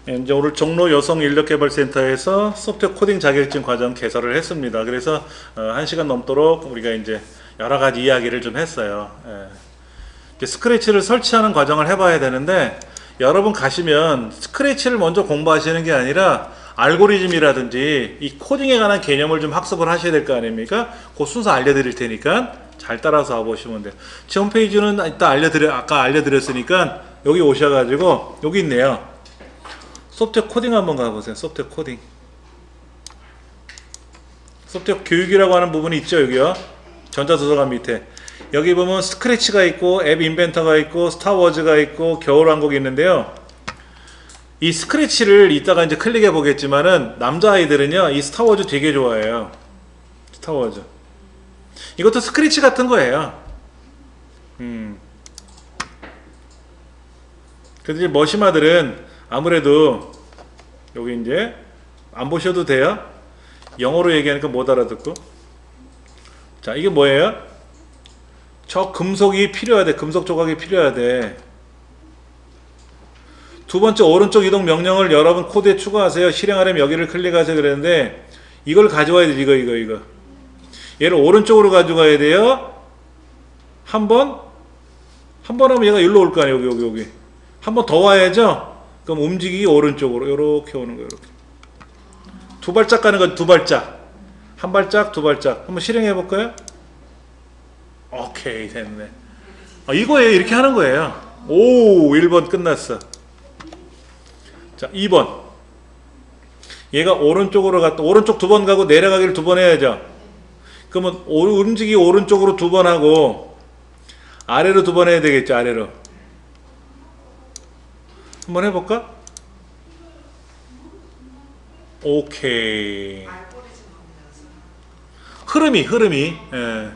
이제 오늘 종로 여성인력개발센터에서 소프트웨어 코딩 자격증 과정 개설을 했습니다. 그래서 1시간 넘도록 우리가 이제 여러 가지 이야기를 좀 했어요. 이제 스크래치를 설치하는 과정을 해봐야 되는데, 여러분 가시면 스크래치를 먼저 공부하시는 게 아니라 알고리즘이라든지 이 코딩에 관한 개념을 좀 학습을 하셔야 될 거 아닙니까? 그 순서 알려드릴 테니까 잘 따라서 와보시면 돼요. 제 홈페이지는 아까 알려드렸으니까 여기 오셔가지고 여기 있네요. 소프트웨어 코딩 한번 가보세요. 소프트웨어 코딩. 소프트웨어 교육이라고 하는 부분이 있죠. 여기요. 전자도서관 밑에. 여기 보면 스크래치가 있고 앱 인벤터가 있고 스타워즈가 있고 겨울왕국이 있는데요. 이 스크래치를 이따가 이제 클릭해 보겠지만은 남자아이들은요 이 스타워즈 되게 좋아해요. 스타워즈. 이것도 스크래치 같은 거예요. 그래서 이제 머시마들은 아무래도 여기 이제 안 보셔도 돼요. 영어로 얘기하니까 못 알아듣고. 자, 이게 뭐예요? 저 금속이 필요하대. 금속 조각이 필요하대. 두 번째 오른쪽 이동 명령을 여러분 코드에 추가하세요. 실행하려면 여기를 클릭하세요 그랬는데, 이걸 가져와야 돼. 이거. 얘를 오른쪽으로 가져가야 돼요. 한 번 하면 얘가 일로 올 거 아니에요. 여기. 한 번 더 와야죠. 그럼 움직이기 오른쪽으로 이렇게 오는 거예요. 이렇게. 두 발짝 가는 거, 두 발짝. 한 발짝, 두 발짝. 한번 실행해 볼까요? 오케이, 됐네. 이거예요. 이렇게 하는 거예요. 오, 1번 끝났어. 자, 2번. 얘가 오른쪽으로 갔다, 오른쪽 두 번 가고 내려가기를 두 번 해야죠. 그러면 움직이기 오른쪽으로 두 번 하고 아래로 두 번 해야 되겠죠. 아래로. 한번 해볼까? 오케이. 흐름이. 예.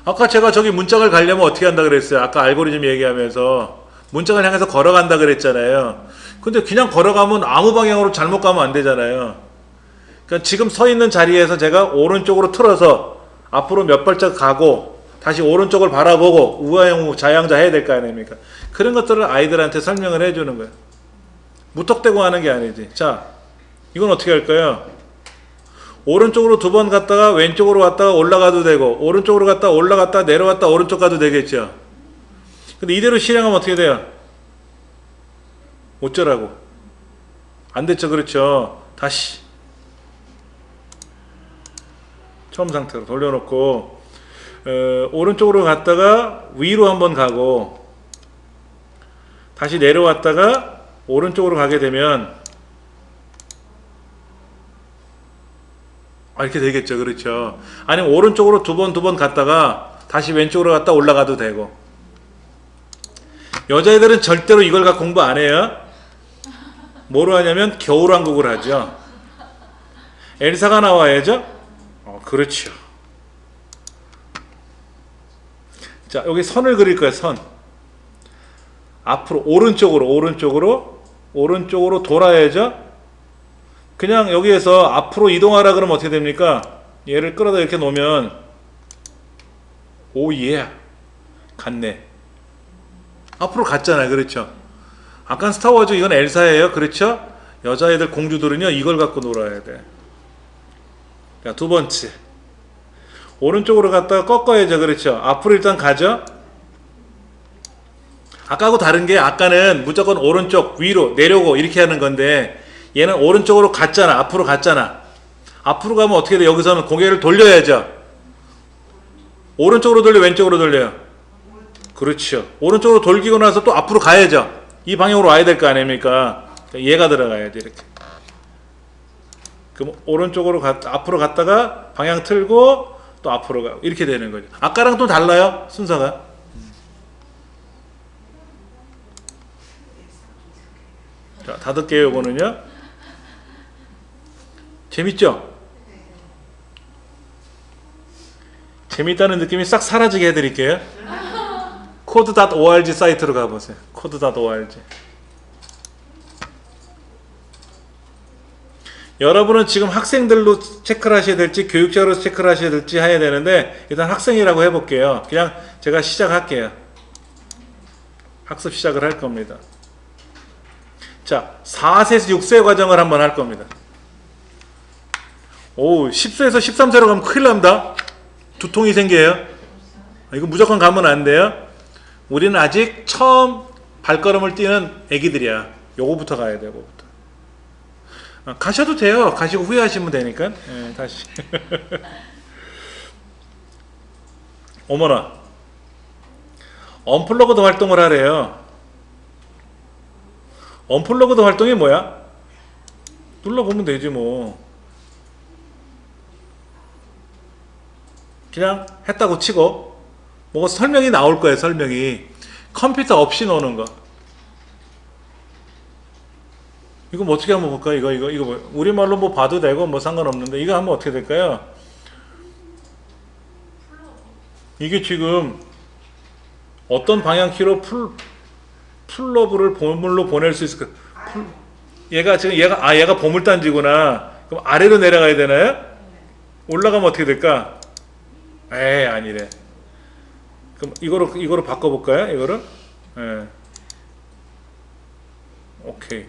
아까 제가 저기 문짝을 가려면 어떻게 한다 그랬어요? 아까 알고리즘 얘기하면서 문짝을 향해서 걸어간다 그랬잖아요. 근데 그냥 걸어가면 아무 방향으로 잘못 가면 안 되잖아요. 그러니까 지금 서 있는 자리에서 제가 오른쪽으로 틀어서 앞으로 몇 발짝 가고 다시 오른쪽을 바라보고 우하형 좌양자 해야 될 거 아닙니까? 그런 것들을 아이들한테 설명을 해주는 거예요. 무턱대고 하는 게 아니지. 자, 이건 어떻게 할까요? 오른쪽으로 두 번 갔다가 왼쪽으로 갔다가 올라가도 되고, 오른쪽으로 갔다가 올라갔다가 내려왔다 오른쪽 가도 되겠죠. 근데 이대로 실행하면 어떻게 돼요? 어쩌라고? 안 됐죠. 그렇죠. 다시 처음 상태로 돌려놓고, 오른쪽으로 갔다가 위로 한번 가고 다시 내려왔다가 오른쪽으로 가게 되면 이렇게 되겠죠. 그렇죠. 아니면 오른쪽으로 두 번 갔다가 다시 왼쪽으로 갔다 올라가도 되고. 여자애들은 절대로 이걸 갖고 공부 안 해요. 뭐로 하냐면 겨울왕국을 하죠. 엘사가 나와야죠. 그렇죠. 자, 여기 선을 그릴 거예요. 선. 앞으로 오른쪽으로 돌아야죠. 그냥 여기에서 앞으로 이동하라 그러면 어떻게 됩니까? 얘를 끌어다 이렇게 놓으면 오예 갔네. 앞으로 갔잖아요. 그렇죠. 아까 스타워즈 이건 엘사예요. 그렇죠. 여자애들 공주들은요 이걸 갖고 놀아야 돼. 자, 두 번째 오른쪽으로 갔다가 꺾어야죠. 그렇죠. 앞으로 일단 가죠. 아까하고 다른 게, 아까는 무조건 오른쪽 위로 내려오고 이렇게 하는 건데, 얘는 오른쪽으로 갔잖아. 앞으로 갔잖아. 앞으로 가면 어떻게 돼? 여기서는 고개를 돌려야죠. 오른쪽으로 돌려, 왼쪽으로 돌려요? 그렇죠. 오른쪽으로 돌리고 나서 또 앞으로 가야죠. 이 방향으로 와야 될 거 아닙니까? 얘가 들어가야지. 이렇게. 그럼 오른쪽으로 앞으로 갔다가 방향 틀고 또 앞으로 가고 이렇게 되는 거죠. 아까랑 또 달라요. 순서가. 자, 닫을게요. 이거는요. 재밌죠? 재밌다는 느낌이 싹 사라지게 해드릴게요. code.org 사이트로 가보세요. code.org. 여러분은 지금 학생들로 체크를 하셔야 될지 교육자로 체크를 하셔야 될지 해야 되는데, 일단 학생이라고 해볼게요. 그냥 제가 시작할게요. 학습 시작을 할 겁니다. 자, 4세에서 6세 과정을 한번 할 겁니다. 오, 10세에서 13세로 가면 큰일 납니다. 두통이 생겨요. 이거 무조건 가면 안 돼요. 우리는 아직 처음 발걸음을 띄는 애기들이야. 요거부터 가야 돼, 요거부터. 가셔도 돼요. 가시고 후회하시면 되니까. 예, 다시. 어머나. 언플러그드 활동을 하래요. 언플러그드 활동이 뭐야? 눌러보면 되지 뭐. 그냥 했다고 치고 뭐 설명이 나올 거예요. 설명이. 컴퓨터 없이 노는 거. 이거 뭐 어떻게 한번 볼까요? 이거 뭐 우리말로 뭐 봐도 되고 뭐 상관없는데 이거 하면 어떻게 될까요? 이게 지금 어떤 방향키로 풀러브를 보물로 보낼 수 있을까? 얘가 지금 얘가 보물단지구나. 그럼 아래로 내려가야 되나요? 올라가면 어떻게 될까? 에이, 아니래. 그럼 이거로 바꿔볼까요? 이거를? 예. 오케이.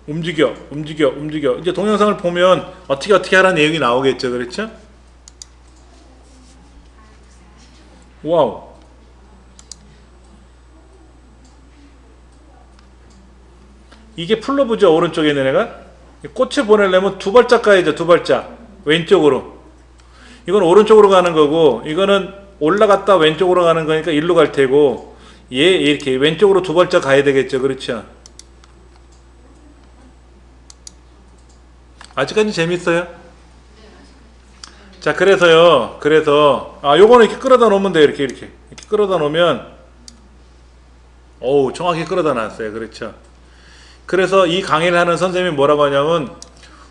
움직여. 이제 동영상을 보면 어떻게 하라는 내용이 나오겠죠. 그렇죠? 와우. 이게 풀러브죠. 오른쪽에 있는 애가. 꽃을 보내려면 두 발짝 가야죠. 두 발짝. 왼쪽으로. 이건 오른쪽으로 가는 거고, 이거는 올라갔다 왼쪽으로 가는 거니까 일로 갈 테고, 얘 이렇게 왼쪽으로 두 발짝 가야 되겠죠. 그렇죠? 아직까지 재밌어요? 자, 그래서 요거는 이렇게 끌어다 놓으면 돼요. 이렇게 끌어다 놓으면, 어우, 정확히 끌어다 놨어요. 그렇죠? 그래서 이 강의를 하는 선생님이 뭐라고 하냐면,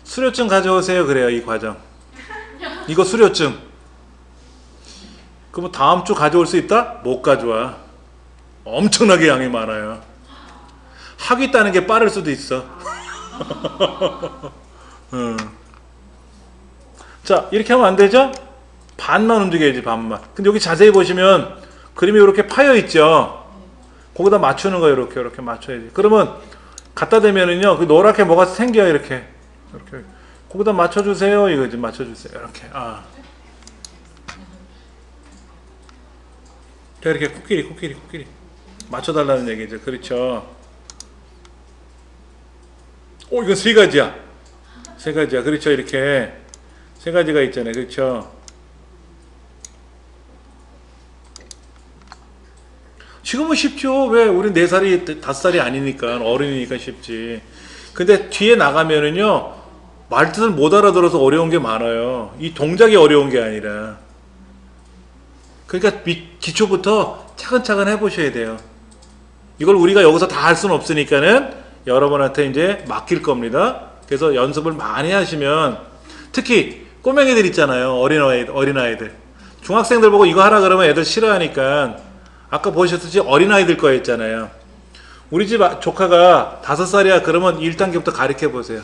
수료증 가져오세요. 그래요. 이 과정. 이거 수료증. 그럼 다음 주 가져올 수 있다? 못 가져와. 엄청나게 양이 많아요. 하겠다는 게 빠를 수도 있어. 자, 이렇게 하면 안 되죠? 반만 움직여야지, 반만. 근데 여기 자세히 보시면 그림이 이렇게 파여 있죠? 거기다 맞추는 거예요. 이렇게 맞춰야지. 그러면 갖다 대면은요, 그 노랗게 뭐가 생겨요. 이렇게. 거기다 맞춰주세요. 이거지. 맞춰주세요. 이렇게. 자, 이렇게 코끼리. 맞춰달라는 얘기죠. 그렇죠. 이건 세 가지야. 그렇죠. 이렇게. 세 가지가 있잖아요. 그렇죠. 지금은 쉽죠. 왜? 우리 4살이, 5살이 아니니까. 어른이니까 쉽지. 근데 뒤에 나가면은요, 말뜻을 못 알아들어서 어려운 게 많아요. 이 동작이 어려운 게 아니라. 그러니까 기초부터 차근차근 해보셔야 돼요. 이걸 우리가 여기서 다 할 수는 없으니까는 여러분한테 이제 맡길 겁니다. 그래서 연습을 많이 하시면, 특히 꼬맹이들 있잖아요. 어린아이들. 중학생들 보고 이거 하라 그러면 애들 싫어하니까, 아까 보셨듯이 어린아이들 거 있잖아요. 우리 집 조카가 5살이야. 그러면 1단계부터 가르쳐 보세요.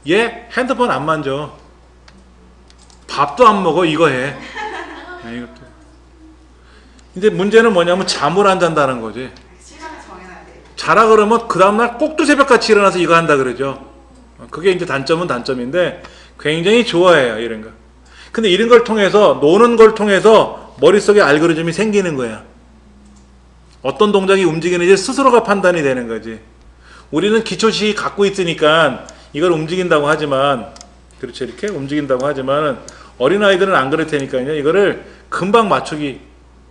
얘 핸드폰 안 만져. 밥도 안 먹어. 이거 해. 이것도. 근데 문제는 뭐냐면 잠을 안 잔다는 거지. 자라 그러면 그 다음날 꼭두 새벽같이 일어나서 이거 한다 그러죠. 그게 이제 단점인데 굉장히 좋아해요. 이런 거. 근데 이런 걸 통해서, 노는 걸 통해서 머릿속에 알고리즘이 생기는 거야. 어떤 동작이 움직이는지 스스로가 판단이 되는 거지. 우리는 기초시 갖고 있으니까 이걸 움직인다고 하지만, 그렇죠. 이렇게 움직인다고 하지만 어린아이들은 안 그럴 테니까요. 이거를 금방 맞추기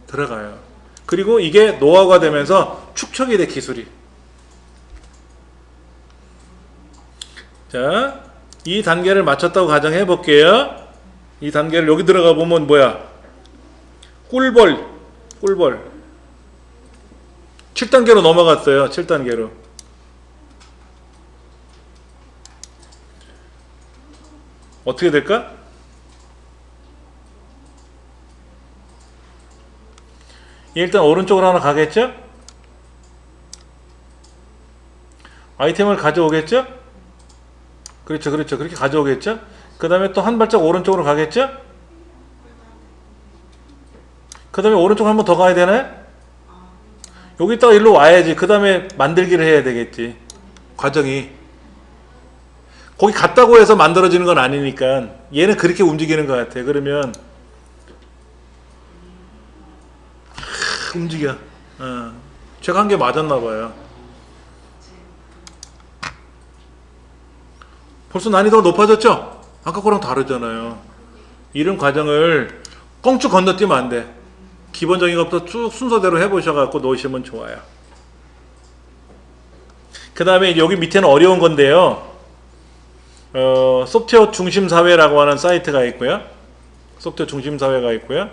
들어가요. 그리고 이게 노하우가 되면서 축적이 돼, 기술이. 자, 이 단계를 맞췄다고 가정해 볼게요. 이 단계를 여기 들어가 보면 뭐야? 꿀벌. 7단계로 넘어갔어요. 7단계로. 어떻게 될까? 일단 오른쪽으로 하나 가겠죠? 아이템을 가져오겠죠? 그렇죠. 그렇게 가져오겠죠? 그 다음에 또 한 발짝 오른쪽으로 가겠죠? 그 다음에 오른쪽 한 번 더 가야 되나요? 여기다가 일로 와야지. 그 다음에 만들기를 해야 되겠지. 과정이. 거기 갔다고 해서 만들어지는 건 아니니까 얘는 그렇게 움직이는 것 같아. 그러면 움직여. 제가 한 게 맞았나 봐요. 벌써 난이도가 높아졌죠? 아까 거랑 다르잖아요. 이런 과정을 껑충 건너뛰면 안 돼. 기본적인 것부터 쭉 순서대로 해보셔갖고 놓으시면 좋아요. 그 다음에 여기 밑에는 어려운 건데요. 소프트웨어 중심사회라고 하는 사이트가 있고요. 소프트웨어 중심사회가 있고요.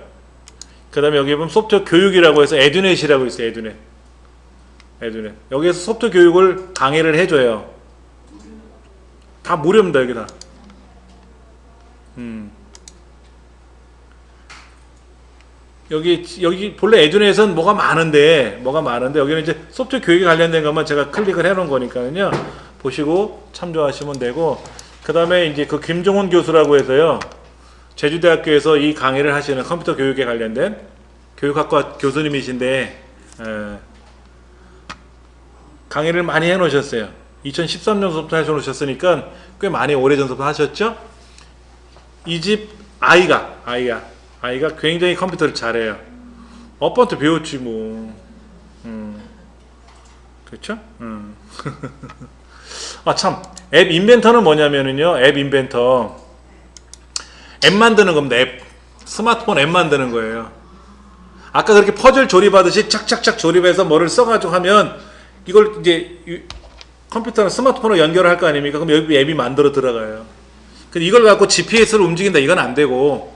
그 다음에 여기 보면 소프트웨어 교육이라고 해서 에듀넷이라고 있어요. 에듀넷. 여기에서 소프트웨어 교육을 강의를 해줘요. 다 무료입니다. 여기 다. 여기 본래 에듀넷은 뭐가 많은데 여기는 이제 소프트웨어 교육에 관련된 것만 제가 클릭을 해 놓은 거니까요. 보시고 참조하시면 되고, 그 다음에 이제 그 김종훈 교수라고 해서요. 제주대학교에서 이 강의를 하시는 컴퓨터 교육에 관련된 교육학과 교수님이신데, 강의를 많이 해 놓으셨어요. 2013년부터 해 놓으셨으니까 꽤 많이 오래전부터 하셨죠? 이 집 아이가 굉장히 컴퓨터를 잘해요. 아빠한테 배웠지 뭐. 그렇죠? 아 참, 앱 인벤터는 뭐냐면은요. 앱 인벤터, 앱 만드는 겁니다. 앱, 스마트폰 앱 만드는 거예요. 아까 그렇게 퍼즐 조립하듯이 착착착 조립해서 뭐를 써가지고 하면 이걸 이제 컴퓨터나 스마트폰으로 연결을 할 거 아닙니까? 그럼 여기 앱이 만들어 들어가요. 근데 이걸 갖고 GPS를 움직인다, 이건 안 되고.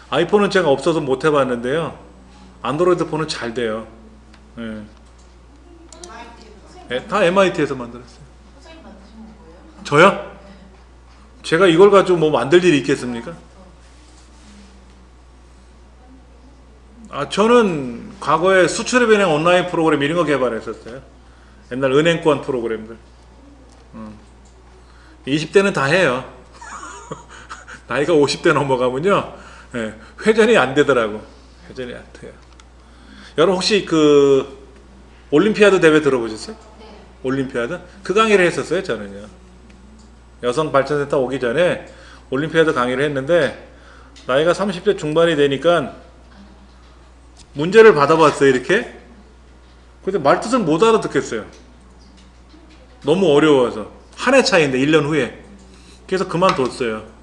아이폰은 제가 없어서 못 해봤는데요. 안드로이드 폰은 잘 돼요. 예. 다 MIT에서 만들었어요. 선생님 만드신 거예요? 저요? 제가 이걸 가지고 뭐 만들 일이 있겠습니까? 저는 과거에 수출입은행 온라인 프로그램 이런 거 개발했었어요. 옛날 은행권 프로그램들. 20대는 다 해요. 나이가 50대 넘어가면요. 회전이 안 되더라고. 회전이 안 돼요. 여러분 혹시 그 올림피아드 대회 들어보셨어요? 네. 올림피아드? 그 강의를 했었어요, 저는요. 여성 발전센터 오기 전에 올림피아드 강의를 했는데, 나이가 30대 중반이 되니까 문제를 받아봤어요, 이렇게. 근데 말뜻을 못 알아듣겠어요. 너무 어려워서. 한 해 차이인데, 1년 후에. 그래서 그만뒀어요.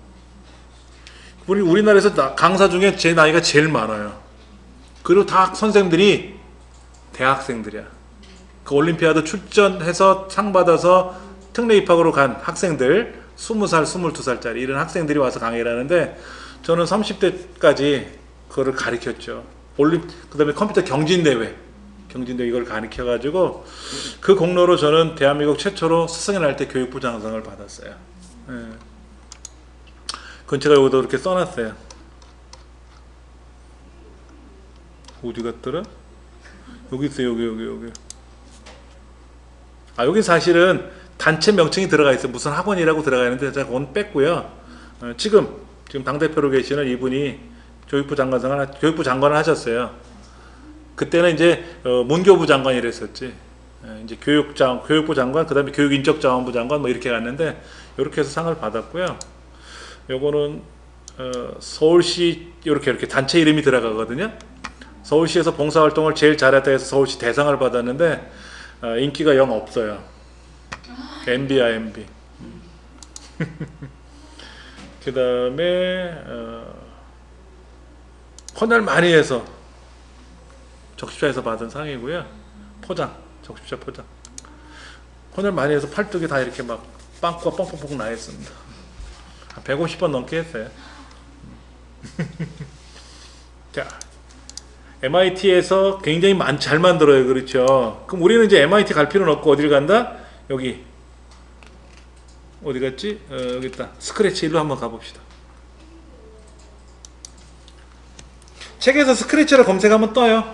우리나라에서 강사 중에 제 나이가 제일 많아요. 그리고 다 선생님들이 대학생들이야. 그 올림피아드 출전해서 상 받아서 특례 입학으로 간 학생들, 20살, 22살짜리 이런 학생들이 와서 강의를 하는데, 저는 30대까지 그거를 가르쳤죠. 그 다음에 컴퓨터 경진대회 이걸 가르쳐가지고, 그 공로로 저는 대한민국 최초로 스승의 날때 교육부 장상을 받았어요. 그건 제가 여기다 이렇게 써놨어요. 어디 갔더라? 여기 있어요. 여기. 여기 사실은 단체 명칭이 들어가 있어요. 무슨 학원이라고 들어가 있는데 제가 그건 뺐고요. 지금 당대표로 계시는 이분이 교육부 장관을 하셨어요. 그때는 이제 문교부 장관이랬었지. 이제 교육부 장관, 그 다음에 교육인적자원부 장관 뭐 이렇게 갔는데, 이렇게 해서 상을 받았고요. 요거는 서울시 이렇게 단체 이름이 들어가거든요. 서울시에서 봉사활동을 제일 잘했다 해서 서울시 대상을 받았는데, 인기가 영 없어요. MB야, MB. 그 다음에 헌날 많이 해서 적십자에서 받은 상이고요. 적십자 포장. 헌날 많이 해서 팔뚝이 다 이렇게 막 빵꾸가 뻥뻥뻥 나 있습니다. 150번 넘게 했어요. 자, MIT에서 굉장히 잘 만들어요. 그렇죠? 그럼 우리는 이제 MIT 갈 필요는 없고 어딜 간다? 여기 어디 갔지? 여기 있다. 스크래치 일로 한번 가봅시다. 책에서 스크래치를 검색하면 떠요.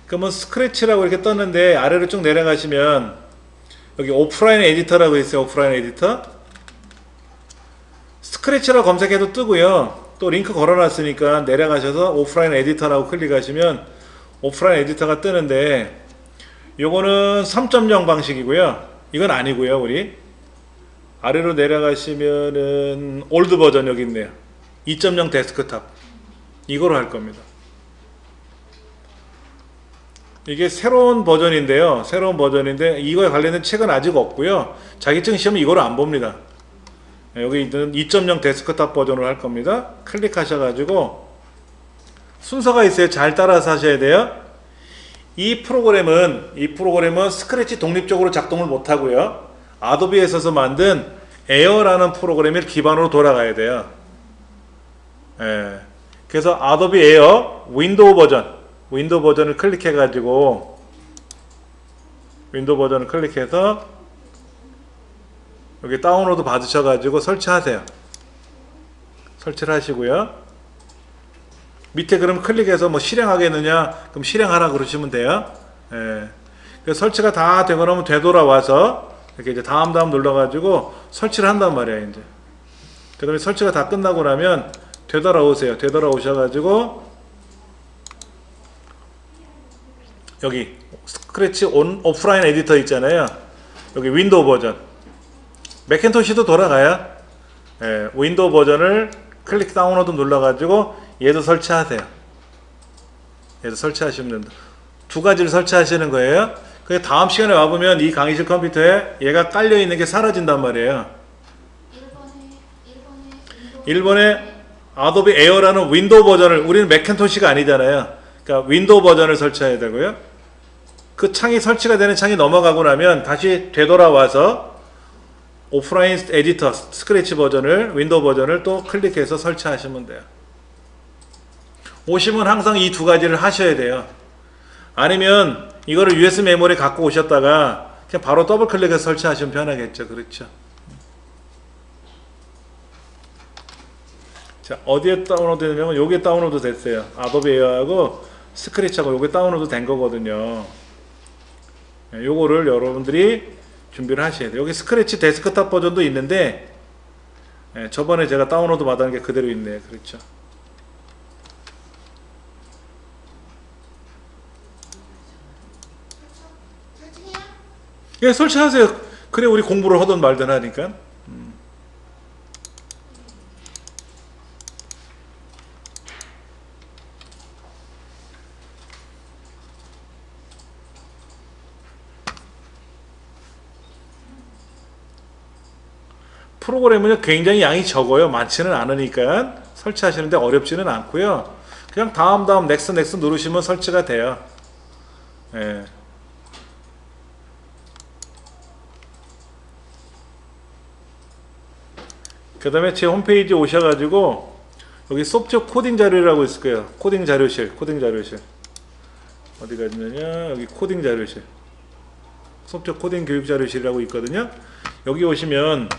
그러면 스크래치라고 이렇게 떴는데, 아래로 쭉 내려가시면 여기 오프라인 에디터라고 있어요. 오프라인 에디터. 스크래치라 검색해도 뜨고요. 또 링크 걸어놨으니까 내려가셔서 오프라인 에디터라고 클릭하시면 오프라인 에디터가 뜨는데 요거는 3.0 방식이고요. 이건 아니고요. 우리 아래로 내려가시면은 올드 버전 여기 있네요. 2.0 데스크탑 이거로 할 겁니다. 이게 새로운 버전인데요. 새로운 버전인데 이거에 관련된 책은 아직 없고요. 자격증 시험은 이거를 안 봅니다. 여기 있는 2.0 데스크탑 버전으로 할 겁니다. 클릭하셔가지고 순서가 있어요. 잘 따라서 하셔야 돼요. 이 프로그램은 스크래치 독립적으로 작동을 못하고요. 아도비에서 만든 에어라는 프로그램을 기반으로 돌아가야 돼요. 예. 그래서 아도비 에어 윈도우 버전을 클릭해가지고 윈도우 버전을 클릭해서 여기 다운로드 받으셔가지고 설치하세요. 설치를 하시고요. 밑에 그럼 클릭해서 뭐 실행하겠느냐? 그럼 실행하라 그러시면 돼요. 예. 그래서 설치가 다 되고 나면 되돌아와서 이렇게 이제 다음 눌러가지고 설치를 한단 말이에요. 이제. 그 다음에 설치가 다 끝나고 나면 되돌아오세요. 되돌아오셔가지고 여기 스크래치 오프라인 에디터 있잖아요. 여기 윈도우 버전. 맥킨토시도 돌아가요. 예, 윈도우 버전을 클릭 다운로드 눌러가지고 얘도 설치하세요. 얘도 설치하시면 됩니다. 두 가지를 설치하시는 거예요. 그 다음 시간에 와보면 이 강의실 컴퓨터에 얘가 깔려있는 게 사라진단 말이에요. 1번에 아도비 에어라는 윈도우 버전을, 우리는 맥킨토시가 아니잖아요. 그러니까 윈도우 버전을 설치해야 되고요. 그 창이 설치가 되는 창이 넘어가고 나면 다시 되돌아와서 오프라인 에디터 스크래치 버전을, 윈도우 버전을 또 클릭해서 설치하시면 돼요. 오시면 항상 이 두 가지를 하셔야 돼요. 아니면 이거를 USB 메모리 갖고 오셨다가 그냥 바로 더블 클릭해서 설치하시면 편하겠죠. 그렇죠. 자, 어디에 다운로드 되냐면 요게 다운로드 됐어요. 아도비 에어하고 스크래치하고 요게 다운로드 된 거거든요. 요거를 여러분들이 준비를 하셔야 돼요. 여기 스크래치 데스크탑 버전도 있는데 저번에 제가 다운로드 받은 게 그대로 있네요. 그렇죠. 예, 설치하세요. 그래 우리 공부를 하든 말든 하니까. 프로그램은 굉장히 양이 적어요. 많지는 않으니까 설치하시는데 어렵지는 않고요. 그냥 다음 넥스 누르시면 설치가 돼요. 예. 그 다음에 제 홈페이지 오셔가지고 여기 소프트웨어 코딩 자료라고 있을 거예요. 코딩 자료실 어디가 있느냐, 여기 코딩 자료실, 소프트웨어 코딩 교육 자료실이라고 있거든요. 여기 오시면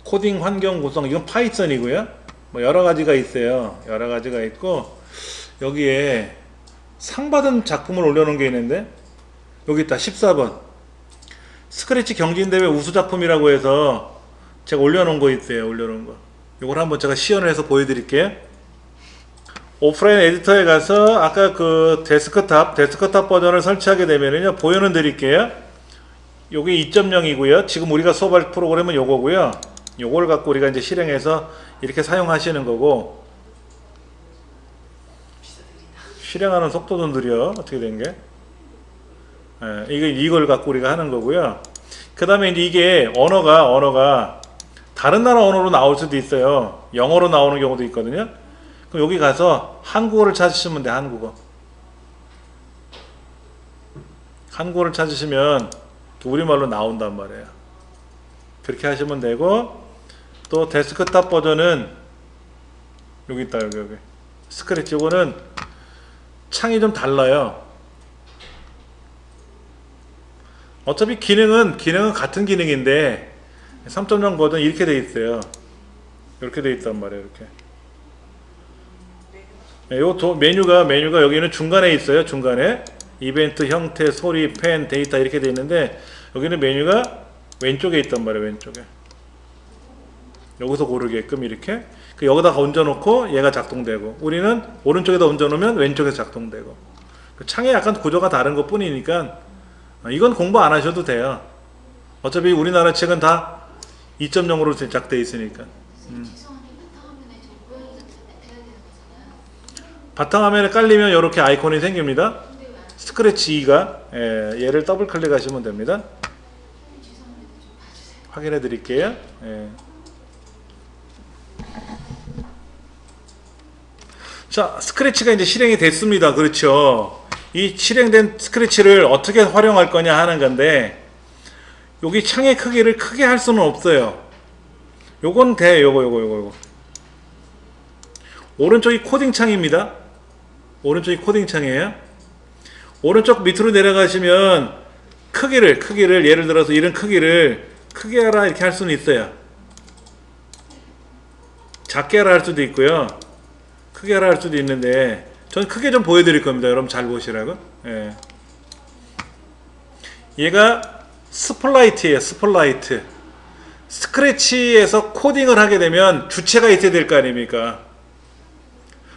코딩 환경 구성, 이건 파이썬이고요. 뭐 여러 가지가 있어요. 여러 가지가 있고 여기에 상 받은 작품을 올려놓은 게 있는데 여기 있다. 14번 스크래치 경진대회 우수작품이라고 해서 제가 올려놓은 거 있어요. 올려놓은 거. 이걸 한번 제가 시연을 해서 보여드릴게요. 오프라인 에디터에 가서 아까 그 데스크탑 버전을 설치하게 되면은요, 보여는 드릴게요. 요게 2.0이고요. 지금 우리가 수업할 프로그램은 요거고요. 요걸 갖고 우리가 이제 실행해서 이렇게 사용하시는 거고, 실행하는 속도도 느려. 어떻게 된 게? 예, 이걸 갖고 우리가 하는 거고요. 그 다음에 이게 언어가 다른 나라 언어로 나올 수도 있어요. 영어로 나오는 경우도 있거든요. 그럼 여기 가서 한국어를 찾으시면 돼. 한국어를 찾으시면 우리말로 나온단 말이에요. 그렇게 하시면 되고, 또 데스크탑 버전은 여기 있다. 여기 스크래치. 요거는 창이 좀 달라요. 어차피 기능은 같은 기능인데 3.0 버전 이렇게 돼 있어요. 이렇게 돼 있단 말이에요. 이렇게. 네, 요 메뉴가 여기는 중간에 있어요. 중간에 이벤트 형태, 소리, 펜, 데이터 이렇게 돼 있는데 여기는 메뉴가 왼쪽에 있단 말이에요. 왼쪽에. 여기서 고르게끔 이렇게 여기다가 얹어놓고 얘가 작동되고, 우리는 오른쪽에다 얹어놓으면 왼쪽에서 작동되고. 창의 약간 구조가 다른 것 뿐이니까 이건 공부 안 하셔도 돼요. 어차피 우리나라 책은 다 2.0으로 제작되어 있으니까. 죄송한데 바탕화면에 저 고양이가 돼야 되는 거잖아요. 바탕화면에 깔리면 이렇게 아이콘이 생깁니다. 근데 왜 안 스크래치 2가 얘를 더블 클릭하시면 됩니다. 죄송한데 좀 봐주세요. 확인해 드릴게요. 자, 스크래치가 이제 실행이 됐습니다. 그렇죠. 이 실행된 스크래치를 어떻게 활용할 거냐 하는 건데, 여기 창의 크기를 크게 할 수는 없어요. 요건 돼. 요거. 오른쪽이 코딩 창입니다. 오른쪽이 코딩 창이에요. 오른쪽 밑으로 내려가시면 크기를 예를 들어서 이런 크기를 크게 하라 이렇게 할 수는 있어요. 작게 하라 할 수도 있고요. 크게 하라 할 수도 있는데, 전 크게 좀 보여드릴 겁니다. 여러분 잘 보시라고. 얘가 스플라이트예요. 스플라이트. 스크래치에서 코딩을 하게 되면 주체가 있어야 될 거 아닙니까?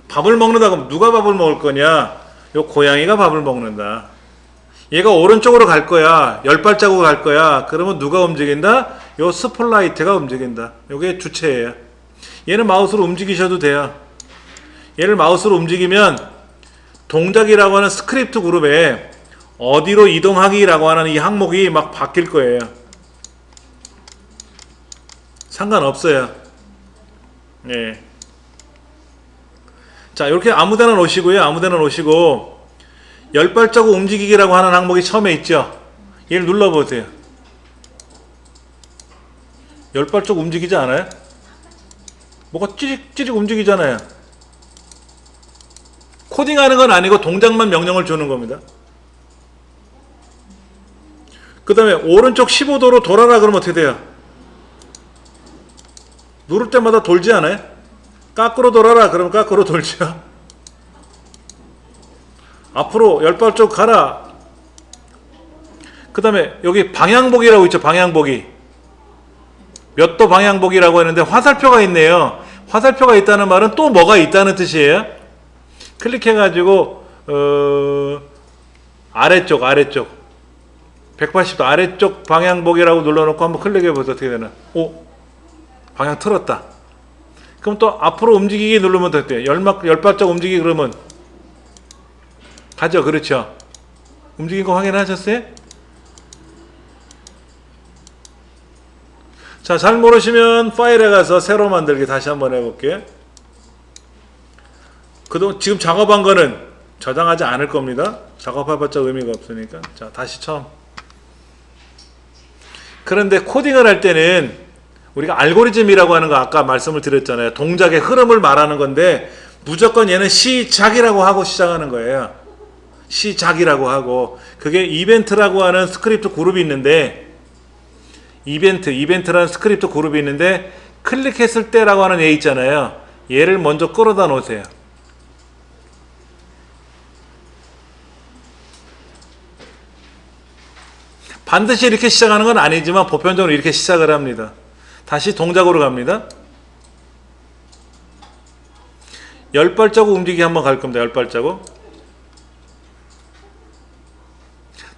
밥을 먹는다 그러면 누가 밥을 먹을 거냐? 요 고양이가 밥을 먹는다. 얘가 오른쪽으로 갈 거야. 10발자국 갈 거야. 그러면 누가 움직인다? 요 스플라이트가 움직인다. 요게 주체예요. 얘는 마우스로 움직이셔도 돼요. 얘를 마우스로 움직이면 동작이라고 하는 스크립트 그룹에 어디로 이동하기라고 하는 이 항목이 막 바뀔 거예요. 상관없어요. 예. 자, 이렇게 아무데나 놓으시고요. 아무데나 놓으시고 10발자국 움직이기라고 하는 항목이 처음에 있죠. 얘를 눌러보세요. 10발자국 움직이지 않아요? 뭐가 찌릿찌릿 움직이잖아요. 코딩하는 건 아니고 동작만 명령을 주는 겁니다. 그 다음에 오른쪽 15도로 돌아라 그러면 어떻게 돼요? 누를 때마다 돌지 않아요? 까꾸로 돌아라 그러면 까꾸로 돌죠. 앞으로 10발자국 가라. 그 다음에 여기 방향보기라고 있죠. 방향보기. 몇 도 방향보기라고 했는데 화살표가 있네요. 화살표가 있다는 말은 또 뭐가 있다는 뜻이에요. 클릭해가지고 아래쪽 180도 아래쪽 방향보기라고 눌러놓고 한번 클릭해보세요. 어떻게 되나. 오, 방향 틀었다. 그럼 또 앞으로 움직이기 누르면 돼요. 10발자국 움직이기 그러면 가죠. 그렇죠. 움직인 거 확인하셨어요? 자, 잘 모르시면 파일에 가서 새로 만들기 다시 한번 해볼게요. 그동안 지금 작업한 거는 저장하지 않을 겁니다. 작업해봤자 의미가 없으니까. 자, 다시 처음. 그런데 코딩을 할 때는 우리가 알고리즘이라고 하는 거 아까 말씀을 드렸잖아요. 동작의 흐름을 말하는 건데 무조건 얘는 시작이라고 하고 시작하는 거예요. 시작이라고 하고, 그게 이벤트라고 하는 스크립트 그룹이 있는데, 이벤트라는 스크립트 그룹이 있는데 클릭했을 때라고 하는 얘 있잖아요. 얘를 먼저 끌어다 놓으세요. 반드시 이렇게 시작하는 건 아니지만 보편적으로 이렇게 시작을 합니다. 다시 동작으로 갑니다. 10발자국 움직이기 한번 갈 겁니다. 10발자국.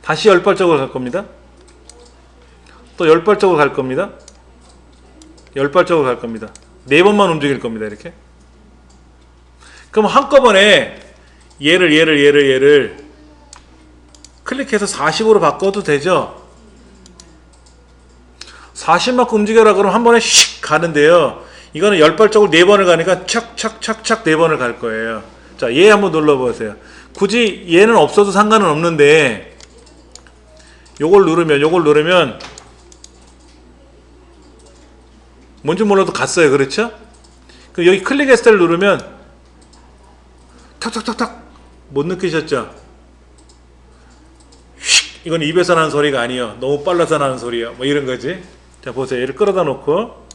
다시 10발자국으로 갈 겁니다. 또 10발자국으로 갈 겁니다. 10발자국으로 갈 겁니다. 4번만 움직일 겁니다. 이렇게. 그럼 한꺼번에 얘를 클릭해서 40으로 바꿔도 되죠. 40만큼 움직여라 그러면 한 번에 슉 가는데요. 이거는 10발자국을 4번을 가니까 착착착착 4번을 갈 거예요. 자, 얘 한번 눌러보세요. 굳이 얘는 없어도 상관은 없는데 요걸 누르면 뭔지 몰라도 갔어요. 그렇죠? 그럼 여기 클릭했을 때를 누르면 탁탁탁탁 못 느끼셨죠? 휙, 이건 입에서 나는 소리가 아니에요. 너무 빨라서 나는 소리야. 뭐 이런 거지. 자, 보세요. 얘를 끌어다 놓고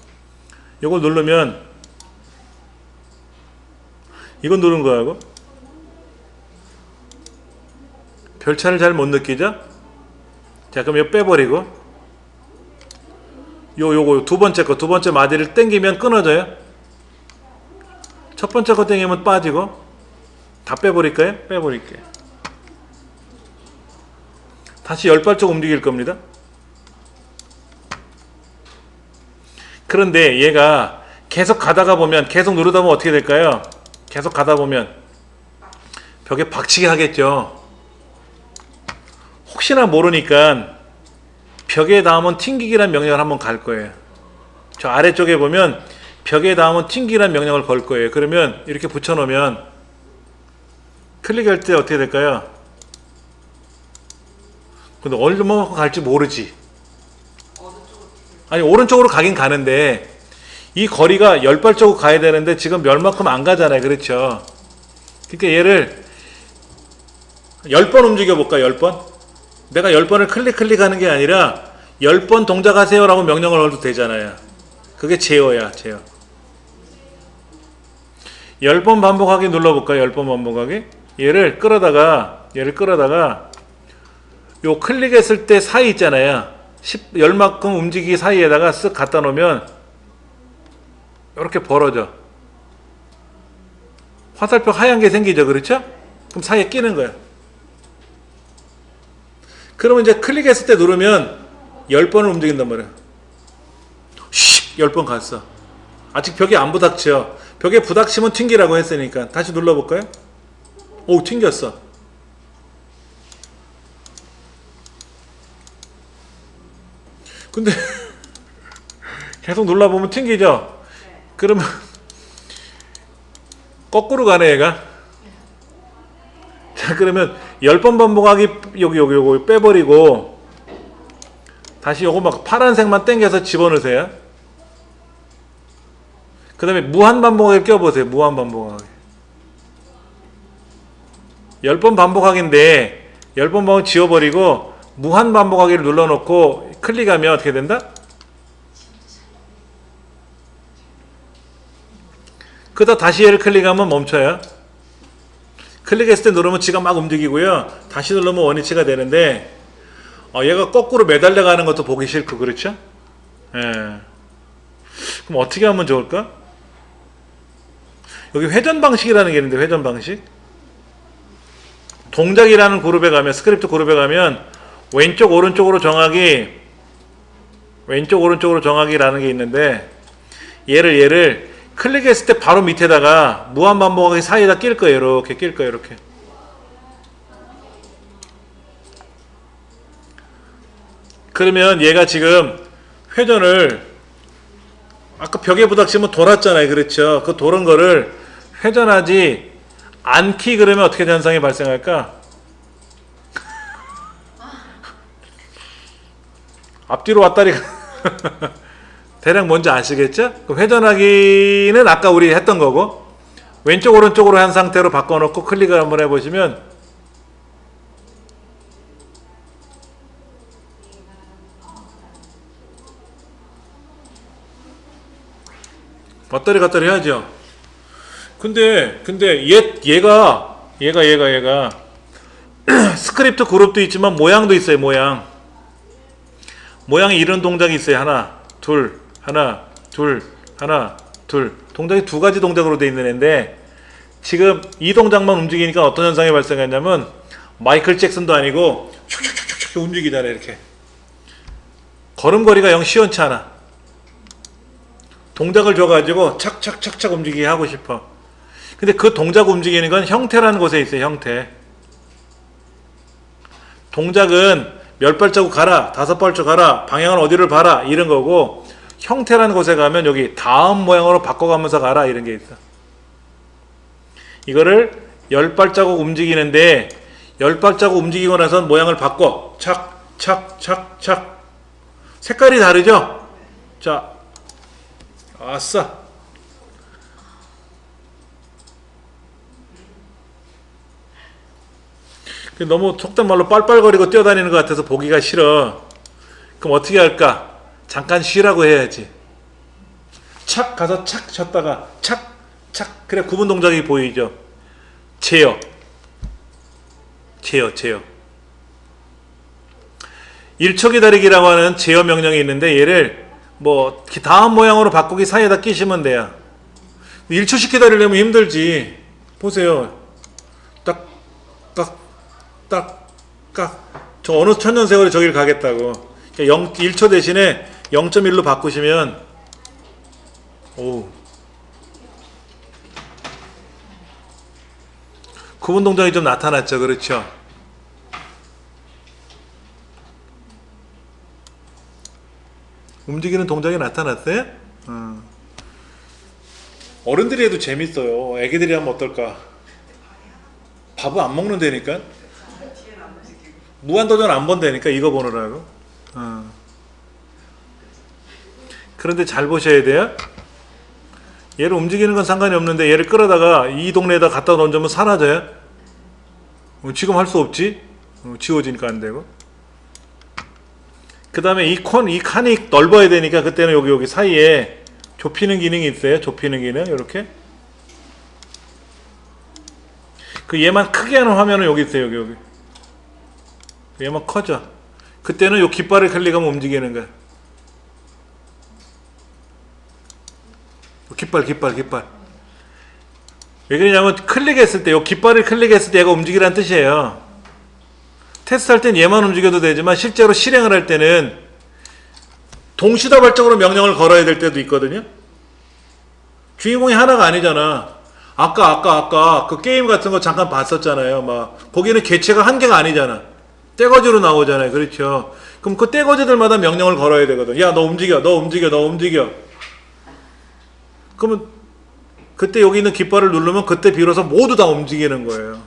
요걸 누르면 이건 누른 거하고 별 차를 잘 못 느끼죠? 자, 그럼 이거 빼버리고 요거 두 번째 마디를 당기면 끊어져요. 첫 번째 거 당기면 빠지고. 다 빼버릴까요? 빼버릴게요. 다시 10발짝 움직일 겁니다. 그런데 얘가 계속 가다가 보면, 계속 누르다 보면 어떻게 될까요? 계속 가다 보면 벽에 박치게 하겠죠. 혹시나 모르니까 벽에 닿으면 튕기기란 명령을 한번 갈 거예요. 저 아래쪽에 보면 벽에 닿으면 튕기기란 명령을 걸 거예요. 그러면 이렇게 붙여놓으면 클릭할 때 어떻게 될까요? 근데 얼마만큼 갈지 모르지. 아니, 오른쪽으로 가긴 가는데 이 거리가 10발자국 가야 되는데 지금 멸만큼 안 가잖아요. 그렇죠? 그러니까 얘를 10번 움직여 볼까? 10번? 내가 10번을 클릭하는 게 아니라 10번 동작하세요 라고 명령을 넣어도 되잖아요. 그게 제어야, 제어. 10번 반복하기 눌러볼까? 10번 반복하기. 얘를 끌어다가 요 클릭했을 때 사이 있잖아요. 10만큼 움직이기 사이에다가 쓱 갖다 놓으면 이렇게 벌어져. 화살표 하얀 게 생기죠. 그렇죠? 그럼 사이에 끼는 거예요. 그러면 이제 클릭했을 때 누르면 10번을 움직인단 말이에요. 10번 갔어. 아직 벽에 안 부닥쳐. 벽에 부닥치면 튕기라고 했으니까. 다시 눌러볼까요? 오, 튕겼어. 근데 계속 눌러보면 튕기죠? 그러면 거꾸로 가네 얘가. 자, 그러면 10번 반복하기 요거 빼버리고 다시 요거 막 파란색만 당겨서 집어넣으세요. 그 다음에 무한 반복하기 껴보세요. 무한 반복하기. 10번 반복하기인데 10번 반복 지워버리고 무한 반복하기를 눌러놓고 클릭하면 어떻게 된다? 그러다 다시 얘를 클릭하면 멈춰요. 클릭했을 때 누르면 지가 막 움직이고요. 다시 누르면 원위치가 되는데 얘가 거꾸로 매달려 가는 것도 보기 싫고 그렇죠? 예. 그럼 어떻게 하면 좋을까? 여기 회전 방식이라는 게 있는데 회전 방식. 동작이라는 그룹에 가면 스크립트 그룹에 가면 왼쪽 오른쪽으로 정하기라는 게 있는데 얘를 클릭했을 때 바로 밑에다가 무한 반복하기 사이에다 낄 거예요. 이렇게 낄 거예요. 이렇게. 그러면 얘가 지금 회전을 아까 벽에 부닥치면 돌았잖아요. 그렇죠? 그 도는 거를 회전하지 않기 그러면 어떻게 현상이 발생할까? 앞뒤로 왔다리가 대략 뭔지 아시겠죠? 그럼 회전하기는 아까 우리 했던 거고 왼쪽 오른쪽으로 한 상태로 바꿔놓고 클릭을 한번 해보시면 왔다리 갔다리 해야죠. 근데 얘가 스크립트 그룹도 있지만 모양도 있어요. 모양이 이런 동작이 있어요. 하나 둘 동작이 두 가지 동작으로 되어 있는 애인데 지금 이 동작만 움직이니까 어떤 현상이 발생했냐면 마이클 잭슨도 아니고 슉슉슉슉 움직이잖아요. 이렇게 걸음걸이가 영 시원치 않아. 동작을 줘가지고 착착착착 움직이게 하고 싶어. 근데 그 동작 움직이는 건 형태라는 곳에 있어요. 형태. 동작은 몇 발자국 가라, 5발자국 가라, 방향은 어디를 봐라 이런 거고 형태라는 곳에 가면 여기 다음 모양으로 바꿔가면서 가라 이런 게 있어. 이거를 10발자국 움직이는데 10발자국 움직이고 나서 모양을 바꿔. 착착착착. 색깔이 다르죠? 자, 아싸. 너무 속된 말로 빨빨거리고 뛰어다니는 것 같아서 보기가 싫어. 그럼 어떻게 할까? 잠깐 쉬라고 해야지. 착 가서 착 쉬었다가 착 그래 구분 동작이 보이죠. 제어 1초 기다리기라고 하는 제어 명령이 있는데 얘를 뭐 다음 모양으로 바꾸기 사이에다 끼시면 돼요. 1초씩 기다리려면 힘들지. 보세요. 딱, 딱, 딱, 딱. 저 어느 천년세월에 저길 가겠다고. 그러니까 1초 대신에 0.1로 바꾸시면, 오. 구분 동작이 좀 나타났죠. 그렇죠. 움직이는 동작이 나타났어요? 어른들이 해도 재밌어요. 애기들이 하면 어떨까? 밥을 안 먹는다니까? 무한도전 안 본다니까? 이거 보느라고. 그런데 잘 보셔야 돼요. 얘를 움직이는 건 상관이 없는데 얘를 끌어다가 이 동네에다 갖다 던지면 사라져요. 지금 할 수 없지? 지워지니까 안 되고. 그 다음에 이 칸이 넓어야 되니까 그때는 여기 사이에 좁히는 기능이 있어요. 좁히는 기능. 이렇게. 그 얘만 크게 하는 화면은 여기 있어요. 여기. 얘만 커져. 그때는 요 깃발을 클릭하면 움직이는 거야. 깃발. 왜 그러냐면 클릭했을 때, 요 깃발을 클릭했을 때 얘가 움직이라는 뜻이에요. 테스트할 땐 얘만 움직여도 되지만 실제로 실행을 할 때는 동시다발적으로 명령을 걸어야 될 때도 있거든요. 주인공이 하나가 아니잖아. 아까 그 게임 같은 거 잠깐 봤었잖아요. 막 거기는 개체가 한 개가 아니잖아. 떼거지로 나오잖아요. 그렇죠. 그럼 그 떼거지들마다 명령을 걸어야 되거든. 야, 너 움직여. 그러면 그때 여기 있는 깃발을 누르면 그때 비로소 모두 다 움직이는 거예요.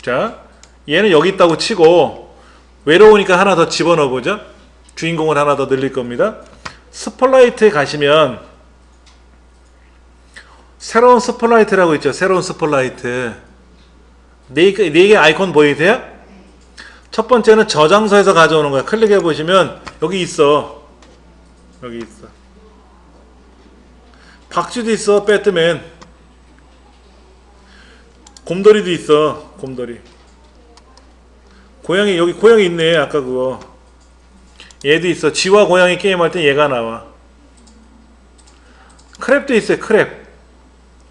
자, 얘는 여기 있다고 치고 외로우니까 하나 더 집어넣어 보죠. 주인공을 하나 더 늘릴 겁니다. 스포트라이트에 가시면 새로운 스포트라이트라고 있죠. 새로운 스포트라이트. 네 개 아이콘 보이세요? 첫 번째는 저장소에서 가져오는 거야. 클릭해 보시면 여기 있어. 박쥐도 있어. 배트맨. 곰돌이도 있어. 곰돌이. 고양이, 여기 고양이 있네. 아까 그거. 얘도 있어. 쥐와 고양이 게임할 때 얘가 나와. 크랩도 있어요. 크랩.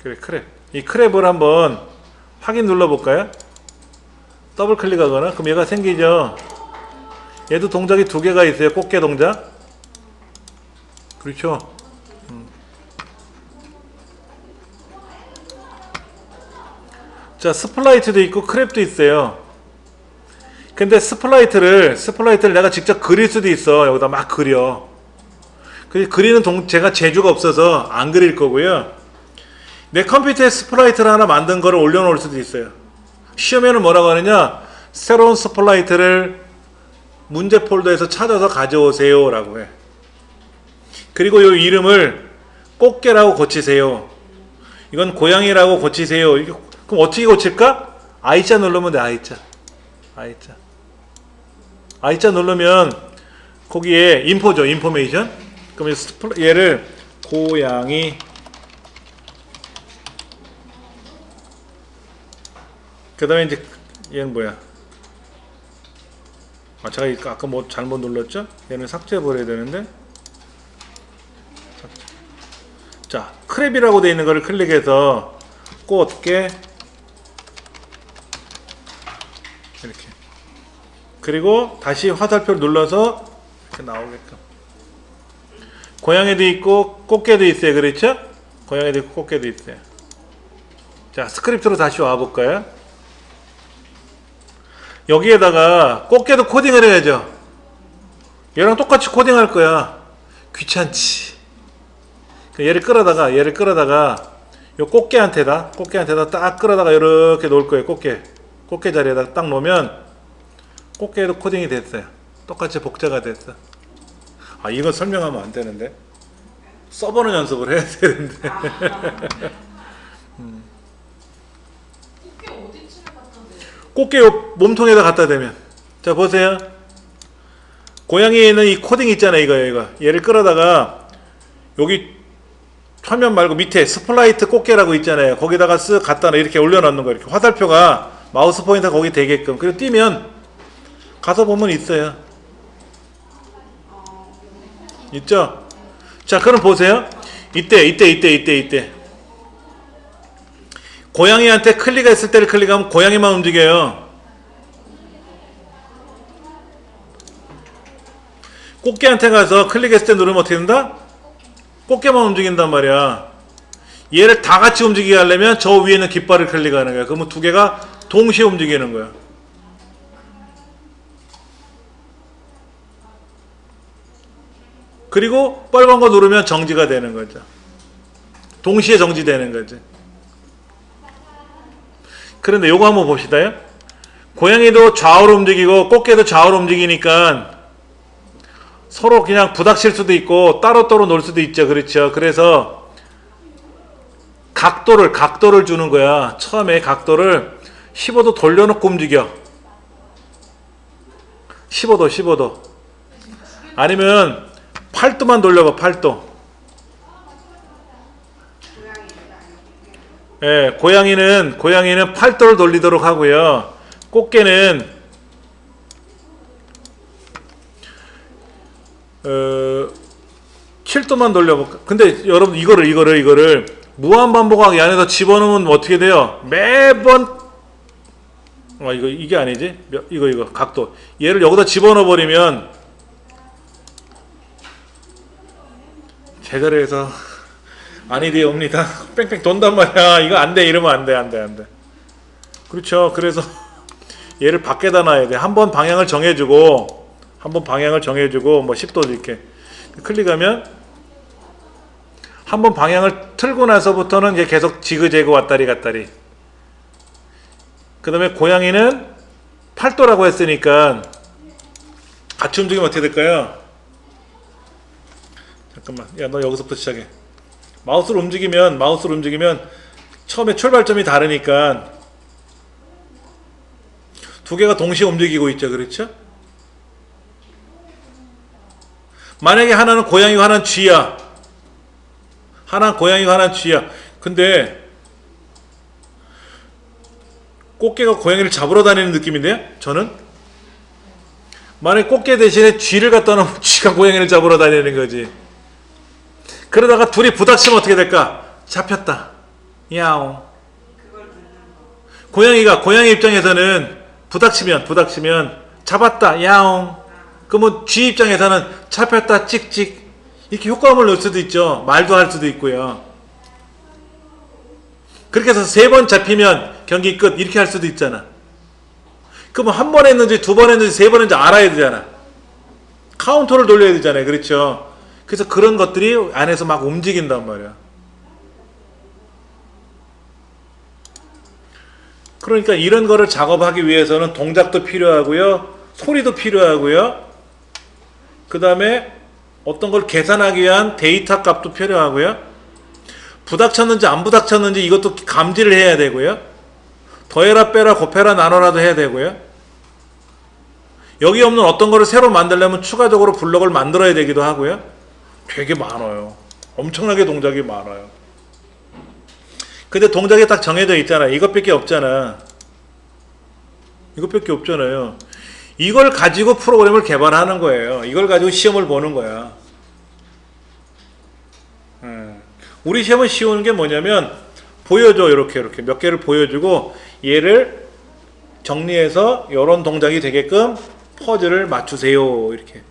그래, 크랩. 이 크랩을 한번 확인 눌러볼까요? 더블 클릭하거나. 그럼 얘가 생기죠. 얘도 동작이 2개가 있어요. 꽃게 동작. 그렇죠. 자, 스플라이트도 있고 크랩도 있어요. 근데 스플라이트를 내가 직접 그릴 수도 있어. 여기다 막 그려. 그리는 제가 재주가 없어서 안 그릴 거고요. 내 컴퓨터에 스플라이트를 하나 만든 거를 올려놓을 수도 있어요. 시험에는 뭐라고 하느냐? 새로운 스플라이트를 문제 폴더에서 찾아서 가져오세요 라고 해. 그리고 이 이름을 꽃게라고 고치세요. 이건 고양이라고 고치세요. 그럼 어떻게 고칠까? I자 누르면 돼. I자 누르면 거기에 인포죠. 인포메이션. 그럼 얘를 고양이, 그 다음에 이제 얘는 뭐야? 제가 아까 뭐 잘못 눌렀죠? 얘는 삭제해버려야 되는데. 자, 크랩이라고 되어 있는 거를 클릭해서 꽃게 이렇게. 그리고 다시 화살표를 눌러서 이렇게 나오게끔. 고양이도 있고 꽃게도 있어요. 그렇죠? 고양이도 있고 꽃게도 있어요. 자, 스크립트로 다시 와볼까요? 여기에다가 꽃게도 코딩을 해야죠. 얘랑 똑같이 코딩할 거야. 귀찮지. 얘를 끌어다가 요 꽃게한테다 딱 끌어다가 이렇게 놓을 거예요. 꽃게 자리에다 딱 놓으면 꽃게도 코딩이 됐어요. 똑같이 복제가 됐어. 이거 설명하면 안 되는데. 써보는 연습을 해야 되는데. 꽃게 어디쯤에 갖다 대요? 꽃게 요 몸통에다 갖다 대면. 자, 보세요. 고양이에는 이 코딩 있잖아요. 이거. 얘를 끌어다가 여기 화면 말고 밑에 스플라이트 꽃게라고 있잖아요. 거기다가 쓱 갖다 이렇게 올려놓는 거예요. 이렇게 화살표가 마우스 포인터 거기 되게끔. 그리고 뛰면 가서 보면 있어요. 있죠? 자, 그럼 보세요. 이때. 고양이한테 클릭했을 때를 클릭하면 고양이만 움직여요. 꽃게한테 가서 클릭했을 때 누르면 어떻게 된다? 꽃게만 움직인단 말이야. 얘를 다 같이 움직이게 하려면 저 위에 있는 깃발을 클릭하는 거야. 그러면 두 개가 동시에 움직이는 거야. 그리고 빨간 거 누르면 정지가 되는 거죠. 동시에 정지되는 거지. 그런데 요거 한번 봅시다요. 고양이도 좌우로 움직이고 꽃게도 좌우로 움직이니까 서로 그냥 부닥칠 수도 있고 따로따로 놀 수도 있죠. 그렇죠. 그래서 각도를 주는 거야. 처음에 각도를 15도 돌려놓고 움직여. 15도. 아니면 8도만 돌려봐. 8도. 예, 고양이는 8도를 돌리도록 하고요. 꽃게는 7도만 돌려볼까? 근데 여러분 이거를 무한반복하게 안에서 집어넣으면 어떻게 돼요? 매번 이게 아니지? 이거 각도. 얘를 여기다 집어넣어 버리면 제자리에서 아니디 옵니다. 뺑뺑 돈단 말이야. 이거 안 돼. 이러면 안 돼. 그렇죠. 그래서 얘를 밖에다 놔야 돼. 한번 방향을 정해주고 뭐 10도 이렇게 클릭하면 한번 방향을 틀고 나서부터는 이제 계속 지그재그 왔다리 갔다리. 그 다음에 고양이는 8도라고 했으니까 같이 움직이면 어떻게 될까요? 잠깐만. 야, 너 여기서부터 시작해. 마우스를 움직이면 처음에 출발점이 다르니까 두 개가 동시에 움직이고 있죠. 그렇죠? 만약에 하나는 고양이고 하나는 쥐야. 근데 꽃게가 고양이를 잡으러 다니는 느낌인데요? 저는? 만약에 꽃게 대신에 쥐를 갖다 놓으면 쥐가 고양이를 잡으러 다니는 거지. 그러다가 둘이 부닥치면 어떻게 될까? 잡혔다. 야옹. 고양이 입장에서는 부닥치면 잡았다. 야옹. 그러면 쥐 입장에서는 잡혔다. 찍찍. 이렇게 효과음을 넣을 수도 있죠. 말도 할 수도 있고요. 그렇게 해서 3번 잡히면 경기 끝. 이렇게 할 수도 있잖아. 그러면 한 번 했는지 2번 했는지 3번 했는지 알아야 되잖아. 카운터를 돌려야 되잖아요. 그렇죠. 그래서 그런 것들이 안에서 막 움직인단 말이야. 그러니까 이런 거를 작업하기 위해서는 동작도 필요하고요. 소리도 필요하고요. 그 다음에 어떤 걸 계산하기 위한 데이터 값도 필요하고요. 부닥쳤는지 안 부닥쳤는지 이것도 감지를 해야 되고요. 더해라 빼라 곱해라 나눠라도 해야 되고요. 여기 없는 어떤 거를 새로 만들려면 추가적으로 블록을 만들어야 되기도 하고요. 되게 많아요. 엄청나게 동작이 많아요. 근데 동작이 딱 정해져 있잖아. 이것밖에 없잖아요. 이걸 가지고 프로그램을 개발하는 거예요. 이걸 가지고 시험을 보는 거야. 우리 시험은 쉬운 게 뭐냐면 보여줘. 이렇게 몇 개를 보여주고 얘를 정리해서 이런 동작이 되게끔 퍼즐을 맞추세요. 이렇게.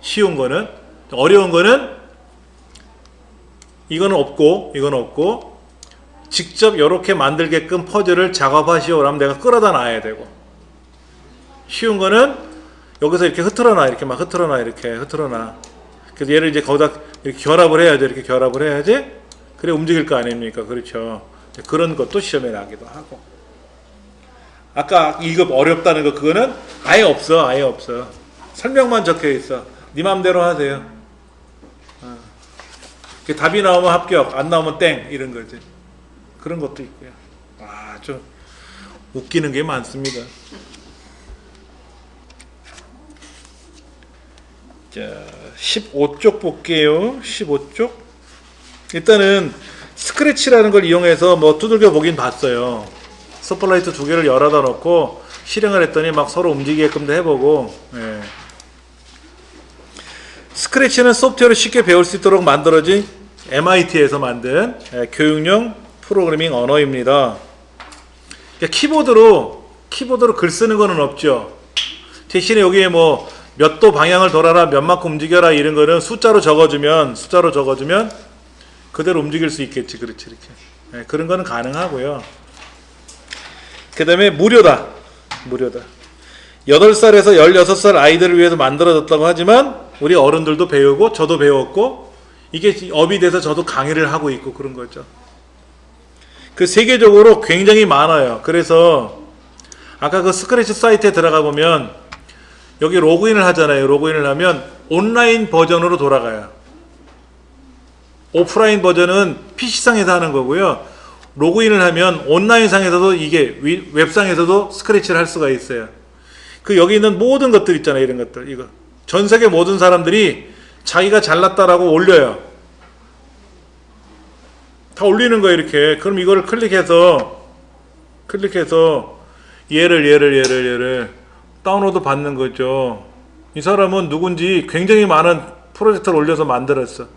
쉬운 거는. 어려운 거는 이거는 없고 직접 이렇게 만들게끔 퍼즐을 작업하시오. 그러면 내가 끌어다 놔야 되고, 쉬운 거는 여기서 이렇게 흐트러놔. 그래서 얘를 이제 거기다 이렇게 결합을 해야죠. 이렇게 결합을 해야지 그래 움직일 거 아닙니까? 그렇죠. 그런 것도 시험에 나기도 하고. 아까 이거 어렵다는 거 그거는 아예 없어. 설명만 적혀 있어. 네 맘대로 하세요. 답이 나오면 합격, 안 나오면 땡, 이런 거지. 그런 것도 있고요. 좀 웃기는 게 많습니다. 자, 15쪽 볼게요. 15쪽. 일단은 스크래치라는 걸 이용해서 뭐 두들겨 보긴 봤어요. 스포트라이트 2개를 열어다 놓고 실행을 했더니 막 서로 움직이게끔도 해보고. 스크래치는 소프트웨어를 쉽게 배울 수 있도록 만들어진 MIT에서 만든 교육용 프로그래밍 언어입니다. 키보드로 글 쓰는 거는 없죠. 대신에 여기에 뭐 몇 도 방향을 돌아라, 몇 만큼 움직여라 이런 거는 숫자로 적어주면 그대로 움직일 수 있겠지. 그렇지, 이렇게. 그런 거는 가능하고요. 그 다음에 무료다. 8살에서 16살 아이들을 위해서 만들어졌다고 하지만 우리 어른들도 배우고 저도 배웠고 이게 업이 돼서 저도 강의를 하고 있고 그런 거죠. 그 세계적으로 굉장히 많아요. 그래서 아까 그 스크래치 사이트에 들어가 보면 여기 로그인을 하잖아요. 로그인을 하면 온라인 버전으로 돌아가요. 오프라인 버전은 PC상에서 하는 거고요. 로그인을 하면 온라인상에서도 이게 웹상에서도 스크래치를 할 수가 있어요. 그 여기 있는 모든 것들 있잖아요. 이런 것들. 이거. 전 세계 모든 사람들이 자기가 잘났다라고 올려요. 다 올리는 거예요. 이렇게. 그럼 이거를 클릭해서 얘를 다운로드 받는 거죠. 이 사람은 누군지 굉장히 많은 프로젝트를 올려서 만들었어.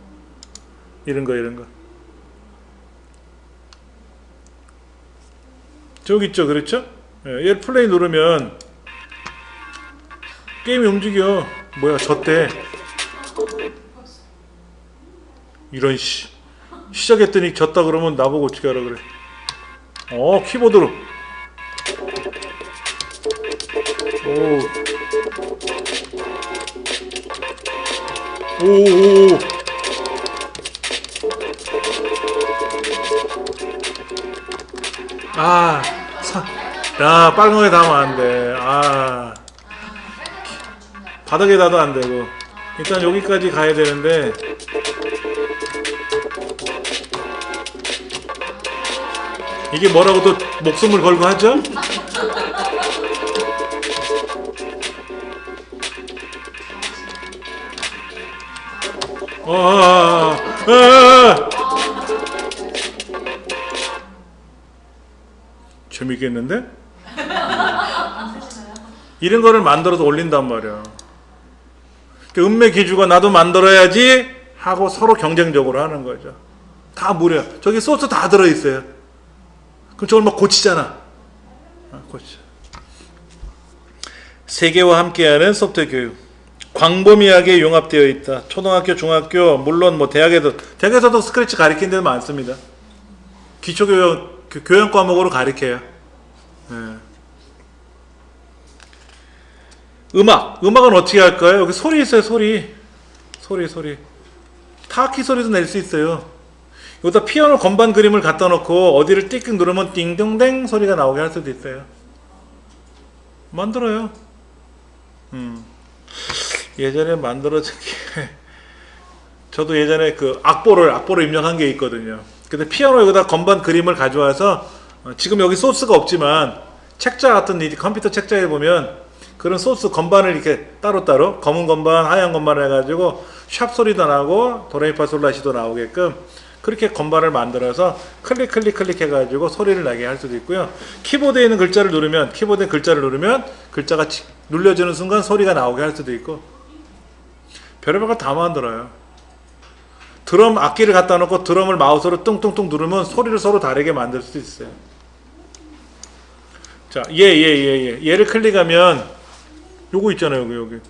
이런 거. 저기 있죠. 그렇죠? 얘를 플레이 누르면 게임이 움직여. 뭐야, 졌대. 이런 시작했더니 졌다 그러면 나보고 어떻게 하라 그래. 키보드로. 오. 야, 빨간 거에 닿으면 안 돼. 바닥에 닿아도 안 되고. 일단 여기까지 가야 되는데. 이게 뭐라고 또 목숨을 걸고 하죠? 재밌겠는데? 이런 거를 만들어서 올린단 말이야. 음매 기주가 나도 만들어야지 하고 서로 경쟁적으로 하는 거죠. 다 무료. 저기 소스 다 들어있어요. 그럼 저걸 막 고치잖아. 세계와 함께하는 소프트웨어 교육. 광범위하게 융합되어 있다. 초등학교, 중학교, 물론 뭐 대학에서도 스크래치 가르치는 데도 많습니다. 기초교육, 교양 과목으로 가르쳐요. 음악은 어떻게 할까요? 여기 소리 있어요. 소리. 타악기 소리도 낼 수 있어요. 여기다 피아노 건반 그림을 갖다 놓고 어디를 띡 누르면 띵동댕 소리가 나오게 할 수도 있어요. 만들어요. 예전에 만들어진 게 저도 예전에 그 악보를 입력한 게 있거든요. 근데 피아노 여기다 건반 그림을 가져와서 지금 여기 소스가 없지만 책자 같은 컴퓨터 책자에 보면 그런 소스 건반을 이렇게 따로따로 검은 건반, 하얀 건반을 해가지고 샵 소리도 나고 도레미파솔라시도 나오게끔 그렇게 건반을 만들어서 클릭 해가지고 소리를 나게 할 수도 있고요. 키보드에 있는 글자를 누르면 글자가 눌려지는 순간 소리가 나오게 할 수도 있고 별의별 거 다 만들어요. 드럼 악기를 갖다 놓고 드럼을 마우스로 뚱뚱뚱 누르면 소리를 서로 다르게 만들 수도 있어요. 자, 얘를 클릭하면 요거 있잖아요. 여기.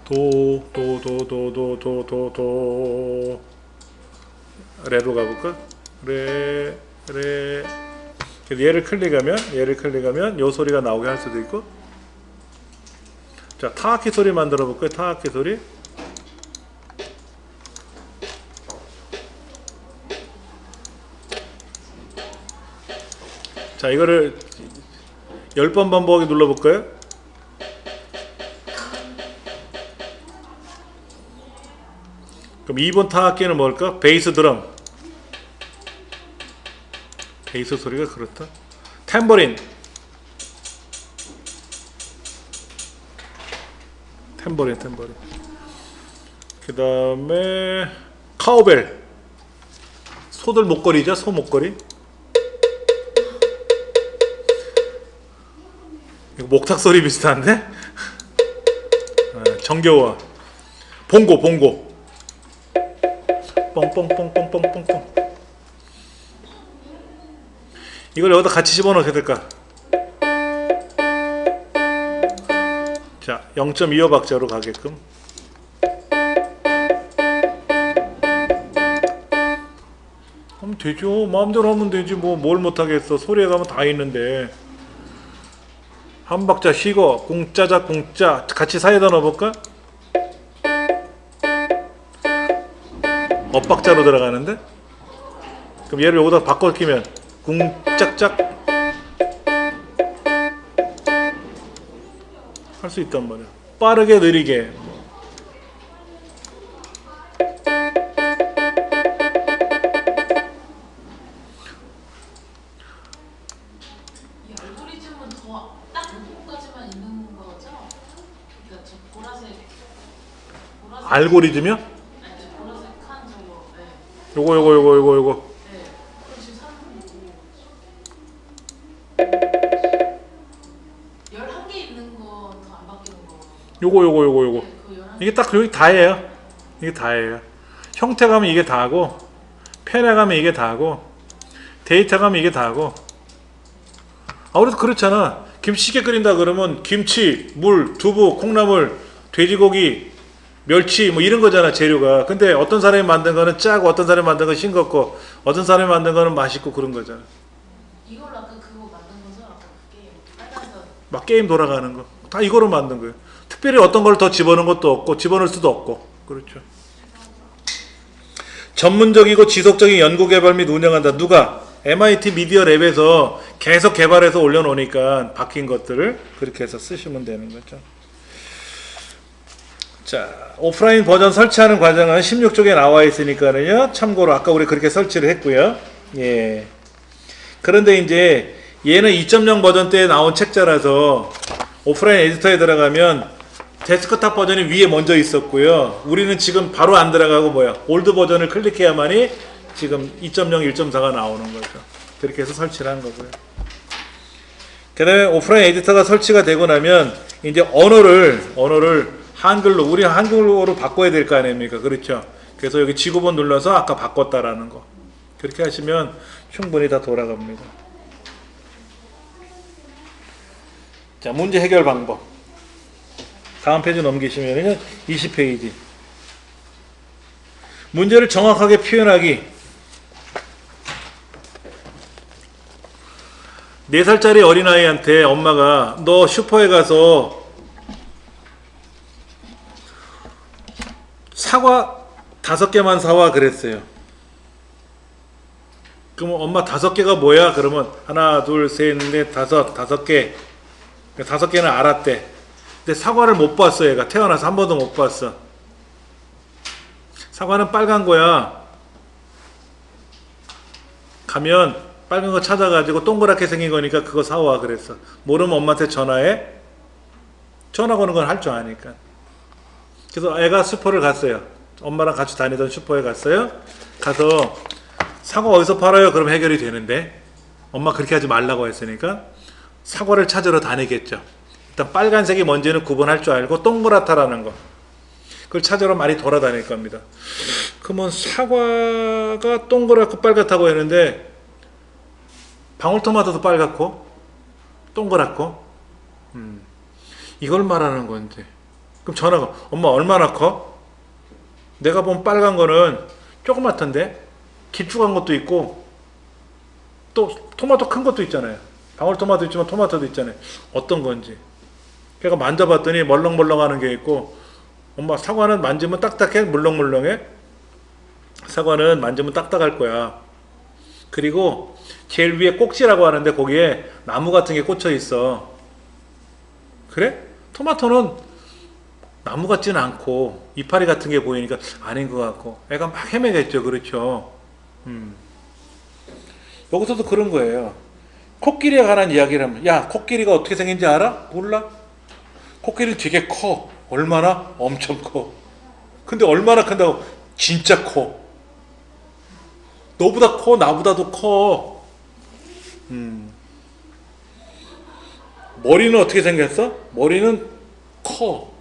도 레로 가볼까? 레 얘를 클릭하면 요 소리가 나오게 할 수도 있고. 자, 타악기 소리 만들어 볼까요? 타악기 소리. 자, 이거를 10번 반복하게 눌러볼까요? 그럼 2번 타악기는 뭘까? 베이스 드럼. 베이스 소리가 그렇다. 탬버린. 그 다음에 카우벨. 소들 목걸이죠. 소 목걸이. 이거 목탁 소리 비슷한데? 정겨워. 봉고 뻥뻥뻥뻥뻥뻥뻥. 이걸 여기다 같이 집어넣어야 될까? 자, 0.25 박자로 가게끔. 하면 되죠. 마음대로 하면 되지. 뭐 뭘 못하겠어. 소리에 가면 다 있는데. 한 박자 쉬고 공짜자 공짜 같이 사이에다 넣어볼까? 엇박자로 들어가는데? 그럼 얘를 여기다 바꿔 끼면 궁짝짝 할 수 있단 말이야. 빠르게 느리게. 이 알고리즘은 더 딱 요거까지만 있는 거죠? 그러니까 저 보라색 알고리즘이요? 아니 저 보라색한 저거 네. 요거. 네. 그럼 지금 사람이 11개 있는 거 더 안 바뀌는 거. 요거. 네, 그 11개. 이게 딱 여기 다예요. 이게 다예요. 형태 가면 이게 다고, 펜에 가면 이게 다고, 데이터 가면 이게 다고. 아무래도 그렇잖아. 김치찌개 끓인다 그러면 김치, 물, 두부, 콩나물, 돼지고기, 멸치 뭐 이런 거잖아 재료가. 근데 어떤 사람이 만든 거는 짜고 어떤 사람이 만든 건 싱겁고 어떤 사람이 만든 거는 맛있고 그런 거잖아. 이걸 아까 그거 만든 거죠? 아까 그게 빨간색. 막 게임 돌아가는 거 다 이거로 만든 거예요. 특별히 어떤 걸 더 집어넣은 것도 없고 집어넣을 수도 없고. 그렇죠. 전문적이고 지속적인 연구 개발 및 운영한다. 누가? MIT 미디어 랩에서 계속 개발해서 올려놓으니까 바뀐 것들을 그렇게 해서 쓰시면 되는 거죠. 자, 오프라인 버전 설치하는 과정은 16쪽에 나와 있으니까요. 참고로 아까 우리 그렇게 설치를 했고요. 예. 그런데 이제 얘는 2.0 버전 때 나온 책자라서 오프라인 에디터에 들어가면 데스크탑 버전이 위에 먼저 있었고요. 우리는 지금 바로 안 들어가고 올드 버전을 클릭해야만이 지금 2.0, 1.4가 나오는 거죠. 그렇게 해서 설치를 한 거고요. 그 다음에 오프라인 에디터가 설치가 되고 나면 이제 언어를 한글로, 우리 한글로 바꿔야 될 거 아닙니까? 그렇죠. 그래서 여기 지구본 눌러서 아까 바꿨다라는 거. 그렇게 하시면 충분히 다 돌아갑니다. 자, 문제 해결 방법. 다음 페이지 넘기시면 20페이지. 문제를 정확하게 표현하기. 4살짜리 어린아이한테 엄마가 너 슈퍼에 가서 사과 5개만 사와 그랬어요. 그럼 엄마 5개가 뭐야? 그러면 하나, 둘, 셋, 넷, 다섯 개. 5개는 알았대. 근데 사과를 못 봤어. 얘가 태어나서 한 번도 못 봤어. 사과는 빨간 거야. 가면 빨간 거 찾아가지고 동그랗게 생긴 거니까 그거 사와 그랬어. 모르면 엄마한테 전화해. 전화 거는 건 할 줄 아니까. 그래서 애가 슈퍼를 갔어요. 엄마랑 같이 다니던 슈퍼에 갔어요. 가서 사과 어디서 팔아요? 그럼 해결이 되는데 엄마 그렇게 하지 말라고 했으니까 사과를 찾으러 다니겠죠. 일단 빨간색이 뭔지는 구분할 줄 알고 동그랗다라는 거. 그걸 찾으러 많이 돌아다닐 겁니다. 그러면 사과가 동그랗고 빨갛다고 했는데 방울토마토도 빨갛고 동그랗고 이걸 말하는 건데 그럼 전화가 엄마 얼마나 커? 내가 본 빨간 거는 조그맣던데 길쭉한 것도 있고 또 토마토 큰 것도 있잖아요. 방울토마토 있지만 토마토도 있잖아요. 어떤 건지 걔가 만져봤더니 멀렁멀렁하는 게 있고 엄마 사과는 만지면 딱딱해? 물렁물렁해? 사과는 만지면 딱딱할 거야. 그리고 제일 위에 꼭지라고 하는데 거기에 나무 같은 게 꽂혀 있어. 그래? 토마토는 나무 같지는 않고 이파리 같은 게 보이니까 아닌 것 같고 애가 막 헤매겠죠. 그렇죠. 여기서도 그런 거예요. 코끼리에 관한 이야기를 하면 야 코끼리가 어떻게 생긴지 알아? 몰라? 코끼리 되게 커. 얼마나? 엄청 커. 근데 얼마나 큰다고? 진짜 커. 너보다 커. 나보다도 커. 머리는 어떻게 생겼어? 머리는 커.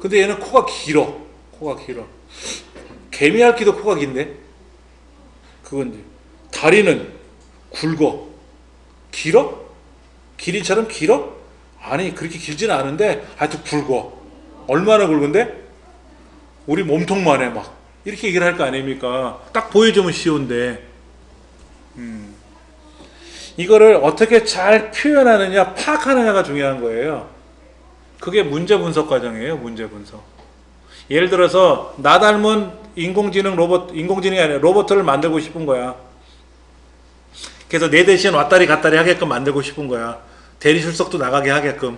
근데 얘는 코가 길어. 코가 길어. 개미핥기도 코가 긴데? 그건지. 다리는 굵어. 길어? 길이처럼 길어? 아니, 그렇게 길지는 않은데 하여튼 굵어. 얼마나 굵은데? 우리 몸통만 해, 막. 이렇게 얘기를 할 거 아닙니까? 딱 보여주면 쉬운데. 이거를 어떻게 잘 표현하느냐, 파악하느냐가 중요한 거예요. 그게 문제 분석 과정이에요, 문제 분석. 예를 들어서, 나 닮은 인공지능이 아니라 로봇을 만들고 싶은 거야. 그래서 내 대신 왔다리 갔다리 하게끔 만들고 싶은 거야. 대리 출석도 나가게 하게끔.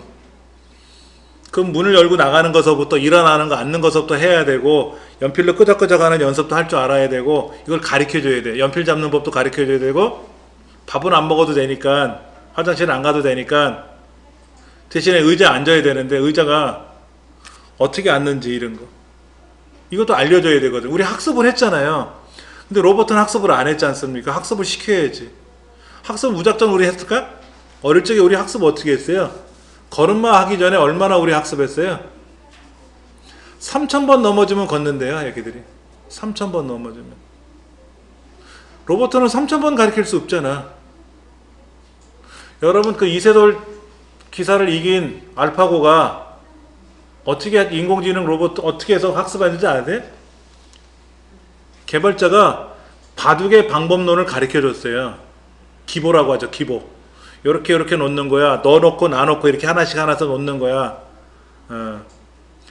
그럼 문을 열고 나가는 것서부터, 일어나는 거, 앉는 것서부터 해야 되고, 연필로 끄적끄적 하는 연습도 할 줄 알아야 되고, 이걸 가르쳐 줘야 돼. 연필 잡는 법도 가르쳐 줘야 되고, 밥은 안 먹어도 되니까, 화장실 안 가도 되니까, 대신에 의자에 앉아야 되는데, 의자가 어떻게 앉는지 이런 거. 이것도 알려줘야 되거든. 우리 학습을 했잖아요. 근데 로봇은 학습을 안 했지 않습니까? 학습을 시켜야지. 학습 무작정 우리 했을까? 어릴 적에 우리 학습 어떻게 했어요? 걸음마 하기 전에 얼마나 우리 학습했어요? 3,000번 넘어지면 걷는데요, 애기들이. 3,000번 넘어지면. 로봇은 3,000번 가르칠 수 없잖아. 여러분, 그 이세돌 기사를 이긴 알파고가 어떻게 인공지능 로봇 어떻게 해서 학습하는지 아세요? 개발자가 바둑의 방법론을 가르쳐 줬어요. 기보라고 하죠, 기보. 요렇게 놓는 거야. 너 놓고 나 놓고 이렇게 하나씩 놓는 거야.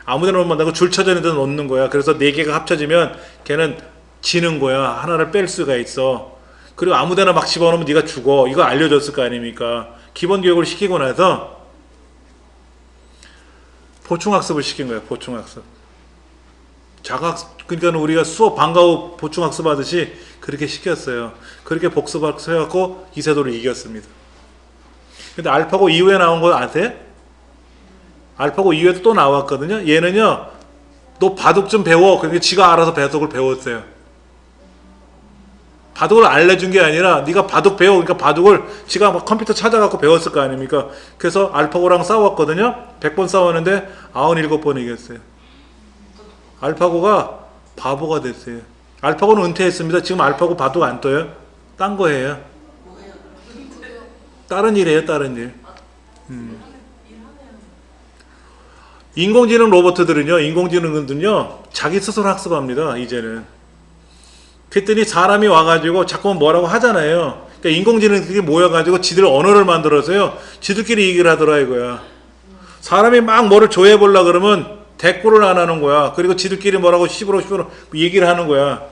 아무데나 놓으면 안 되고 줄 쳐져 있는 데 놓는 거야. 그래서 네 개가 합쳐지면 걔는 지는 거야. 하나를 뺄 수가 있어. 그리고 아무데나 막 집어넣으면 네가 죽어. 이거 알려줬을 거 아닙니까? 기본 교육을 시키고 나서 보충학습을 시킨 거야. 보충학습. 그러니까 우리가 수업 방과 후 보충학습 하듯이 그렇게 시켰어요. 그렇게 복습학습 해갖고 이세돌을 이겼습니다. 근데 알파고 이후에 나온 거 아세요? 알파고 이후에도 또 나왔거든요. 얘는요, 너 바둑 좀 배워. 그러니까 지가 알아서 바둑을 배웠어요. 바둑을 알려준 게 아니라 네가 바둑 배워. 그러니까 바둑을 지가 막 컴퓨터 찾아갖고 배웠을 거 아닙니까? 그래서 알파고랑 싸웠거든요. 100번 싸웠는데 97번 이겼어요. 알파고가 바보가 됐어요. 알파고는 은퇴했습니다. 지금 알파고 바둑 안 떠요. 딴 거 해요. 다른 일 해요, 다른 일. 인공지능 인공지능은요, 자기 스스로 학습합니다, 이제는. 그랬더니 사람이 와가지고 자꾸 뭐라고 하잖아요. 그러니까 인공지능들이 모여가지고 지들 언어를 만들어서요, 지들끼리 얘기를 하더라, 이거야. 사람이 막 뭐를 조회해보려고 그러면 대꾸를 안 하는 거야. 그리고 지들끼리 뭐라고 씹으러 얘기를 하는 거야.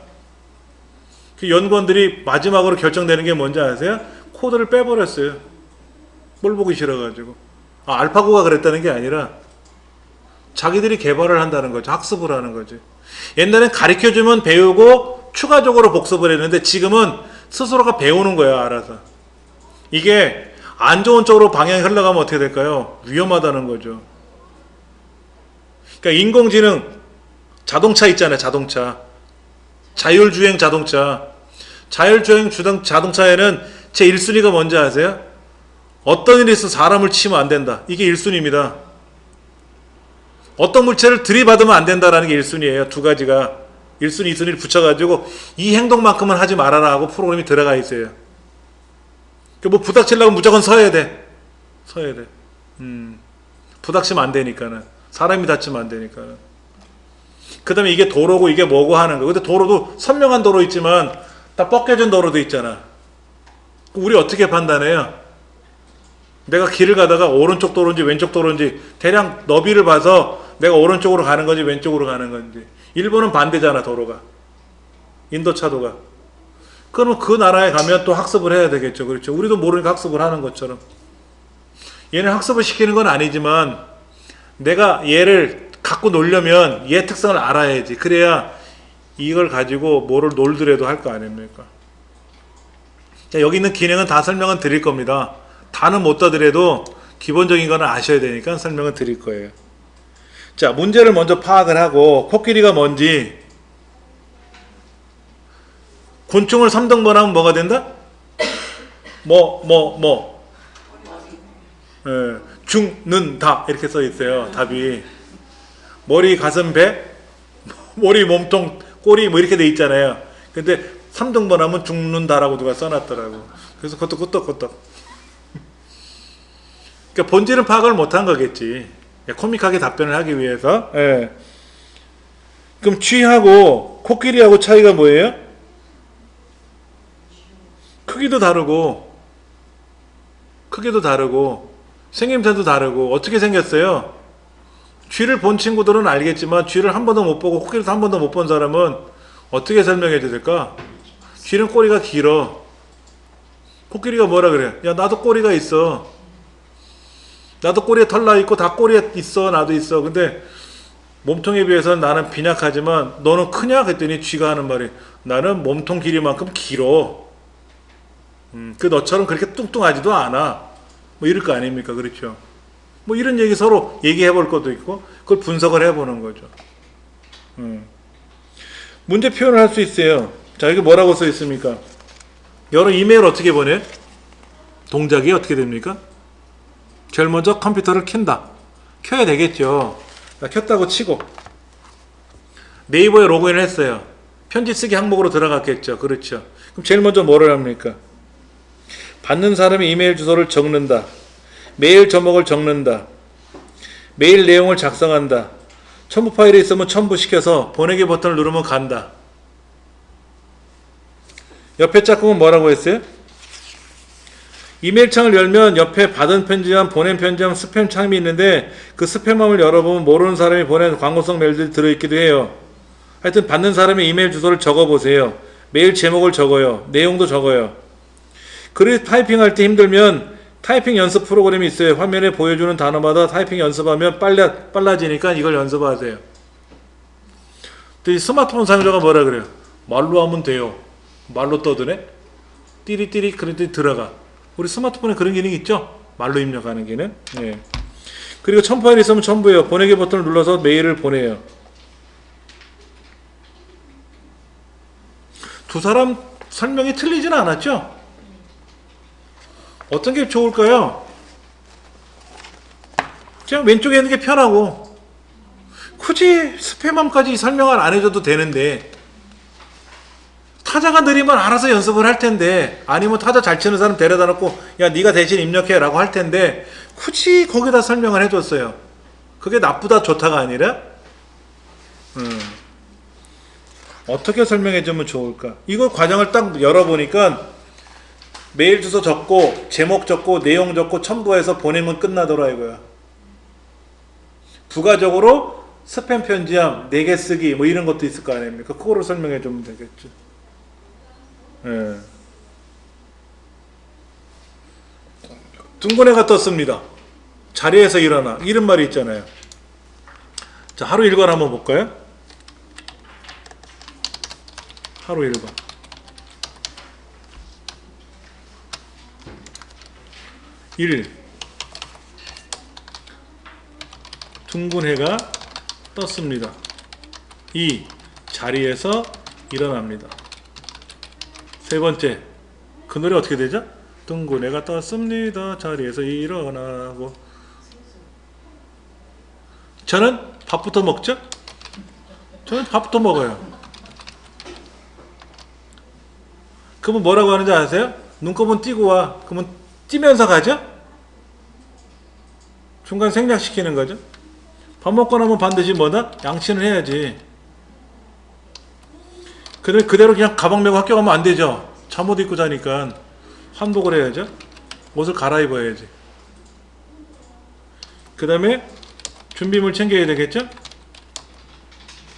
그 연구원들이 마지막으로 결정되는 게 뭔지 아세요? 코드를 빼버렸어요. 뭘 보기 싫어가지고. 알파고가 그랬다는 게 아니라 자기들이 개발을 한다는 거죠. 학습을 하는 거지. 옛날엔 가르쳐주면 배우고 추가적으로 복습을 했는데 지금은 스스로가 배우는 거야, 알아서. 이게 안 좋은 쪽으로 방향이 흘러가면 어떻게 될까요? 위험하다는 거죠. 그러니까 인공지능 자동차 있잖아요, 자동차. 자율주행 자동차. 자율주행 자동차에는 제 1순위가 뭔지 아세요? 어떤 일이 있어 사람을 치면 안 된다. 이게 1순위입니다. 어떤 물체를 들이받으면 안 된다라는 게 1순위예요. 두 가지가 1순위, 2순위를 붙여가지고 이 행동만큼은 하지 말아라 하고 프로그램이 들어가 있어요. 뭐 부닥치려고 무조건 서야 돼. 서야 돼. 부닥치면 안 되니까는. 사람이 다치면 안 되니까는. 그 다음에 이게 도로고 이게 뭐고 하는 거. 근데 도로도 선명한 도로 있지만 다 뻑개진 도로도 있잖아. 우리 어떻게 판단해요? 내가 길을 가다가 오른쪽 도로인지 왼쪽 도로인지 대략 너비를 봐서 내가 오른쪽으로 가는 건지 왼쪽으로 가는 건지. 일본은 반대잖아, 도로가. 인도 차도가. 그러면 그 나라에 가면 또 학습을 해야 되겠죠. 그렇죠. 우리도 모르니까 학습을 하는 것처럼. 얘는 학습을 시키는 건 아니지만 내가 얘를 갖고 놀려면 얘 특성을 알아야지. 그래야 이걸 가지고 뭐를 놀더라도 할 거 아닙니까? 자, 여기 있는 기능은 다 설명은 드릴 겁니다. 다는 못 따더라도 기본적인 거는 아셔야 되니까 설명을 드릴 거예요. 자, 문제를 먼저 파악을 하고 코끼리가 뭔지. 곤충을 3등분 하면 뭐가 된다? 예, 죽는다 이렇게 써 있어요. 답이 머리, 가슴, 배, 머리, 몸통, 꼬리 뭐 이렇게 돼 있잖아요. 근데 3등분 하면 죽는다라고 누가 써놨더라고. 그래서 그것도 끄떡끄떡. 그러니까 본질은 파악을 못한 거겠지. 코믹하게 답변을 하기 위해서. 예. 그럼 쥐하고 코끼리하고 차이가 뭐예요? 크기도 다르고 생김새도 다르고 어떻게 생겼어요? 쥐를 본 친구들은 알겠지만 쥐를 한 번도 못 보고 코끼리도 한 번도 못 본 사람은 어떻게 설명해 줘야 될까? 쥐는 꼬리가 길어. 코끼리가 뭐라 그래? 야, 나도 꼬리가 있어. 나도 꼬리에 털 나 있고 다 꼬리에 있어. 나도 있어. 근데 몸통에 비해서는 나는 빈약하지만 너는 크냐? 그랬더니 쥐가 하는 말이 나는 몸통 길이만큼 길어. 그 너처럼 그렇게 뚱뚱하지도 않아. 뭐 이럴 거 아닙니까? 그렇죠? 뭐 이런 얘기 서로 얘기해 볼 것도 있고 그걸 분석을 해보는 거죠. 문제 표현을 할 수 있어요. 자, 여기 뭐라고 써 있습니까? 여러 이메일 어떻게 보내? 동작이 어떻게 됩니까? 제일 먼저 컴퓨터를 켠다. 켜야 되겠죠. 켰다고 치고 네이버에 로그인을 했어요. 편지 쓰기 항목으로 들어갔겠죠. 그렇죠. 그럼 제일 먼저 뭐를 합니까? 받는 사람의 이메일 주소를 적는다. 메일 제목을 적는다. 메일 내용을 작성한다. 첨부 파일이 있으면 첨부시켜서 보내기 버튼을 누르면 간다. 옆에 짝꿍은 뭐라고 했어요? 이메일 창을 열면 옆에 받은 편지함, 보낸 편지함, 스팸 창이 있는데 그 스팸함을 열어보면 모르는 사람이 보낸 광고성 메일들이 들어있기도 해요. 하여튼 받는 사람의 이메일 주소를 적어보세요. 메일 제목을 적어요. 내용도 적어요. 글을 타이핑할 때 힘들면 타이핑 연습 프로그램이 있어요. 화면에 보여주는 단어마다 타이핑 연습하면 빨라지니까 이걸 연습하세요. 또 스마트폰 사용자가 뭐라 그래요? 말로 하면 돼요. 말로 떠드네? 띠리띠리 그랬더니 들어가. 우리 스마트폰에 그런 기능이 있죠? 말로 입력하는 기능. 예. 그리고 첨부파일이 있으면 첨부해요. 보내기 버튼을 눌러서 메일을 보내요. 두 사람 설명이 틀리진 않았죠? 어떤 게 좋을까요? 그냥 왼쪽에 있는 게 편하고 굳이 스팸함까지 설명을 안 해줘도 되는데 타자가 느리면 알아서 연습을 할 텐데 아니면 타자 잘 치는 사람 데려다 놓고 야 네가 대신 입력해 라고 할 텐데 굳이 거기다 설명을 해줬어요. 그게 나쁘다 좋다가 아니라 어떻게 설명해주면 좋을까? 이거 과정을 딱 열어보니까 메일 주소 적고 제목 적고 내용 적고 첨부해서 보내면 끝나더라 이거야. 부가적으로 스팸 편지함 4개 쓰기 뭐 이런 것도 있을 거 아닙니까? 그거를 설명해 주면 되겠죠. 예. 둥근 애가 떴습니다. 자리에서 일어나 이런 말이 있잖아요. 자, 하루 일과를 한번 볼까요? 하루 일과. 1. 둥근 해가 떴습니다. 2. 자리에서 일어납니다. 세 번째, 그 노래 어떻게 되죠? 둥근 해가 떴습니다. 자리에서 일어나고. 저는 밥부터 먹죠? 저는 밥부터 먹어요. 그러면 뭐라고 하는지 아세요? 눈곱은 띄고 와. 그러면 찌면서 가죠? 중간 생략시키는 거죠. 밥 먹고 나면 반드시 뭐다? 양치는 해야지. 그대로 그냥 가방 메고 학교 가면 안 되죠. 잠옷 입고 자니까 환복을 해야죠. 옷을 갈아입어야지. 그 다음에 준비물 챙겨야 되겠죠.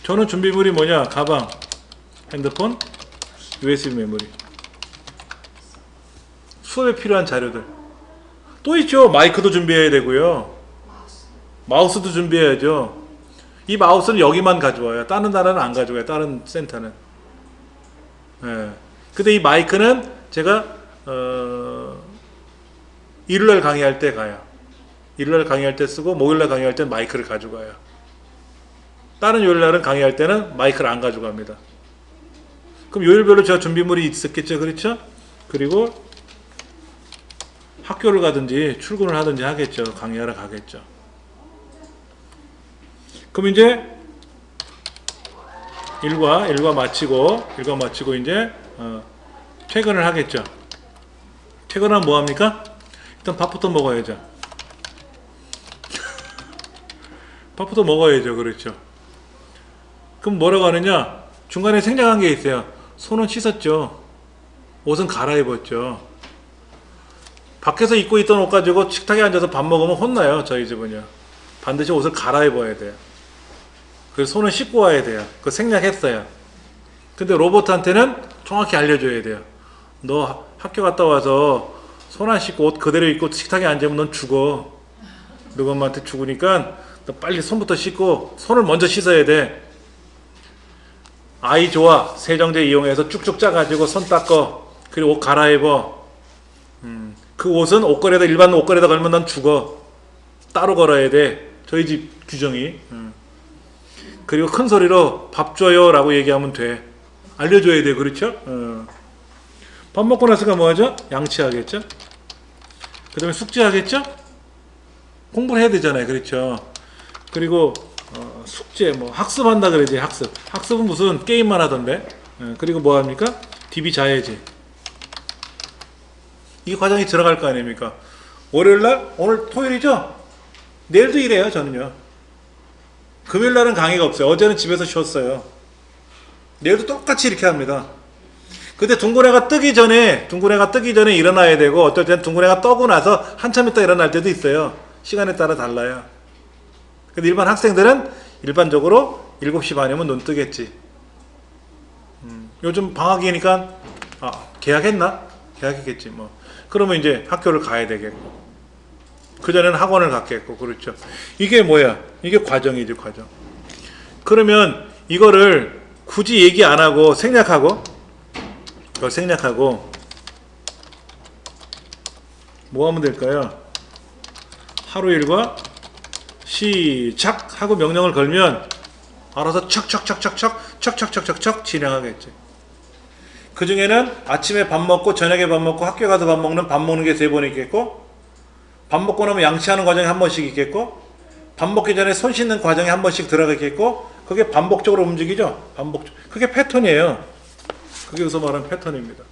저는 준비물이 뭐냐? 가방, 핸드폰, USB 메모리, 수업에 필요한 자료들 또 있죠. 마이크도 준비해야 되고요. 마우스도 준비해야죠. 이 마우스는 여기만 가져와요. 다른 나라는 안 가져와요. 다른 센터는. 예. 근데 이 마이크는 제가 일요일날 강의할 때 가요. 일요일날 강의할 때 쓰고 목요일날 강의할 때는 마이크를 가져가요. 다른 요일날은 강의할 때는 마이크를 안 가져갑니다. 그럼 요일별로 제가 준비물이 있었겠죠. 그렇죠? 그리고 학교를 가든지 출근을 하든지 하겠죠. 강의하러 가겠죠. 그럼 이제 일과 마치고 이제 퇴근을 하겠죠. 퇴근하면 뭐 합니까? 일단 밥부터 먹어야죠. 밥부터 먹어야죠. 그렇죠. 그럼 뭐라고 하느냐? 중간에 생략한 게 있어요. 손은 씻었죠. 옷은 갈아입었죠. 밖에서 입고 있던 옷 가지고 식탁에 앉아서 밥 먹으면 혼나요. 저희 집은요. 반드시 옷을 갈아입어야 돼요. 그래서 손은 씻고 와야 돼요. 그거 생략했어요. 근데 로봇한테는 정확히 알려줘야 돼요. 너 학교 갔다 와서 손 안 씻고 옷 그대로 입고 식탁에 앉으면 넌 죽어. 너가 엄마한테 죽으니까 너 빨리 손부터 씻고 손을 먼저 씻어야 돼. 아이 좋아. 세정제 이용해서 쭉쭉 짜가지고 손 닦어. 그리고 옷 갈아입어. 그 옷은 옷걸이에다 일반 옷걸이에다 걸면 넌 죽어. 따로 걸어야 돼. 저희 집 규정이. 그리고 큰 소리로 밥 줘요 라고 얘기하면 돼. 알려줘야 돼. 그렇죠? 밥 먹고 나서가 뭐하죠? 양치하겠죠? 그 다음에 숙제하겠죠? 공부를 해야 되잖아요. 그렇죠? 그리고 숙제 뭐 학습한다 그러지. 학습은 무슨 게임만 하던데. 그리고 뭐 합니까? DB 자야지. 이 과정이 들어갈 거 아닙니까? 월요일날 오늘 토요일이죠? 내일도 일해요. 저는요. 금요일날은 강의가 없어요. 어제는 집에서 쉬었어요. 내일도 똑같이 이렇게 합니다. 근데 둥근해가 뜨기 전에 일어나야 되고, 어떨 때는 둥근해가 떠고 나서 한참 있다 일어날 때도 있어요. 시간에 따라 달라요. 근데 일반 학생들은 일반적으로 7시 반이면 눈 뜨겠지. 요즘 방학이니까 개학했나? 개학했겠지 뭐. 그러면 이제 학교를 가야 되겠고, 그전에는 학원을 갔겠고. 그렇죠. 이게 뭐야? 이게 과정이지, 과정. 그러면 이거를 굳이 얘기 안 하고 이걸 생략하고 뭐 하면 될까요? 하루 일과 시작 하고 명령을 걸면 알아서 척척척척척 진행하겠지. 그 중에는 아침에 밥 먹고 저녁에 밥 먹고 학교 가서 밥 먹는 게 3번 있겠고, 밥 먹고 나면 양치하는 과정이 한 번씩 있겠고, 밥 먹기 전에 손 씻는 과정이 한 번씩 들어가겠고, 그게 반복적으로 움직이죠. 그게 패턴이에요. 그게 여기서 말하는 패턴입니다.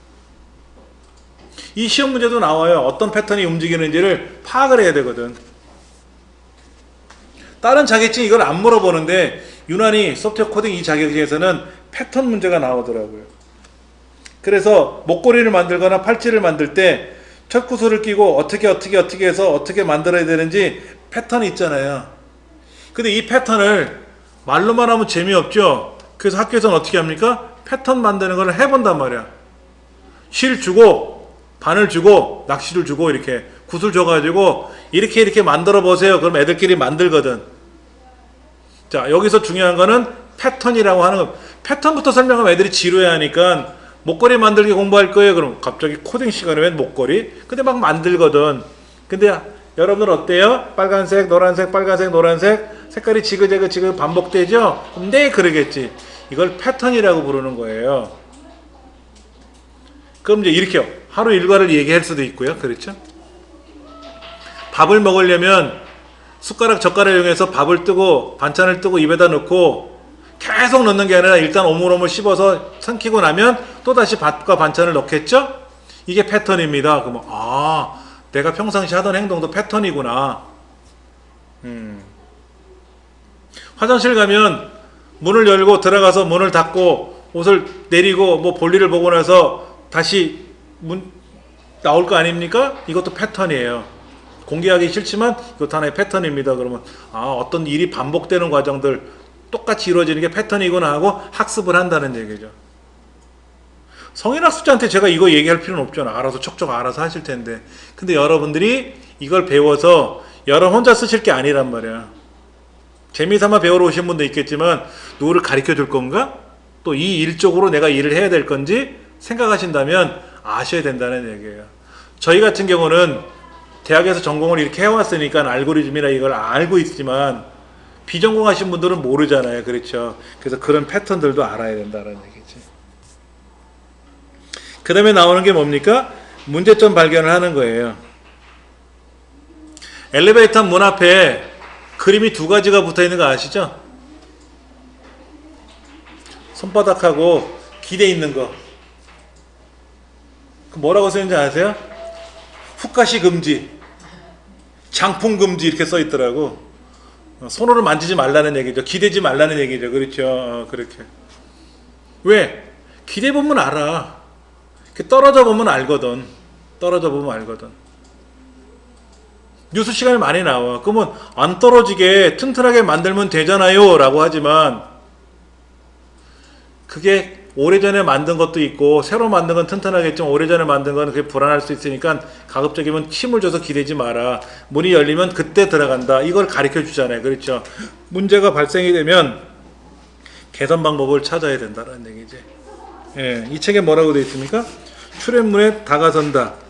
이 시험 문제도 나와요. 어떤 패턴이 움직이는지를 파악을 해야 되거든. 다른 자격증 이걸 안 물어보는데 유난히 소프트웨어 코딩 이 자격증에서는 패턴 문제가 나오더라고요. 그래서 목걸이를 만들거나 팔찌를 만들 때 첫 구슬을 끼고 어떻게 해서 어떻게 만들어야 되는지 패턴이 있잖아요. 근데 이 패턴을 말로만 하면 재미없죠. 그래서 학교에서는 어떻게 합니까? 패턴 만드는 걸 해본단 말이야. 실 주고 바늘 주고 낚시를 주고 이렇게 구슬 줘가지고 이렇게 만들어 보세요. 그럼 애들끼리 만들거든. 자, 여기서 중요한 거는 패턴이라고 하는 거. 패턴부터 설명하면 애들이 지루해 하니까 목걸이 만들기 공부할 거예요. 그럼 갑자기 코딩 시간에 웬 목걸이? 근데 막 만들거든. 근데 여러분들 어때요? 빨간색, 노란색, 빨간색, 노란색 색깔이 지그재그 반복되죠? 네, 그러겠지. 이걸 패턴이라고 부르는 거예요. 그럼 이제 이렇게요. 하루 일과를 얘기할 수도 있고요. 그렇죠? 밥을 먹으려면 숟가락, 젓가락을 이용해서 밥을 뜨고 반찬을 뜨고 입에다 넣고 계속 넣는 게 아니라 일단 오물오물 씹어서 삼키고 나면 또다시 밥과 반찬을 넣겠죠? 이게 패턴입니다. 그러면 내가 평상시 하던 행동도 패턴이구나. 화장실 가면 문을 열고 들어가서 문을 닫고 옷을 내리고 뭐 볼일을 보고 나서 다시 문 나올 거 아닙니까? 이것도 패턴이에요. 공개하기 싫지만 이것도 하나의 패턴입니다. 그러면 어떤 일이 반복되는 과정들 똑같이 이루어지는 게 패턴이구나 하고 학습을 한다는 얘기죠. 성인학습자한테 제가 이거 얘기할 필요는 없잖아. 알아서 척척 알아서 하실 텐데. 근데 여러분들이 이걸 배워서 여러분 혼자 쓰실 게 아니란 말이야. 재미삼아 배우러 오신 분도 있겠지만 누구를 가르쳐 줄 건가? 또 이 일 쪽으로 내가 일을 해야 될 건지 생각하신다면 아셔야 된다는 얘기예요. 저희 같은 경우는 대학에서 전공을 이렇게 해왔으니까 알고리즘이나 이걸 알고 있지만 비전공하신 분들은 모르잖아요. 그렇죠? 그래서 그런 패턴들도 알아야 된다는 얘기지. 그 다음에 나오는 게 뭡니까? 문제점 발견을 하는 거예요. 엘리베이터 문 앞에 그림이 두 가지가 붙어 있는 거 아시죠? 손바닥하고 기대 있는 거. 그 뭐라고 써있는지 아세요? 훅가시 금지, 장풍 금지 이렇게 써 있더라고. 손으로 만지지 말라는 얘기죠. 기대지 말라는 얘기죠. 그렇죠. 그렇게. 왜? 기대 보면 알아. 떨어져 보면 알거든. 떨어져 보면 알거든. 뉴스 시간에 많이 나와. 그러면 안 떨어지게 튼튼하게 만들면 되잖아요 라고 하지만 그게 오래전에 만든 것도 있고 새로 만든 건 튼튼하겠지만 오래전에 만든 건 그게 불안할 수 있으니까 가급적이면 힘을 줘서 기대지 마라. 문이 열리면 그때 들어간다. 이걸 가르쳐 주잖아요. 그렇죠. 문제가 발생이 되면 개선 방법을 찾아야 된다는 얘기지. 예, 이 책에 뭐라고 되어 있습니까? 출애문에 다가선다.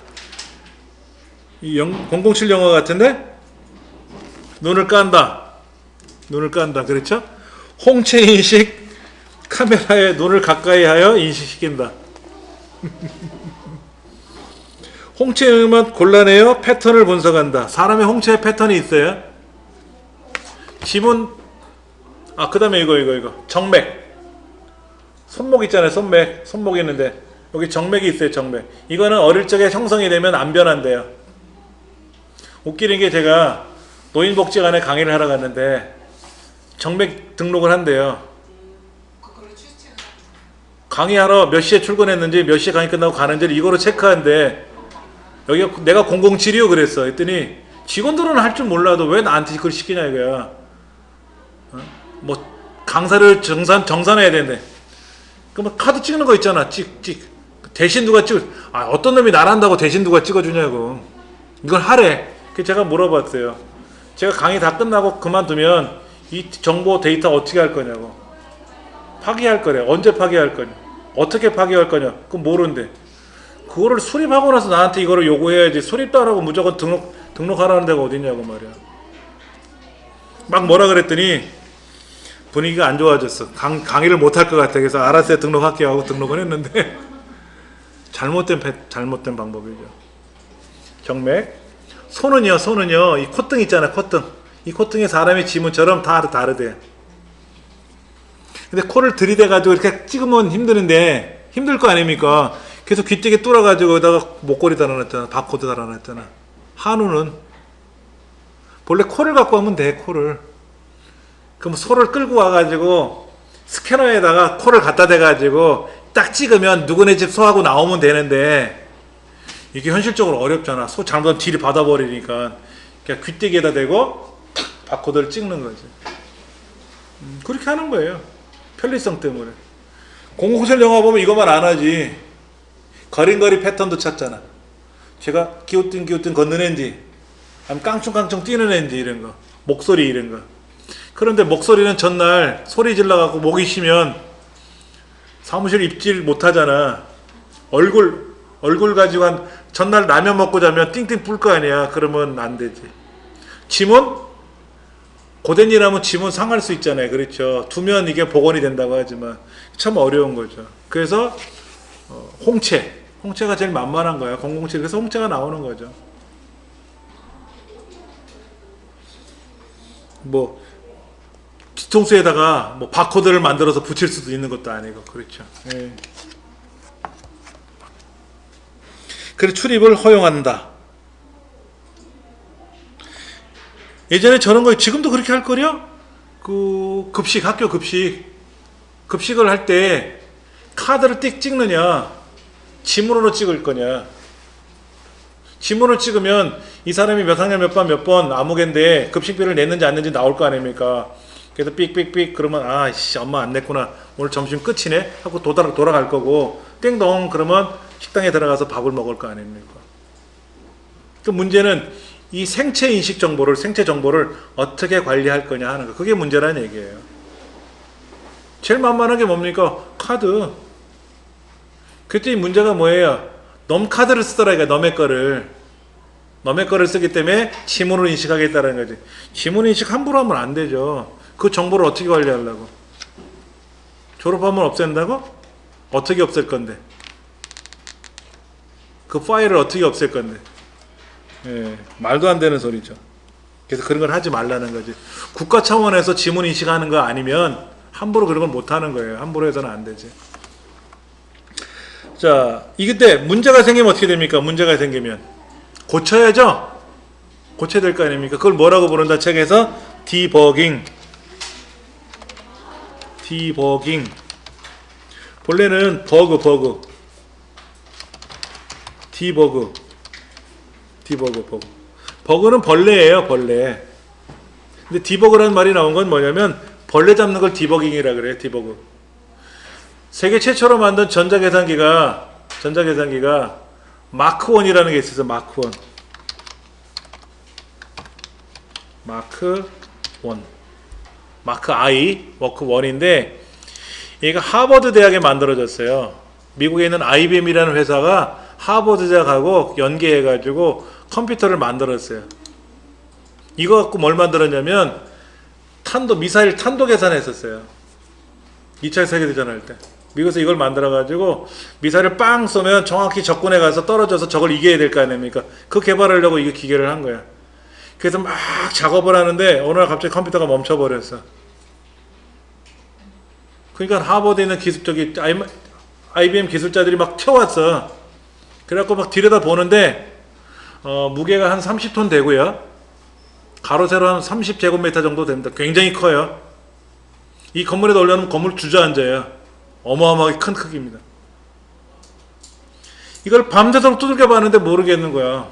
이 007 영화 같은데? 눈을 깐다. 눈을 깐다. 그렇죠? 홍채 인식, 카메라에 눈을 가까이 하여 인식시킨다. 홍채음은 골라내어 패턴을 분석한다. 사람의 홍채의 패턴이 있어요. 지문, 그 다음에 이거. 정맥. 손목 있잖아요. 손목 있는데 여기 정맥이 있어요. 정맥. 이거는 어릴 적에 형성이 되면 안 변한대요. 웃기는 게 제가 노인복지관에 강의를 하러 갔는데 정맥 등록을 한대요. 강의하러 몇 시에 출근했는지 몇 시에 강의 끝나고 가는지를 이거로 체크하는데 여기가 내가 007이요 그랬어. 했더니 직원들은 할 줄 몰라도 왜 나한테 그걸 시키냐 이거야. 뭐 강사를 정산해야 된대. 그러면 카드 찍는 거 있잖아. 찍. 대신 누가 찍어? 어떤 놈이 나란다고 대신 누가 찍어주냐고. 이걸 하래. 그래서 제가 물어봤어요. 제가 강의 다 끝나고 그만두면 이 정보 데이터 어떻게 할 거냐고. 파기할 거래. 언제 파기할 거냐. 어떻게 파기할 거냐. 그건 모른대. 그거를 수립하고 나서 나한테 이거를 요구해야지. 수립도 안 하고 무조건 등록하라는 데가 어딨냐고 말이야. 막 뭐라 그랬더니 분위기가 안 좋아졌어. 강의를 못 할 것 같아. 그래서 알았어요. 등록할게요 하고 등록을 했는데 잘못된 방법이죠. 정맥. 손은요. 이 콧등 있잖아. 콧등. 이 콧등에 사람의 지문처럼 다 다르대. 근데 코를 들이대가지고 이렇게 찍으면 힘드는데 힘들 거 아닙니까? 그래서 귀때기 뚫어가지고 여기다가 목걸이 달아놨잖아. 바코드 달아놨잖아. 한우는 본래 코를 갖고 하면 돼. 코를. 그럼 소를 끌고 와가지고 스캐너에다가 코를 갖다 대가지고 딱 찍으면 누구네 집 소하고 나오면 되는데 이게 현실적으로 어렵잖아. 소 잘못하면 딜이 받아버리니까. 그러니까 귀때기에다 대고 바코드를 찍는 거지. 그렇게 하는 거예요. 편리성 때문에. 007 영화 보면 이것만 안 하지. 거린거리 패턴도 찾잖아. 제가 기우뚱 걷는 앤지, 아니면 깡충깡충 뛰는 앤지 이런 거. 목소리 이런 거. 그런데 목소리는 전날 소리 질러갖고 목이 쉬면 사무실 입질 못하잖아. 얼굴 가지고 전날 라면 먹고 자면 띵띵 불 거 아니야. 그러면 안 되지. 지문? 고된 일 하면 지문 상할 수 있잖아요. 그렇죠. 두면 이게 복원이 된다고 하지만 참 어려운 거죠. 그래서 홍채가 제일 만만한 거야. 007. 그래서 홍채가 나오는 거죠. 뭐 뒤통수에다가 뭐 바코드를 만들어서 붙일 수도 있는 것도 아니고. 그렇죠. 예. 그래서 출입을 허용한다. 예전에 저런 거 지금도 그렇게 할 거려? 그 학교 급식을 할 때 카드를 띡 찍느냐 지문으로 찍을 거냐. 지문을 찍으면 이 사람이 몇 학년 몇 번 아무개인데 급식비를 냈는지 안 냈는지 나올 거 아닙니까? 그래서 삑삑삑 그러면 엄마 안 냈구나. 오늘 점심 끝이네 하고 돌아갈 거고 땡동 그러면 식당에 들어가서 밥을 먹을 거 아닙니까? 그 문제는 이 생체 정보를 어떻게 관리할 거냐 하는 거. 그게 문제라는 얘기예요. 제일 만만한 게 뭡니까? 카드. 그때 문제가 뭐예요? 놈 카드를 쓰더라니까. 남의 거를 쓰기 때문에 지문을 인식하겠다는 거지. 지문 인식 함부로 하면 안 되죠. 그 정보를 어떻게 관리하려고? 졸업하면 없앤다고? 어떻게 없앨 건데? 그 파일을 어떻게 없앨 건데? 예, 말도 안 되는 소리죠. 그래서 그런 걸 하지 말라는 거지. 국가 차원에서 지문 인식하는 거 아니면 함부로 그런 걸 못 하는 거예요. 함부로 해서는 안 되지. 자, 이게 때 문제가 생기면 어떻게 됩니까? 문제가 생기면 고쳐야죠. 고쳐야 될 거 아닙니까? 그걸 뭐라고 부른다? 책에서 디버깅. 디버깅. 본래는 버그. 디버그. 버그는 벌레예요, 벌레. 근데 디버그라는 말이 나온 건 뭐냐면 벌레 잡는 걸 디버깅이라 그래요, 디버그. 세계 최초로 만든 전자계산기가 마크 1이라는 게 있어서 마크 1. 마크 I, 마크 1인데 얘가 하버드 대학에 만들어졌어요. 미국에 있는 IBM이라는 회사가 하버드 대학하고 연계해가지고 컴퓨터를 만들었어요. 이거 갖고 뭘 만들었냐면 미사일 탄도 계산했었어요. 2차 세계대전 할 때. 미국에서 이걸 만들어가지고 미사일을 빵 쏘면 정확히 적군에 가서 떨어져서 저걸 이겨야 될 거 아닙니까? 그 개발하려고 이게 기계를 한 거야. 그래서 막 작업을 하는데 어느 날 갑자기 컴퓨터가 멈춰버렸어. 그러니까 하버드에 있는 IBM 기술자들이 막 튀어왔어. 그래갖고 막 들여다 보는데 무게가 한 30톤 되고요. 가로 세로 한 30제곱미터 정도 됩니다. 굉장히 커요. 이 건물에다 올려놓으면 건물 주저앉아요. 어마어마하게 큰 크기입니다. 이걸 밤새도록 두들겨 봤는데 모르겠는 거야.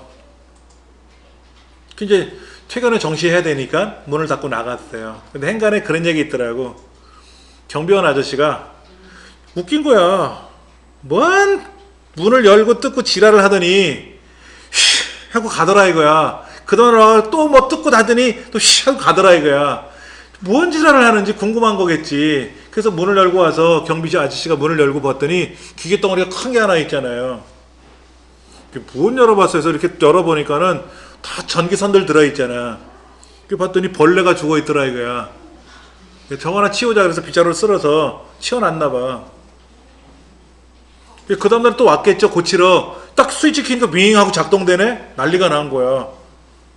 이제 퇴근을 정시해야 되니까 문을 닫고 나갔어요. 근데 행간에 그런 얘기 있더라고. 경비원 아저씨가 웃긴 거야. 뭔 문을 열고 뜯고 지랄을 하더니 쉬 하고 가더라 이거야. 그동안 또 뭐 뜯고 닫더니 또 쉬 하고 가더라 이거야. 뭔 지랄을 하는지 궁금한 거겠지. 그래서 문을 열고 와서 경비 아저씨가 문을 열고 봤더니 기계 덩어리가 큰 게 하나 있잖아요. 문 열어봤어요. 그래서 이렇게 열어보니까는 다 전기선들 들어있잖아. 그 봤더니 벌레가 죽어있더라 이거야. 저거 하나 치우자 그래서 빗자루를 쓸어서 치워놨나봐. 그 다음날 또 왔겠죠. 고치러. 딱 스위치 키니까 윙 하고 작동되네. 난리가 난 거야.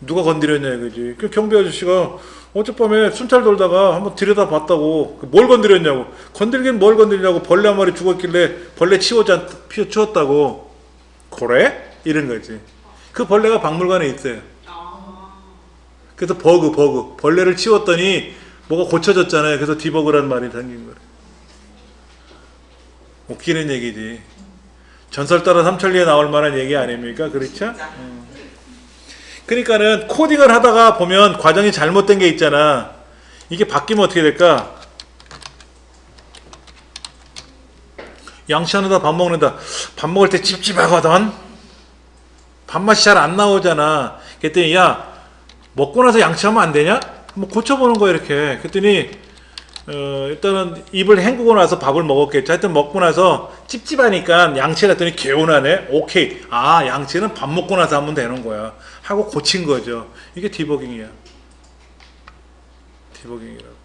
누가 건드렸냐 이거지. 그 경비 아저씨가 어젯밤에 순찰 돌다가 한번 들여다봤다고. 뭘 건드렸냐고. 건들긴 뭘 건드리냐고. 벌레 한 마리 죽었길래 벌레 치웠다고. 그래? 이런 거지. 그 벌레가 박물관에 있어요. 그래서 버그. 벌레를 치웠더니 뭐가 고쳐졌잖아요. 그래서 디버그라는 말이 생긴 거래. 웃기는 얘기지. 전설 따라 삼천리에 나올 만한 얘기 아닙니까? 그렇죠? 그러니까는 코딩을 하다가 보면 과정이 잘못된 게 있잖아. 이게 바뀌면 어떻게 될까? 양치하는다 밥 먹는다. 밥 먹을 때 찝찝하거든. 밥맛이 잘 안 나오잖아. 그랬더니 야 먹고 나서 양치하면 안 되냐? 뭐 고쳐보는 거야 이렇게. 그랬더니 일단은 입을 헹구고 나서 밥을 먹었겠죠. 하여튼 먹고 나서 찝찝하니까 양치를 했더니 개운하네. 오케이. 아 양치는 밥 먹고 나서 하면 되는 거야. 하고 고친 거죠. 이게 디버깅이야. 디버깅이라고.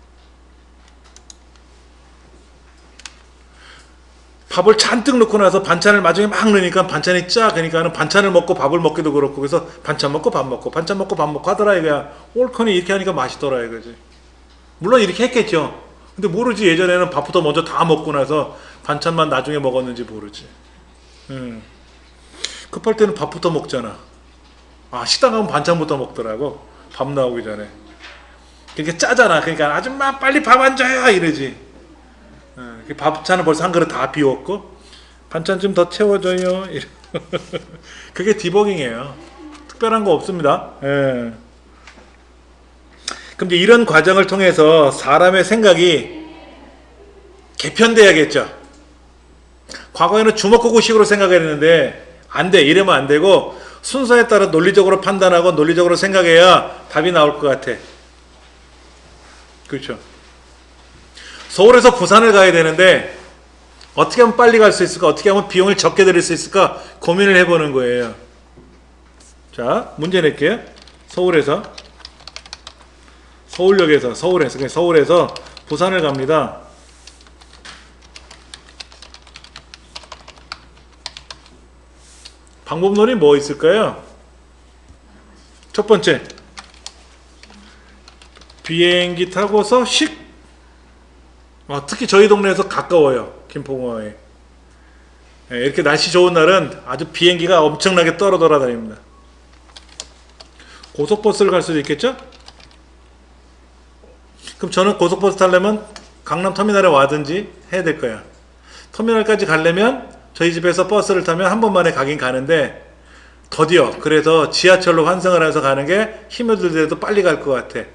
밥을 잔뜩 넣고 나서 반찬을 마중에 막 넣으니까 반찬이 짜. 그러니까는 반찬을 먹고 밥을 먹기도 그렇고. 그래서 반찬 먹고 밥 먹고 반찬 먹고 밥 먹고 하더라 이거야. 옳거니 이렇게 하니까 맛있더라 이거지. 물론 이렇게 했겠죠. 근데 모르지. 예전에는 밥부터 먼저 다 먹고 나서 반찬만 나중에 먹었는지 모르지. 급할 때는 밥부터 먹잖아. 아 식당 가면 반찬부터 먹더라고. 밥 나오기 전에. 그러니까 짜잖아. 그러니까 아줌마 빨리 밥 안 줘요 이러지. 밥찬은 벌써 한 그릇 다 비웠고 반찬 좀 더 채워줘요. 그게 디버깅이에요. 특별한 거 없습니다. 예. 그럼 이제 이런 과정을 통해서 사람의 생각이 개편돼야겠죠. 과거에는 주먹구구식으로 생각했는데 안 돼. 이러면 안 되고 순서에 따라 논리적으로 판단하고 논리적으로 생각해야 답이 나올 것 같아. 그렇죠. 서울에서 부산을 가야 되는데 어떻게 하면 빨리 갈 수 있을까? 어떻게 하면 비용을 적게 들일 수 있을까? 고민을 해보는 거예요. 자, 문제 낼게요. 서울에서 부산을 갑니다. 방법론이 뭐 있을까요? 첫 번째, 비행기 타고서 특히 저희 동네에서 가까워요. 김포공항에. 예, 이렇게 날씨 좋은 날은 아주 비행기가 엄청나게 떨어 돌아다닙니다. 고속버스를 갈 수도 있겠죠? 그럼 저는 고속버스 타려면 강남 터미널에 와든지 해야 될 거야. 터미널까지 가려면 저희 집에서 버스를 타면 한 번만에 가긴 가는데 더디어. 그래서 지하철로 환승을 해서 가는 게 힘을 들더라도 빨리 갈 것 같아.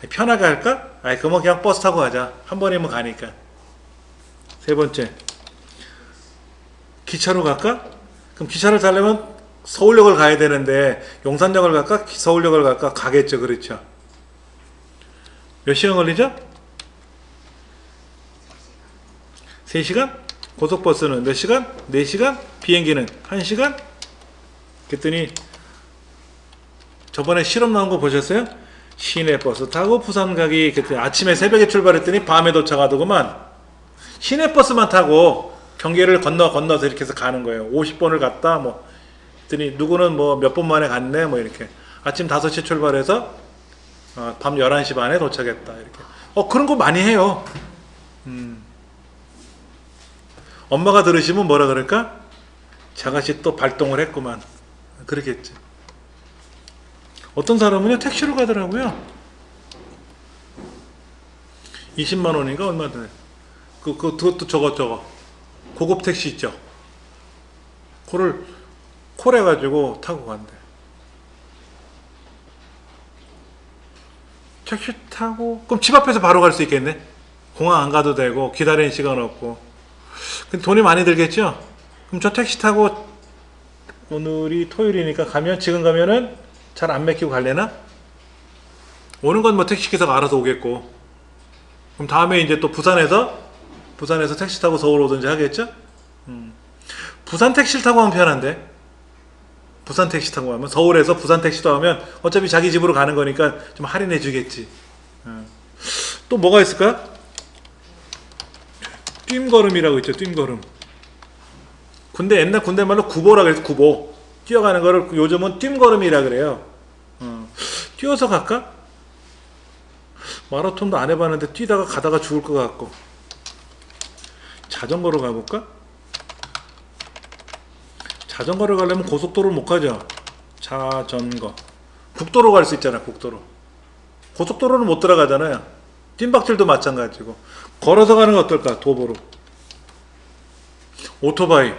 편하게 할까? 그러면 그냥 버스 타고 가자. 한 번이면 가니까. 세 번째, 기차로 갈까? 그럼 기차를 타려면 서울역을 가야 되는데 용산역을 갈까? 서울역을 갈까? 가겠죠. 그렇죠. 몇 시간 걸리죠? 3시간? 고속버스는 몇 시간? 4시간? 비행기는 1시간? 그랬더니 저번에 실험 나온 거 보셨어요? 시내버스 타고 부산 가기. 그랬더니 아침에 새벽에 출발했더니 밤에 도착하더구만. 시내버스만 타고 경계를 건너서 이렇게 해서 가는 거예요. 50번을 갔다 뭐. 그랬더니 누구는 뭐 몇 번 만에 갔네 뭐 이렇게. 아침 5시에 출발해서 밤 11시 반에 도착했다 이렇게. 그런 거 많이 해요. 엄마가 들으시면 뭐라 그럴까? 자가씨 또 발동을 했구만. 그러겠지. 어떤 사람은요 택시로 가더라고요. 20만 원인가 얼마 전에. 그것도 저거 고급 택시 있죠. 그걸 콜해가지고 타고 간대. 택시 타고 그럼 집 앞에서 바로 갈 수 있겠네. 공항 안 가도 되고 기다리는 시간 없고. 근데 돈이 많이 들겠죠. 그럼 저 택시 타고 오늘이 토요일이니까 지금 가면은 잘 안 맥히고 갈래나? 오는 건 뭐 택시기사가 알아서 오겠고. 그럼 다음에 이제 또 부산에서 택시 타고 서울 오든지 하겠죠? 부산 택시를 타고 가면 편한데. 부산 택시 타고 가면 서울에서 부산 택시 타고 가면 어차피 자기 집으로 가는 거니까 좀 할인해 주겠지. 또 뭐가 있을까? 뜀걸음이라고 있죠. 뜀걸음. 옛날 군대 말로 구보라 그래서 구보. 뛰어가는 거를 요즘은 뜀걸음이라 그래요. 뛰어서 갈까? 마라톤도 안 해봤는데 뛰다가 가다가 죽을 것 같고. 자전거로 가볼까? 자전거를 가려면 고속도로 못 가죠. 자전거. 국도로 갈 수 있잖아. 국도로. 고속도로는 못 들어가잖아요. 뜀박질도 마찬가지고. 걸어서 가는 거 어떨까? 도보로. 오토바이.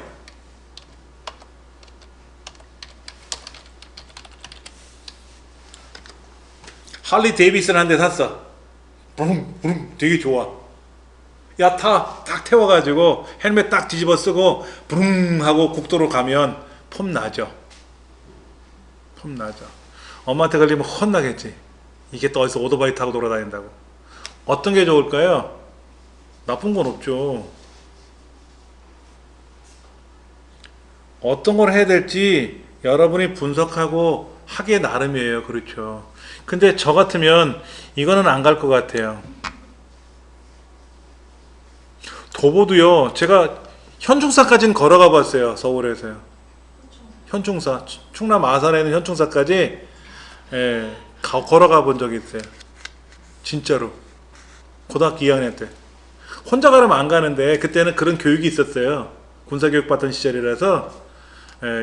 할리 데이비슨 한 대 샀어. 부릉 되게 좋아. 야 딱 태워가지고 헬멧 딱 뒤집어 쓰고 부릉 하고 국도로 가면 폼 나죠. 엄마한테 걸리면 혼나겠지. 이게 또 어디서 오토바이 타고 돌아다닌다고. 어떤 게 좋을까요? 나쁜 건 없죠. 어떤 걸 해야 될지 여러분이 분석하고 하기에 나름이에요. 그렇죠. 근데 저 같으면 이거는 안 갈 것 같아요. 도보도요. 제가 현충사까지는 걸어가 봤어요. 서울에서요. 현충사. 충남 아산에 있는 현충사까지 걸어가 본 적이 있어요. 진짜로. 고등학교 2학년 때. 혼자 가려면 안 가는데 그때는 그런 교육이 있었어요. 군사교육 받던 시절이라서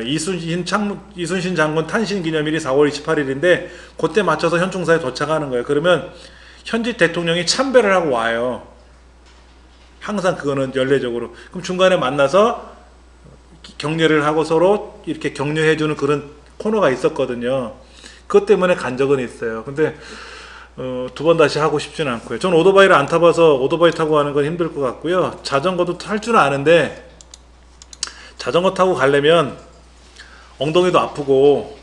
이순신 장군 탄신 기념일이 4월 28일인데 그때 맞춰서 현충사에 도착하는 거예요. 그러면 현지 대통령이 참배를 하고 와요. 항상 그거는 연례적으로. 그럼 중간에 만나서 격려를 하고 서로 이렇게 격려해주는 그런 코너가 있었거든요. 그것 때문에 간 적은 있어요. 근데 두 번 다시 하고 싶지는 않고요. 전 오토바이를 안 타봐서 오토바이 타고 가는 건 힘들 것 같고요. 자전거도 탈 줄 아는데 자전거 타고 가려면 엉덩이도 아프고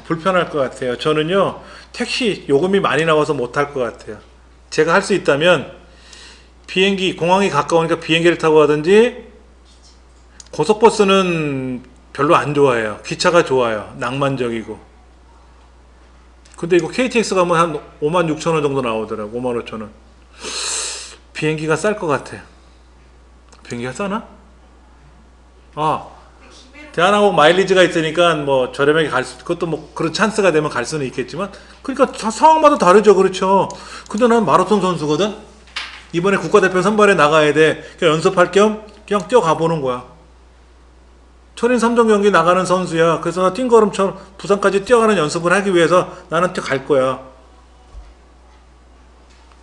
불편할 것 같아요. 저는요 택시 요금이 많이 나와서 못 탈 것 같아요. 제가 할 수 있다면 비행기, 공항이 가까우니까 비행기를 타고 가든지, 고속버스는 별로 안 좋아해요. 기차가 좋아요. 낭만적이고. 근데 이거 KTX 가면 한 56,000원 정도 나오더라고. 55,000원. 비행기가 쌀 것 같아. 비행기가 싸나? 대한항공 마일리지가 있으니까 뭐 저렴하게 그것도 뭐 그런 찬스가 되면 갈 수는 있겠지만, 그러니까 상황마다 다르죠. 그렇죠. 근데 난 마라톤 선수거든. 이번에 국가대표 선발에 나가야 돼. 그냥 연습할 겸 그냥 뛰어가 보는 거야. 철인 3종 경기 나가는 선수야. 그래서 나 띵걸음처럼 부산까지 뛰어가는 연습을 하기 위해서 나는 뛰어갈 거야.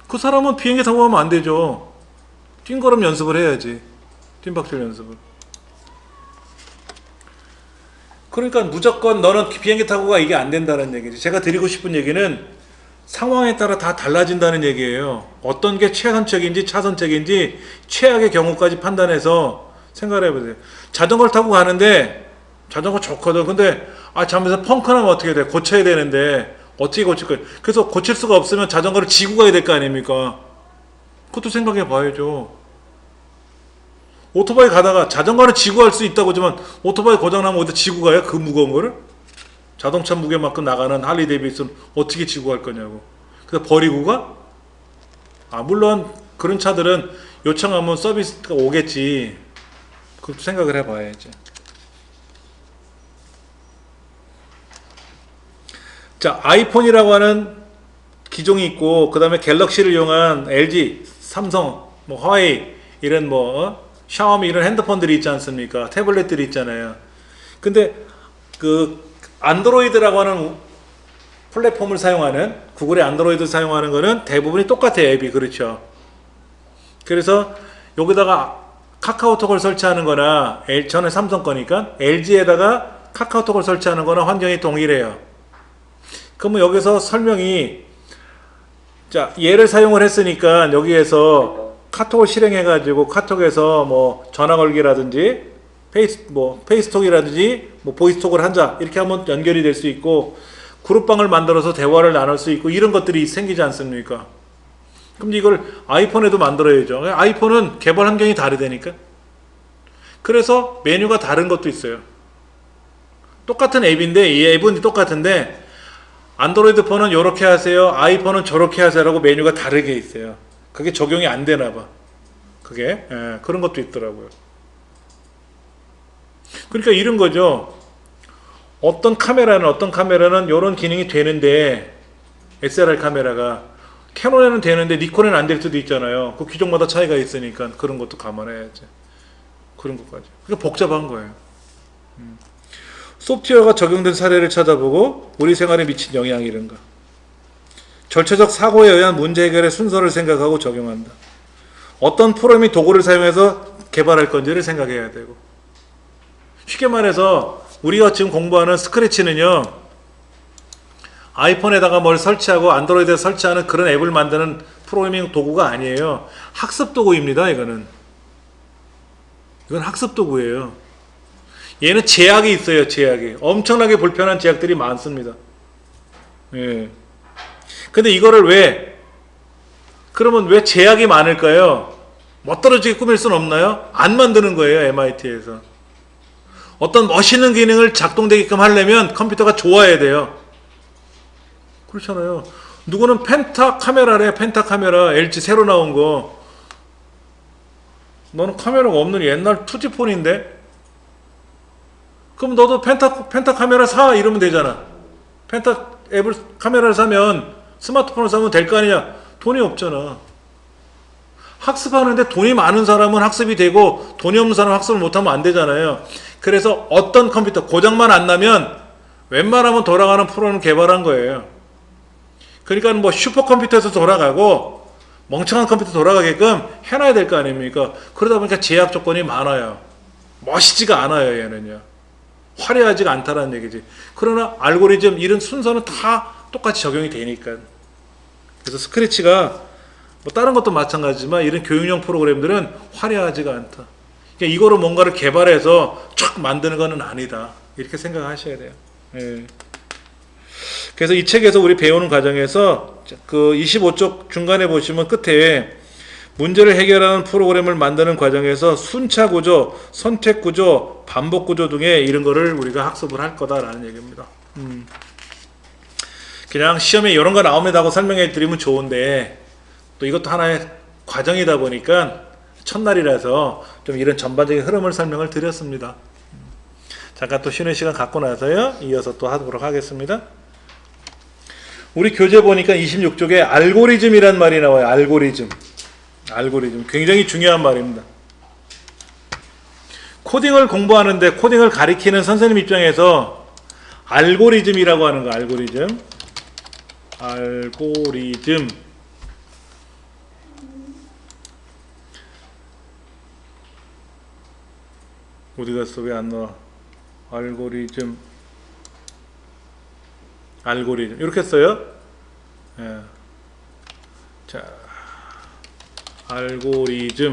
그 사람은 비행기 타고 가면 안 되죠. 띵걸음 연습을 해야지. 띵박질 연습을. 그러니까 무조건 너는 비행기 타고 가, 이게 안 된다는 얘기지. 제가 드리고 싶은 얘기는 상황에 따라 다 달라진다는 얘기예요. 어떤 게 최선책인지 차선책인지 최악의 경우까지 판단해서 생각을 해보세요. 자전거를 타고 가는데 자전거 좋거든. 근데 잠에서 펑크 나면 어떻게 돼? 고쳐야 되는데 어떻게 고칠 거예요? 그래서 고칠 수가 없으면 자전거를 지고 가야 될 거 아닙니까? 그것도 생각해 봐야죠. 오토바이 가다가 자전거는 지고 갈 수 있다고 하지만 오토바이 고장나면 어디 지고 가요? 그 무거운 거를? 자동차 무게만큼 나가는 할리 데이비슨 어떻게 지고 갈 거냐고. 그래서 버리고 가? 물론 그런 차들은 요청하면 서비스가 오겠지. 그것도 생각을 해봐야지. 자, 아이폰이라고 하는 기종이 있고, 그 다음에 갤럭시를 이용한 LG, 삼성, 뭐 화웨이 이런 샤오미 이런 핸드폰들이 있지 않습니까? 태블릿들이 있잖아요. 근데 그 안드로이드라고 하는 플랫폼을 사용하는, 구글의 안드로이드 사용하는 거는 대부분이 똑같아요. 앱이. 그렇죠. 그래서 여기다가 카카오톡을 설치하는 거나, 저는 삼성 거니까 LG에다가 카카오톡을 설치하는 거나 환경이 동일해요. 그러면 여기서 설명이, 자, 얘를 사용을 했으니까 여기에서 카톡을 실행해가지고 카톡에서 뭐 전화 걸기라든지 페이스톡이라든지 뭐 보이스톡을 한자 이렇게 하면 연결이 될 수 있고, 그룹방을 만들어서 대화를 나눌 수 있고, 이런 것들이 생기지 않습니까? 그럼 이걸 아이폰에도 만들어야죠. 아이폰은 개발 환경이 다르다니까. 그래서 메뉴가 다른 것도 있어요. 똑같은 앱인데 이 앱은 똑같은데 안드로이드 폰은 이렇게 하세요, 아이폰은 저렇게 하세요라고 메뉴가 다르게 있어요. 그게 적용이 안 되나 봐. 그게 그런 것도 있더라고요. 그러니까 이런 거죠. 어떤 카메라는 이런 기능이 되는데, SLR 카메라가 캐논에는 되는데 니콘에는 안 될 수도 있잖아요. 그 기종마다 차이가 있으니까 그런 것도 감안해야지. 그런 것까지. 그러니까 복잡한 거예요. 소프트웨어가 적용된 사례를 찾아보고 우리 생활에 미친 영향 이런가. 절차적 사고에 의한 문제 해결의 순서를 생각하고 적용한다. 어떤 프로그램이 도구를 사용해서 개발할 건지를 생각해야 되고. 쉽게 말해서 우리가 지금 공부하는 스크래치는요, 아이폰에다가 뭘 설치하고 안드로이드에 설치하는 그런 앱을 만드는 프로그래밍 도구가 아니에요. 학습 도구입니다. 이건 학습 도구예요. 얘는 제약이 있어요. 제약이 엄청나게 불편한 제약들이 많습니다. 예. 근데 이거를 그러면 왜 제약이 많을까요? 멋들어지게 꾸밀 수는 없나요? 안 만드는 거예요. MIT에서 어떤 멋있는 기능을 작동되게끔 하려면 컴퓨터가 좋아야 돼요. 그렇잖아요. 누구는 펜타 카메라래. 펜타 카메라 LG 새로 나온 거. 너는 카메라가 없는 옛날 투지폰인데? 그럼 너도 펜타 카메라 사 이러면 되잖아. 펜타 카메라를 사면, 스마트폰을 사면 될 거 아니냐. 돈이 없잖아. 학습하는데 돈이 많은 사람은 학습이 되고 돈이 없는 사람은 학습을 못하면 안 되잖아요. 그래서 어떤 컴퓨터 고장만 안 나면 웬만하면 돌아가는 프로그램을 개발한 거예요. 그러니까 뭐 슈퍼컴퓨터에서 돌아가고 멍청한 컴퓨터 돌아가게끔 해놔야 될 거 아닙니까? 그러다 보니까 제약 조건이 많아요. 멋있지가 않아요. 얘는요. 화려하지가 않다라는 얘기지. 그러나 알고리즘 이런 순서는 다 똑같이 적용이 되니까. 그래서 스크래치가 뭐 다른 것도 마찬가지지만 이런 교육용 프로그램들은 화려하지가 않다. 그러니까 이거로 뭔가를 개발해서 촥 만드는 거는 아니다. 이렇게 생각하셔야 돼요. 예. 그래서 이 책에서 우리 배우는 과정에서 그 25쪽 중간에 보시면 끝에 문제를 해결하는 프로그램을 만드는 과정에서 순차 구조, 선택 구조, 반복 구조 등의 이런 거를 우리가 학습을 할 거다라는 얘기입니다. 그냥 시험에 이런 거 나오면 하고 설명해 드리면 좋은데, 또 이것도 하나의 과정이다 보니까 첫날이라서 좀 이런 전반적인 흐름을 설명을 드렸습니다. 잠깐 또 쉬는 시간 갖고 나서요. 이어서 또 하도록 하겠습니다. 우리 교재 보니까 26쪽에 알고리즘이란 말이 나와요. 알고리즘. 알고리즘. 굉장히 중요한 말입니다. 코딩을 공부하는데 코딩을 가리키는 선생님 입장에서 알고리즘이라고 하는 거. 알고리즘. 알고리즘. 어디 갔어? 왜 안 나와? 알고리즘. 알고리즘. 이렇게 써요. 예. 자, 알고리즘.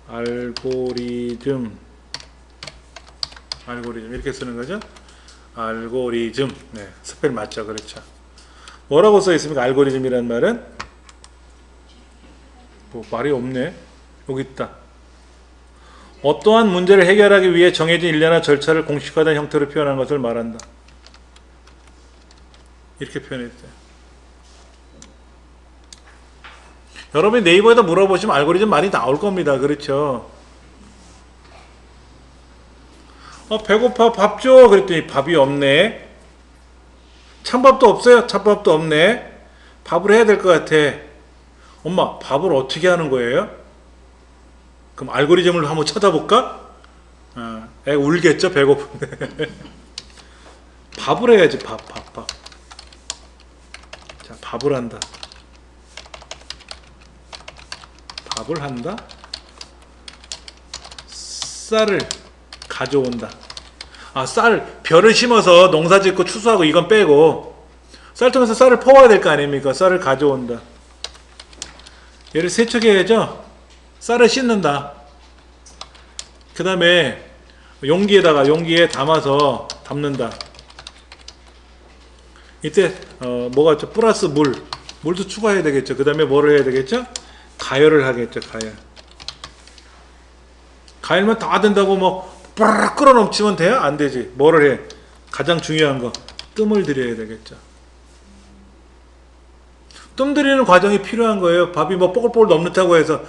알고리즘. 알고리즘. 이렇게 쓰는 거죠. 알고리즘. 네, 스펠 맞죠? 그렇죠. 뭐라고 써 있습니까? 알고리즘이란 말은? 뭐 말이 없네. 여기 있다. 어떠한 문제를 해결하기 위해 정해진 일련의 절차를 공식화된 형태로 표현한 것을 말한다. 이렇게 표현했어요. 여러분이 네이버에다 물어보시면 알고리즘 많이 나올 겁니다. 그렇죠? 배고파, 밥 줘. 그랬더니 밥이 없네. 찬밥도 없어요. 찬밥도 없네. 밥을 해야 될 것 같아. 엄마, 밥을 어떻게 하는 거예요? 그럼 알고리즘을 한번 찾아볼까? 애 울겠죠? 배고픈데. 밥을 해야지. 밥. 자, 밥을 한다. 밥을 한다. 쌀을 가져온다. 쌀, 벼를 심어서 농사 짓고 추수하고 이건 빼고 쌀통에서 쌀을 퍼와야 될 거 아닙니까? 쌀을 가져온다. 얘를 세척해야죠. 쌀을 씻는다. 그 다음에 용기에 담아서 담는다. 이때 뭐가 있죠? 플러스 물도 추가해야 되겠죠. 그 다음에 뭐를 해야 되겠죠? 가열을 하겠죠. 가열만 다 된다고 뭐 뿌르르 끓어 넘치면 돼요? 안 되지. 뭐를 해? 가장 중요한 거 뜸을 들여야 되겠죠. 뜸 들이는 과정이 필요한 거예요. 밥이 뭐 뽀글뽀글 넘는다고 해서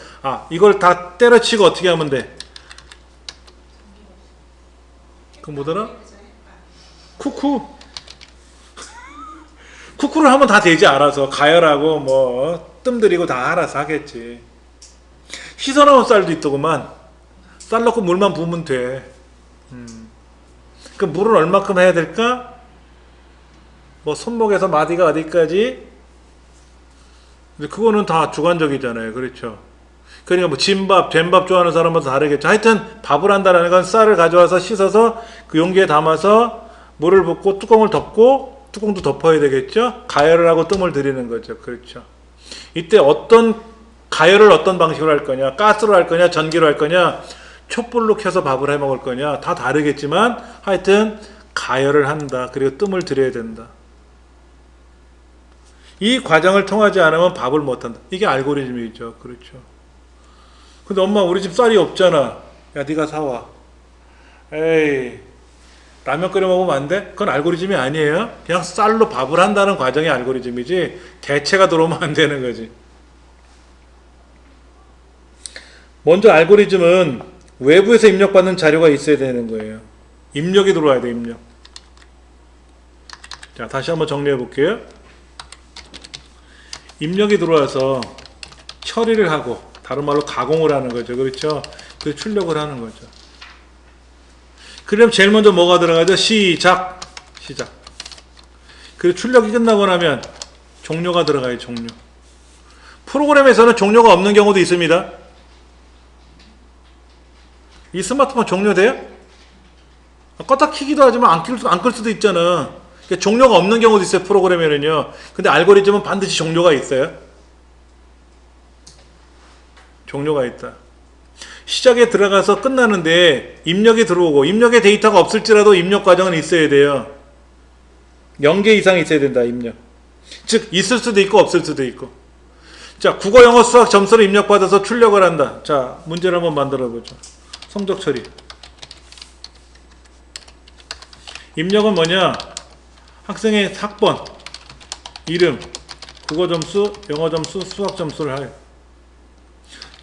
이걸 다 때려치고 어떻게 하면 돼? 그 뭐더라? 쿠쿠를 하면 다 되지. 알아서 가열하고 뭐 뜸 들이고 다 알아서 하겠지. 씻어나온 쌀도 있더구만. 쌀 넣고 물만 부으면 돼. 그 물은 얼마큼 해야 될까? 뭐 손목에서 마디가 어디까지? 근데 그거는 다 주관적이잖아요. 그렇죠. 그러니까 뭐 진밥, 된밥 좋아하는 사람마다 다르겠죠. 하여튼 밥을 한다는 건 쌀을 가져와서 씻어서 그 용기에 담아서 물을 붓고 뚜껑을 덮고 뚜껑도 덮어야 되겠죠. 가열을 하고 뜸을 들이는 거죠. 그렇죠. 이때 가열을 어떤 방식으로 할 거냐, 가스로 할 거냐, 전기로 할 거냐, 촛불로 켜서 밥을 해 먹을 거냐, 다 다르겠지만 하여튼 가열을 한다. 그리고 뜸을 들여야 된다. 이 과정을 통하지 않으면 밥을 못 한다. 이게 알고리즘이죠. 그렇죠. 근데 엄마 우리 집 쌀이 없잖아. 야, 네가 사와. 에이, 라면 끓여 먹으면 안 돼? 그건 알고리즘이 아니에요. 그냥 쌀로 밥을 한다는 과정이 알고리즘이지 대체가 들어오면 안 되는 거지. 먼저 알고리즘은 외부에서 입력받는 자료가 있어야 되는 거예요. 입력이 들어와야 돼. 입력. 자, 다시 한번 정리해 볼게요. 입력이 들어와서 처리를 하고, 다른 말로 가공을 하는 거죠. 그렇죠? 그래서 출력을 하는 거죠. 그럼 제일 먼저 뭐가 들어가죠? 시작. 그리고 출력이 끝나고 나면 종료가 들어가요. 종료. 프로그램에서는 종료가 없는 경우도 있습니다. 이 스마트폰 종료돼요? 껐다 키기도 하지만 안 끌 수도 있잖아. 그러니까 종료가 없는 경우도 있어요. 프로그램에는요. 근데 알고리즘은 반드시 종료가 있어요. 종료가 있다. 시작에 들어가서 끝나는데 입력이 들어오고, 입력의 데이터가 없을지라도 입력 과정은 있어야 돼요. 0개 이상 있어야 된다. 입력. 즉 있을 수도 있고 없을 수도 있고. 자, 국어, 영어, 수학 점수를 입력받아서 출력을 한다. 자, 문제를 한번 만들어 보죠. 성적 처리. 입력은 뭐냐? 학생의 학번, 이름, 국어 점수, 영어 점수, 수학 점수를 하요.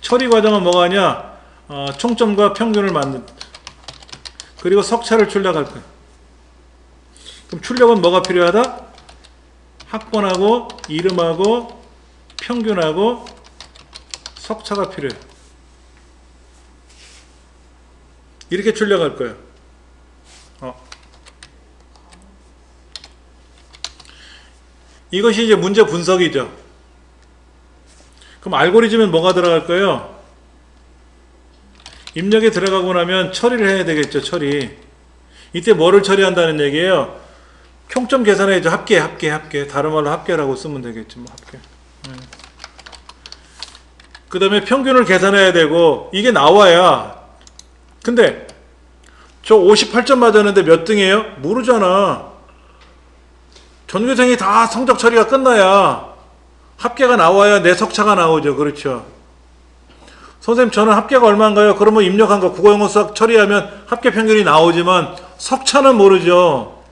처리 과정은 뭐가 하냐? 총점과 평균을 만든. 그리고 석차를 출력할 거예요. 그럼 출력은 뭐가 필요하다? 학번하고 이름하고 평균하고 석차가 필요해요. 이렇게 출력할 거예요. 이것이 이제 문제 분석이죠. 그럼 알고리즘엔 뭐가 들어갈 거예요? 입력에 들어가고 나면 처리를 해야 되겠죠. 처리. 이때 뭐를 처리한다는 얘기예요? 총점 계산해야죠. 합계. 다른 말로 합계라고 쓰면 되겠지. 뭐 합계. 그 다음에 평균을 계산해야 되고 이게 나와야. 근데 저 58점 맞았는데 몇 등이에요? 모르잖아. 전교생이 다 성적 처리가 끝나야 합계가 나와야 내 석차가 나오죠. 그렇죠. 선생님 저는 합계가 얼마인가요? 그러면 입력한 거 국어 영어 수학 처리하면 합계 평균이 나오지만 석차는 모르죠.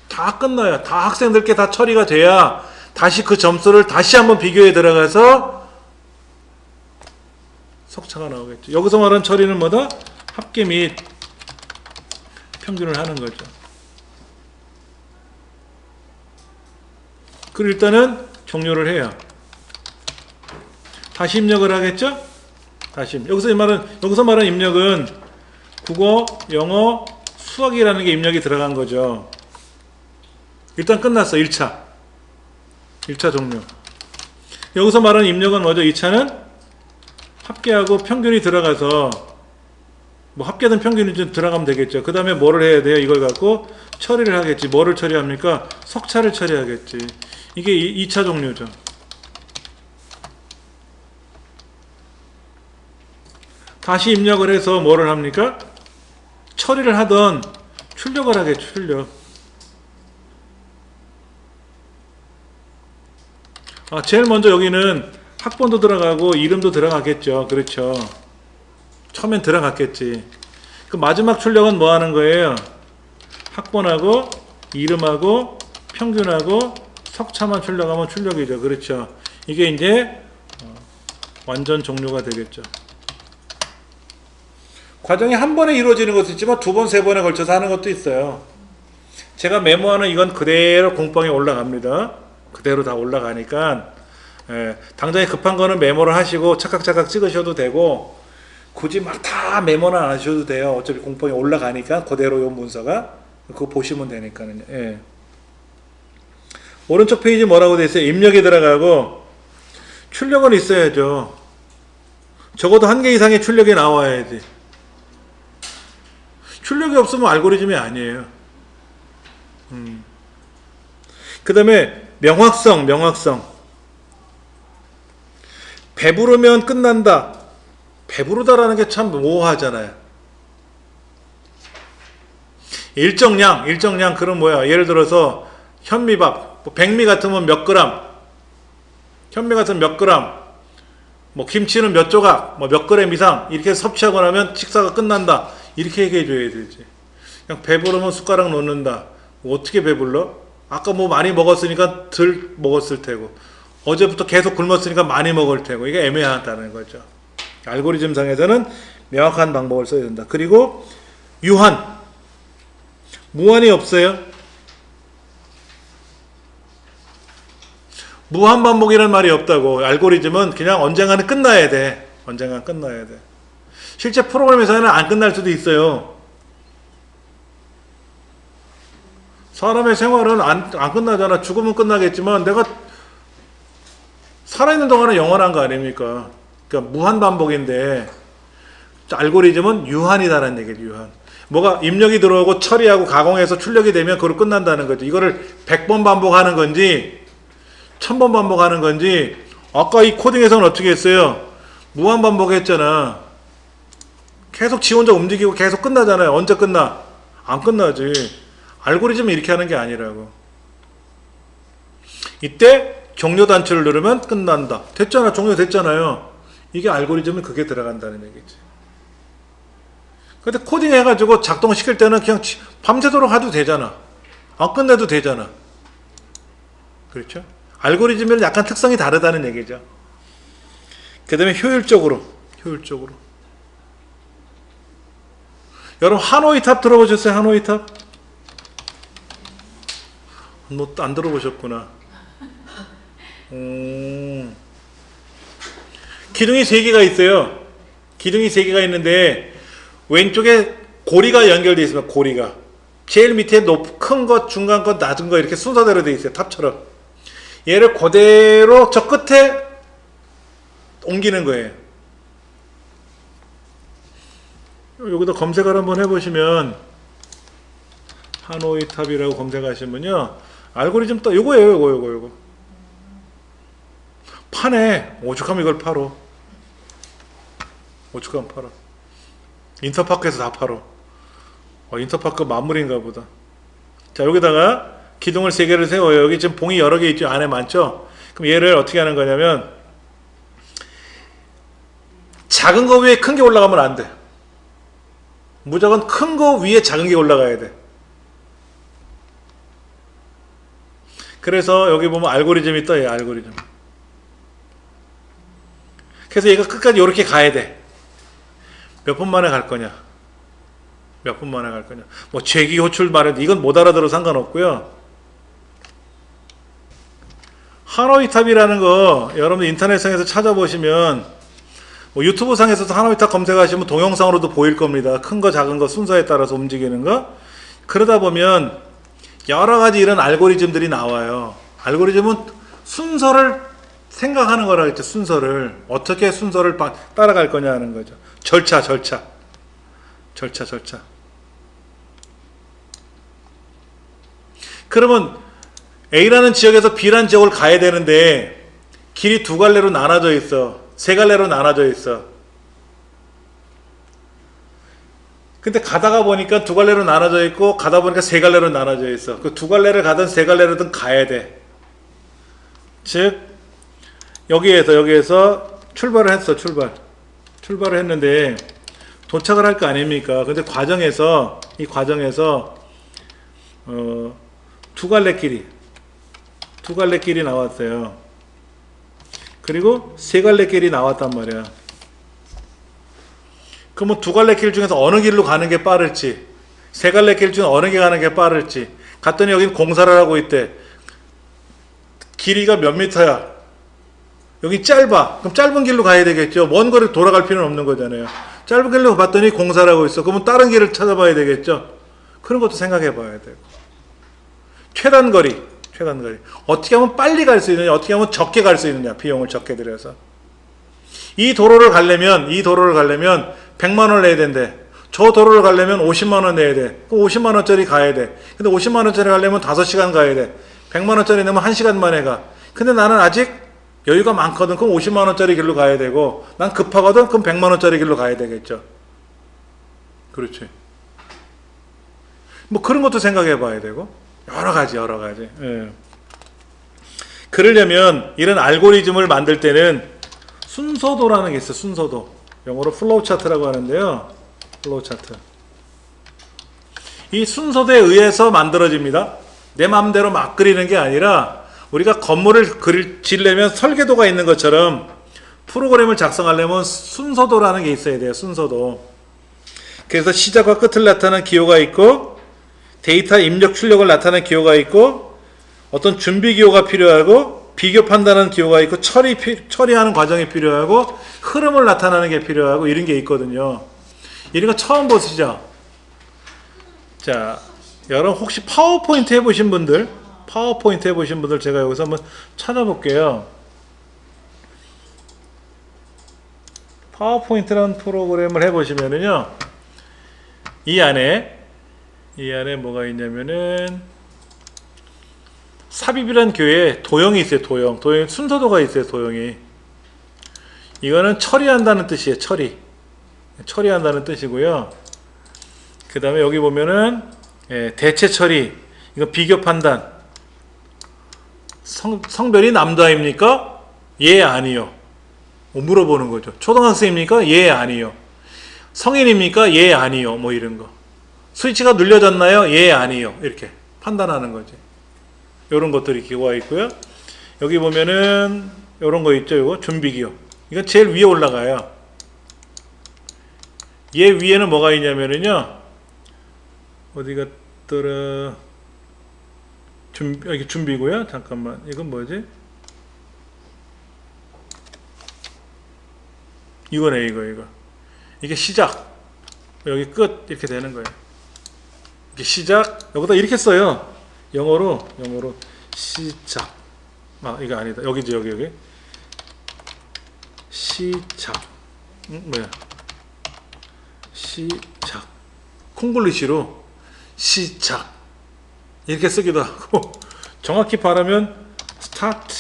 다 끝나야 다 학생들께 다 처리가 돼야 다시 그 점수를 다시 한번 비교에 들어가서 석차가 나오겠죠. 여기서 말하는 처리는 뭐다? 합계 및 평균을 하는 거죠. 그리고 일단은 종료를 해요. 다시 입력을 하겠죠? 여기서 말하는 입력은 국어, 영어, 수학이라는 게 입력이 들어간 거죠. 일단 끝났어. 1차 종료. 여기서 말하는 입력은 뭐죠? 2차는 합계하고 평균이 들어가서 뭐 합계든 평균이 좀 들어가면 되겠죠. 그 다음에 뭐를 해야 돼요? 이걸 갖고 처리를 하겠지. 뭐를 처리합니까? 석차를 처리하겠지. 이게 2차 종료죠. 다시 입력을 해서 뭐를 합니까? 처리를 하던 출력을 하겠죠. 출력. 제일 먼저 여기는 학번도 들어가고 이름도 들어가겠죠. 그렇죠. 처음엔 들어갔겠지. 그 마지막 출력은 뭐 하는 거예요? 학번하고 이름하고 평균하고 석차만 출력하면 출력이죠. 그렇죠. 이게 이제 완전 종료가 되겠죠. 과정이 한 번에 이루어지는 것도 있지만 두 번, 세 번에 걸쳐서 하는 것도 있어요. 제가 메모하는 이건 그대로 공방에 올라갑니다. 그대로 다 올라가니까 당장에 급한 거는 메모를 하시고 착각착각 찍으셔도 되고 굳이 막 다 메모는 안 하셔도 돼요. 어차피 공방에 올라가니까 그대로 요 문서가 그거 보시면 되니까요. 예. 오른쪽 페이지 뭐라고 돼 있어요? 입력이 들어가고 출력은 있어야죠. 적어도 한 개 이상의 출력이 나와야지. 출력이 없으면 알고리즘이 아니에요. 그 다음에 명확성. 배부르면 끝난다. 배부르다라는 게 참 모호하잖아요. 일정량 그럼 뭐야? 예를 들어서 현미밥, 백미 같으면 몇 그램, 현미 같으면 몇 그램, 뭐 김치는 몇 조각, 뭐 몇 그램 이상 이렇게 섭취하고 나면 식사가 끝난다. 이렇게 얘기해 줘야 되지. 그냥 배부르면 숟가락 놓는다. 뭐 어떻게 배불러? 아까 뭐 많이 먹었으니까 덜 먹었을 테고 어제부터 계속 굶었으니까 많이 먹을 테고 이게 애매하다는 거죠. 알고리즘 상에서는 명확한 방법을 써야 된다. 그리고 유한, 무한이 없어요. 무한반복이라는 말이 없다고. 알고리즘은 그냥 언젠가는 끝나야 돼. 언젠가는 끝나야 돼. 실제 프로그램에서는 안 끝날 수도 있어요. 사람의 생활은 안 끝나잖아. 죽으면 끝나겠지만 내가 살아있는 동안은 영원한 거 아닙니까? 그러니까 무한반복인데 알고리즘은 유한이다라는 얘기죠. 유한. 뭐가 입력이 들어오고 처리하고 가공해서 출력이 되면 그걸로 끝난다는 거죠. 이거를 100번 반복하는 건지 1000번 반복하는 건지 아까 이 코딩에서는 어떻게 했어요? 무한반복했잖아. 계속 지 혼자 움직이고 계속 끝나잖아요. 언제 끝나? 안 끝나지. 알고리즘은 이렇게 하는 게 아니라고. 이때 종료 단추를 누르면 끝난다. 됐잖아. 종료됐잖아요. 이게 알고리즘은 그게 들어간다는 얘기지. 근데 코딩 해가지고 작동시킬 때는 그냥 밤새도록 해도 되잖아. 안 끝내도 되잖아. 그렇죠? 알고리즘은 약간 특성이 다르다는 얘기죠. 그 다음에 효율적으로. 여러분 하노이 탑 들어보셨어요? 하노이 탑? 뭐 안 들어보셨구나. 기둥이 3개가 있어요. 기둥이 3개가 있는데 왼쪽에 고리가 연결되어 있습니다. 고리가 제일 밑에 큰 것, 중간 것, 낮은 거 이렇게 순서대로 되어 있어요. 탑처럼. 얘를 그대로 저 끝에 옮기는 거예요. 여기다 검색을 한번 해보시면 하노이 탑이라고 검색하시면요 알고리즘 떠. 요거예요. 요거 파네. 오죽하면 이걸 팔어. 오죽하면 팔어. 인터파크에서 다 팔어. 인터파크 만물인가 보다. 자, 여기다가 기둥을 3개를 세워요. 여기 지금 봉이 여러 개 있죠. 안에 많죠. 그럼 얘를 어떻게 하는 거냐면 작은 거 위에 큰 게 올라가면 안 돼. 무조건 큰 거 위에 작은 게 올라가야 돼. 그래서 여기 보면 알고리즘이 떠요. 알고리즘. 그래서 얘가 끝까지 이렇게 가야 돼. 몇 분 만에 갈 거냐? 몇 분 만에 갈 거냐? 뭐 재기 호출 말해도 이건 못 알아들어 상관없고요. 하노이 탑이라는 거 여러분 인터넷상에서 찾아보시면 뭐 유튜브 상에서도 하노이 탑 검색하시면 동영상으로도 보일 겁니다. 큰 거 작은 거 순서에 따라서 움직이는 거. 그러다 보면 여러 가지 이런 알고리즘들이 나와요. 알고리즘은 순서를 생각하는 거라 했죠. 순서를 어떻게 순서를 따라갈 거냐 하는 거죠. 절차. 그러면 A라는 지역에서 B라는 지역을 가야 되는데 길이 2갈래로 나눠져 있어. 3갈래로 나눠져 있어. 근데 가다가 보니까 2갈래로 나눠져 있고 가다 보니까 3갈래로 나눠져 있어. 그 2갈래를 가든 3갈래로든 가야 돼. 즉 여기에서 출발을 했어. 출발을 했는데 도착을 할 거 아닙니까? 근데 이 과정에서 2갈래 길이 나왔어요. 그리고 3갈래 길이 나왔단 말이야. 그러면 2갈래 길 중에서 어느 길로 가는 게 빠를지, 3갈래 길 중에 어느 게 가는 게 빠를지. 갔더니 여기는 공사를 하고 있대. 길이가 몇 미터야? 여기 짧아. 그럼 짧은 길로 가야 되겠죠. 먼 거를 돌아갈 필요는 없는 거잖아요. 짧은 길로 봤더니 공사를 하고 있어. 그러면 다른 길을 찾아봐야 되겠죠. 그런 것도 생각해 봐야 되고. 최단거리. 어떻게 하면 빨리 갈 수 있느냐, 어떻게 하면 적게 갈 수 있느냐, 비용을 적게 들여서. 이 도로를 가려면 100만 원 내야 된대. 저 도로를 가려면 50만 원 내야 돼. 그럼 50만 원짜리 가야 돼. 근데 50만 원짜리 가려면 5시간 가야 돼. 100만 원짜리 내면 1시간 만에 가. 근데 나는 아직 여유가 많거든. 그럼 50만 원짜리 길로 가야 되고, 난 급하거든. 그럼 100만 원짜리 길로 가야 되겠죠. 그렇지. 뭐 그런 것도 생각해 봐야 되고, 여러 가지. 예. 그러려면 이런 알고리즘을 만들 때는 순서도라는 게 있어요. 순서도. 영어로 플로우 차트라고 하는데요. 플로우 차트. 이 순서도에 의해서 만들어집니다. 내 마음대로 막 그리는 게 아니라 우리가 건물을 지으려면 설계도가 있는 것처럼 프로그램을 작성하려면 순서도라는 게 있어야 돼요. 순서도. 그래서 시작과 끝을 나타내는 기호가 있고, 데이터 입력 출력을 나타내는 기호가 있고, 어떤 준비 기호가 필요하고, 비교 판단하는 기호가 있고, 처리하는 과정이 필요하고, 흐름을 나타내는 게 필요하고, 이런 게 있거든요. 이런 거 처음 보시죠? 자, 여러분 혹시 파워포인트 해보신 분들 제가 여기서 한번 찾아볼게요. 파워포인트라는 프로그램을 해보시면은요, 이 안에 뭐가 있냐면은 삽입이라는 교회에 도형이 있어요. 도형 순서도가 있어요. 도형이. 이거는 처리한다는 뜻이에요. 처리한다는 뜻이고요. 그 다음에 여기 보면은 대체 처리, 이거 비교 판단. 성별이 남자입니까? 예, 아니요. 물어보는 거죠. 초등학생입니까? 예, 아니요. 성인입니까? 예, 아니요. 뭐 이런 거. 스위치가 눌려졌나요? 예, 아니요. 이렇게 판단하는 거지. 이런 것들이 기호가 있고요. 여기 보면은 이런 거 있죠. 이거 준비 기호. 이건 제일 위에 올라가요. 얘 위에는 뭐가 있냐면은요, 어디 갔더라? 이게 준비고요. 잠깐만. 이건 뭐지? 이거네, 이거. 이게 시작. 여기 끝. 이렇게 되는 거예요. 이게 시작. 여기다 이렇게 써요. 영어로 시작. 아, 이거 아니다. 여기지, 여기. 시작. 뭐야? 시작. 콩글리시로 시작. 이렇게 쓰기도 하고, 정확히 발음하면 스타트.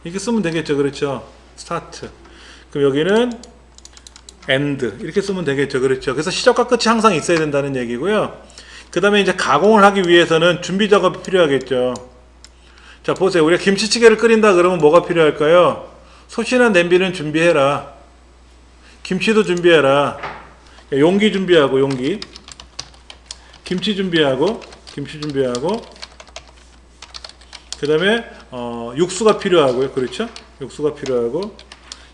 이렇게 쓰면 되겠죠. 그렇죠? 스타트. 그럼 여기는 end. 이렇게 쓰면 되겠죠. 그렇죠? 그래서 시작과 끝이 항상 있어야 된다는 얘기고요. 그 다음에 이제 가공을 하기 위해서는 준비 작업이 필요하겠죠. 자, 보세요. 우리가 김치찌개를 끓인다 그러면 뭐가 필요할까요? 솥이나 냄비는 준비해라. 김치도 준비해라. 용기 준비하고, 용기. 김치 준비하고, 그 다음에 육수가 필요하고요. 그렇죠? 육수가 필요하고,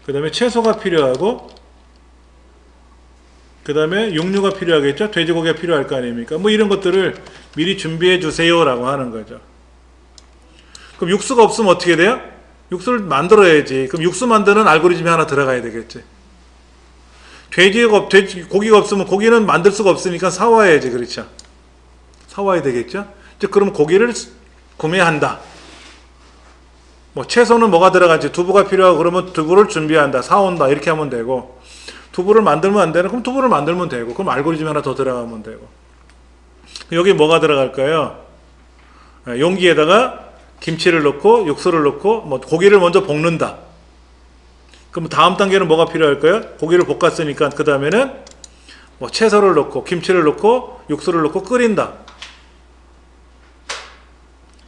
그 다음에 채소가 필요하고, 그 다음에 육류가 필요하겠죠? 돼지고기가 필요할 거 아닙니까? 뭐 이런 것들을 미리 준비해 주세요 라고 하는 거죠. 그럼 육수가 없으면 어떻게 돼요? 육수를 만들어야지. 그럼 육수 만드는 알고리즘이 하나 들어가야 되겠지. 고기가 없으면 고기는 만들 수가 없으니까 사와야지. 그렇죠? 사와야 되겠죠? 이제 그럼 고기를 구매한다. 뭐 채소는 뭐가 들어가지? 두부가 필요하고 그러면 두부를 준비한다. 사온다. 이렇게 하면 되고, 두부를 만들면 안 되나? 그럼 두부를 만들면 되고, 그럼 알고리즘이 하나 더 들어가면 되고. 여기 뭐가 들어갈까요? 용기에다가 김치를 넣고 육수를 넣고 뭐 고기를 먼저 볶는다. 그럼 다음 단계는 뭐가 필요할까요? 고기를 볶았으니까 그 다음에는 뭐 채소를 넣고 김치를 넣고 육수를 넣고 끓인다.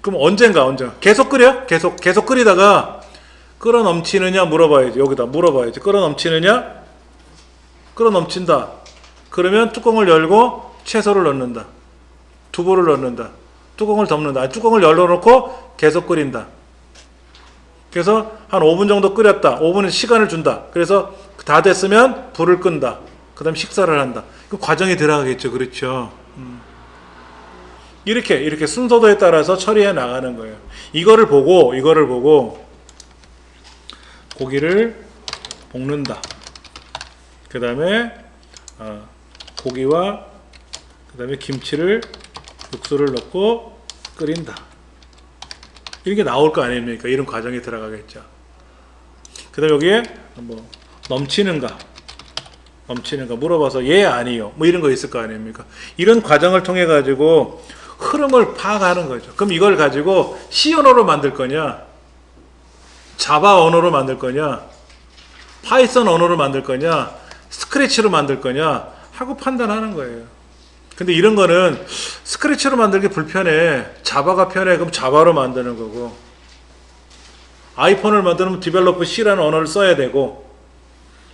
그럼 언젠가 계속 끓여? 계속 끓이다가 끓어 넘치느냐 물어봐야지. 여기다 물어봐야지. 끓어 넘치느냐? 끓어 넘친다. 그러면 뚜껑을 열고 채소를 넣는다. 두부를 넣는다. 뚜껑을 덮는다. 뚜껑을 열어놓고 계속 끓인다. 그래서 한 5분 정도 끓였다. 5분은 시간을 준다. 그래서 다 됐으면 불을 끈다. 그 다음 식사를 한다. 그 과정이 들어가겠죠. 그렇죠. 이렇게 순서도에 따라서 처리해 나가는 거예요. 이거를 보고 고기를 볶는다. 그 다음에 고기와 그 다음에 김치를 육수를 넣고 끓인다. 이런 게 나올 거 아닙니까? 이런 과정이 들어가겠죠. 그 다음에 여기에 뭐 넘치는가 물어봐서 예 아니요 뭐 이런 거 있을 거 아닙니까? 이런 과정을 통해 가지고 흐름을 파악하는 거죠. 그럼 이걸 가지고 C 언어로 만들 거냐, 자바 언어로 만들 거냐, 파이썬 언어로 만들 거냐, 스크래치로 만들 거냐 하고 판단하는 거예요. 근데 이런 거는 스크래치로 만들기 불편해. 자바가 편해. 그럼 자바로 만드는 거고, 아이폰을 만들면 디벨로퍼 C라는 언어를 써야 되고,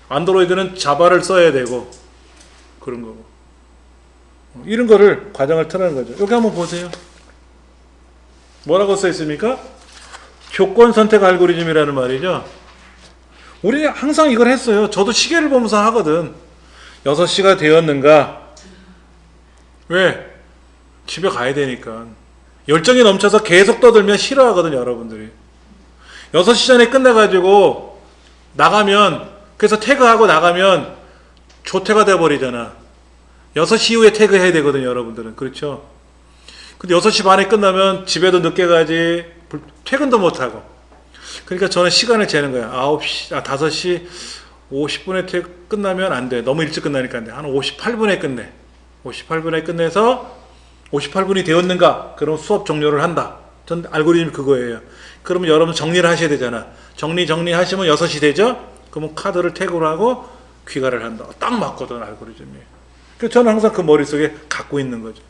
안드로이드는 자바를 써야 되고, 그런 거고. 이런 거를 과정을 틀는 거죠. 여기 한번 보세요. 뭐라고 써 있습니까? 조건 선택 알고리즘이라는 말이죠. 우리 항상 이걸 했어요. 저도 시계를 보면서 하거든. 6시가 되었는가? 왜? 집에 가야 되니까. 열정이 넘쳐서 계속 떠들면 싫어하거든요, 여러분들이. 6시 전에 끝내가지고 나가면, 그래서 태그하고 나가면 조퇴가 돼버리잖아. 6시 이후에 태그해야 되거든요, 여러분들은. 그렇죠? 근데 6시 반에 끝나면 집에도 늦게 가지, 퇴근도 못하고. 그러니까 저는 시간을 재는 거야. 5시 50분에 끝나면 안 돼. 너무 일찍 끝나니까 안 돼. 한 58분에 끝내. 58분에 끝내서 58분이 되었는가? 그럼 수업 종료를 한다. 전 알고리즘이 그거예요. 그러면 여러분 정리를 하셔야 되잖아. 정리하시면 6시 되죠? 그러면 카드를 태그를 하고 귀가를 한다. 딱 맞거든, 알고리즘이. 그래서 저는 항상 그 머릿속에 갖고 있는 거죠.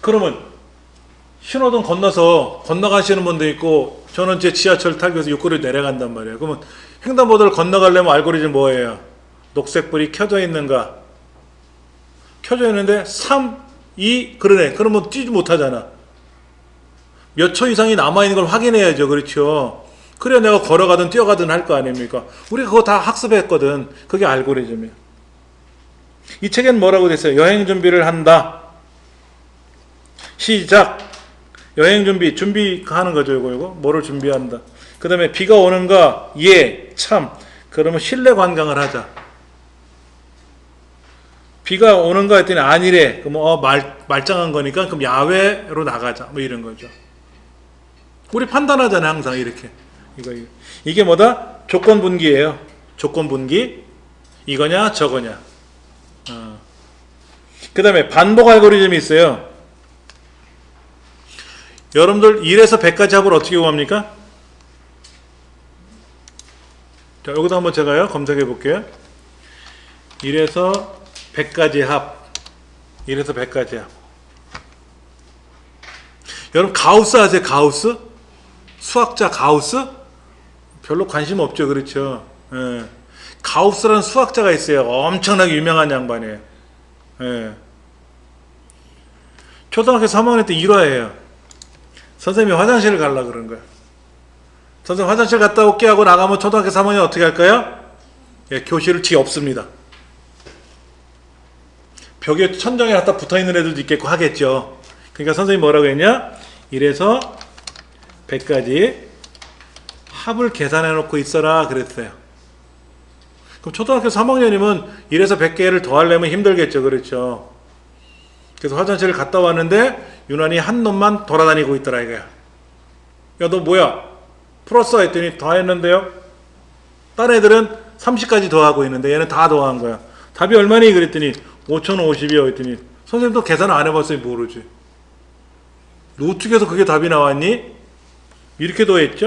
그러면 신호등 건너가시는 분도 있고, 저는 제 지하철 타기 위해서 육구를 내려간단 말이에요. 그러면 횡단보도를 건너가려면 알고리즘 뭐예요? 녹색불이 켜져 있는가? 켜져 있는데 3, 2 그러네. 그러면 뛰지 못하잖아. 몇 초 이상이 남아있는 걸 확인해야죠. 그렇죠? 그래야 내가 걸어가든 뛰어가든 할 거 아닙니까? 우리가 그거 다 학습했거든. 그게 알고리즘이에요. 이 책엔 뭐라고 됐어요? 여행 준비를 한다. 시작. 여행 준비하는 거죠. 이거 뭐를 준비한다. 그 다음에 비가 오는가? 예, 참. 그러면 실내 관광을 하자. 비가 오는가 했더니 아니래. 그럼 말짱한 거니까 그럼 야외로 나가자. 뭐 이런 거죠. 우리 판단하잖아요. 항상 이렇게. 이게 뭐다? 조건분기예요. 조건분기. 이거냐 저거냐. 그 다음에 반복 알고리즘이 있어요. 여러분들 1에서 100까지 합을 어떻게 구합니까? 자, 여기도 한번 제가요 검색해 볼게요. 1에서 100까지 합. 1에서 100까지 합. 여러분 가우스 아세요? 가우스? 수학자 가우스? 별로 관심 없죠. 그렇죠. 예. 가우스라는 수학자가 있어요. 엄청나게 유명한 양반이에요. 예. 초등학교 3학년 때 1화예요. 선생님이 화장실을 가려고 그런 거야. 선생님 화장실 갔다 올게 하고 나가면 초등학교 3학년 어떻게 할까요? 예, 교실을 뒤에 없습니다. 벽에 천장에 갖다 붙어있는 애들도 있겠고 하겠죠. 그러니까 선생님이 뭐라고 했냐? 1에서 100까지 합을 계산해 놓고 있어라 그랬어요. 그럼 초등학교 3학년이면 1에서 100개를 더하려면 힘들겠죠. 그렇죠. 그래서 화장실을 갔다 왔는데 유난히 한 놈만 돌아다니고 있더라 이거야. 야, 너 뭐야? 풀었어? 했더니 다 했는데요. 다른 애들은 30까지 더하고 있는데 얘는 다 더한 거야. 답이 얼마니? 그랬더니 5050이요. 했더니 선생님도 계산 안 해봤어요. 모르지. 너 어떻게 해서 그게 답이 나왔니? 이렇게 더했죠?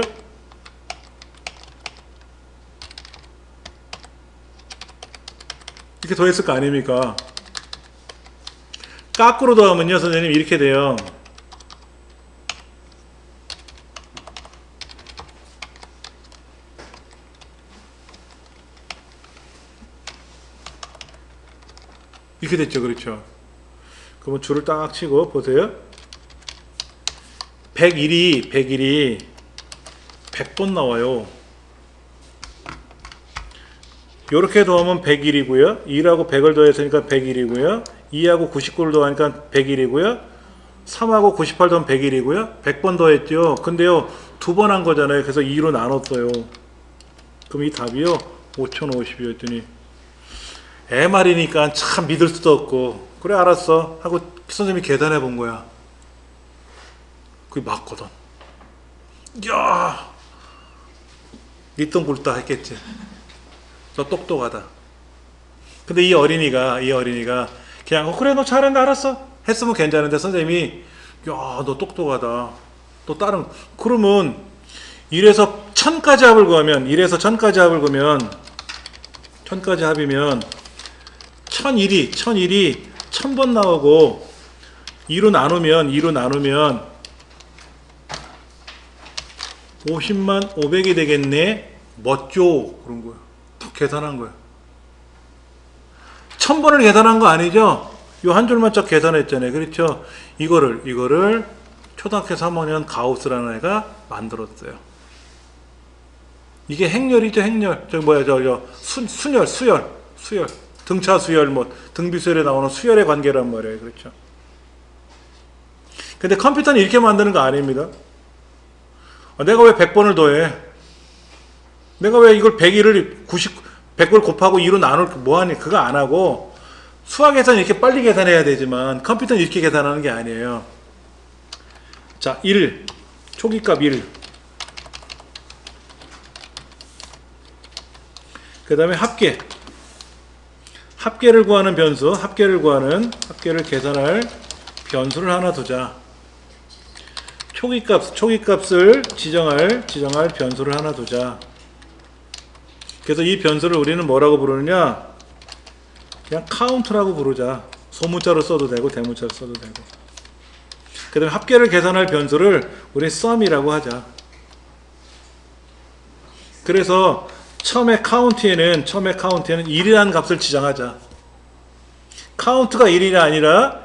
이렇게 더했을 거 아닙니까? 까꾸로 더하면요 선생님 이렇게 돼요. 이렇게 됐죠. 그렇죠. 그러면 줄을 딱 치고 보세요. 101이 100번 나와요. 이렇게 더하면 101이고요. 2하고 100을 더했으니까 101이고요. 2하고 99를 더하니까 101이고요. 3하고 98 더하면 101이고요. 100번 더했죠. 근데요, 두 번 한 거잖아요. 그래서 2로 나눴어요. 그럼 이 답이요, 5050이었더니 애 말이니까 참 믿을 수도 없고, 그래 알았어 하고 선생님이 계산해 본 거야. 그게 맞거든. 야, 니똥 굴다 했겠지. 너 똑똑하다. 근데 이 어린이가 그냥 그래 너 잘한다 알았어 했으면 괜찮은데 선생님이 야 너 똑똑하다. 또 다른 그러면 1에서 1000까지 합을 구하면 1에서 1000까지 합을 구하면 1000까지 합이면 1001이 1000번 나오고 2로 나누면 50만 500이 되겠네. 멋져. 그런 거야. 딱 계산한 거야. 1000번을 계산한 거 아니죠? 요 한 줄만 쫙 계산했잖아요. 그렇죠? 이거를 초등학교 3학년 가우스라는 애가 만들었어요. 이게 행렬이죠, 행렬. 수열. 등차 수열, 뭐 등비수열에 나오는 수열의 관계란 말이에요. 그렇죠? 근데 컴퓨터는 이렇게 만드는 거 아닙니다. 내가 왜 100번을 더해? 내가 왜 이걸 100을 곱하고 2로 나눌 뭐하니? 그거 안 하고 수학에서는 이렇게 빨리 계산해야 되지만 컴퓨터는 이렇게 계산하는 게 아니에요. 자, 1 초기값 1 그 다음에 합계를 구하는 변수, 합계를 계산할 변수를 하나 두자. 초기값을 지정할 변수를 하나 두자. 그래서 이 변수를 우리는 뭐라고 부르느냐? 그냥 카운트라고 부르자. 소문자로 써도 되고 대문자로 써도 되고. 그 다음에 합계를 계산할 변수를 우리 sum이라고 하자. 그래서 처음에 카운트에는 1이라는 값을 지정하자. 카운트가 1이 아니라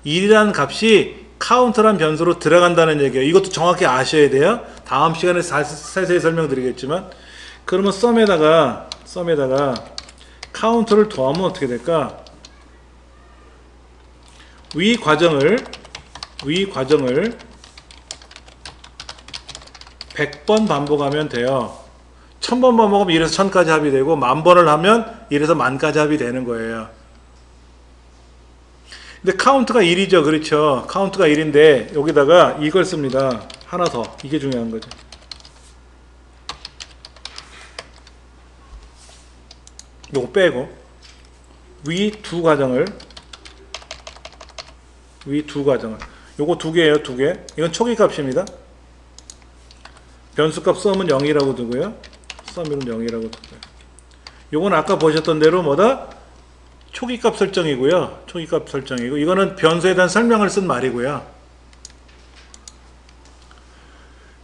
1이라는 값이 카운트란 변수로 들어간다는 얘기예요. 이것도 정확히 아셔야 돼요. 다음 시간에 자세히 설명드리겠지만, 그러면 sum에다가 카운트를 더하면 어떻게 될까? 위 과정을 100번 반복하면 돼요. 1000번 반복하면 1에서 1000까지 합의되고 10,000번을 하면 1에서 10,000까지 합의되는 거예요. 근데 카운트가 1이죠. 그렇죠. 카운트가 1인데 여기다가 이걸 씁니다. 하나 더. 이게 중요한 거죠. 요거 빼고 위 두 과정을 요거 두 개예요. 두 개. 이건 초기 값입니다. 변수값 썸은 0이라고 두고요. 썸은 0이라고 두고요. 요건 아까 보셨던 대로 뭐다? 초기값 설정이고요. 초기값 설정이고 이거는 변수에 대한 설명을 쓴 말이고요.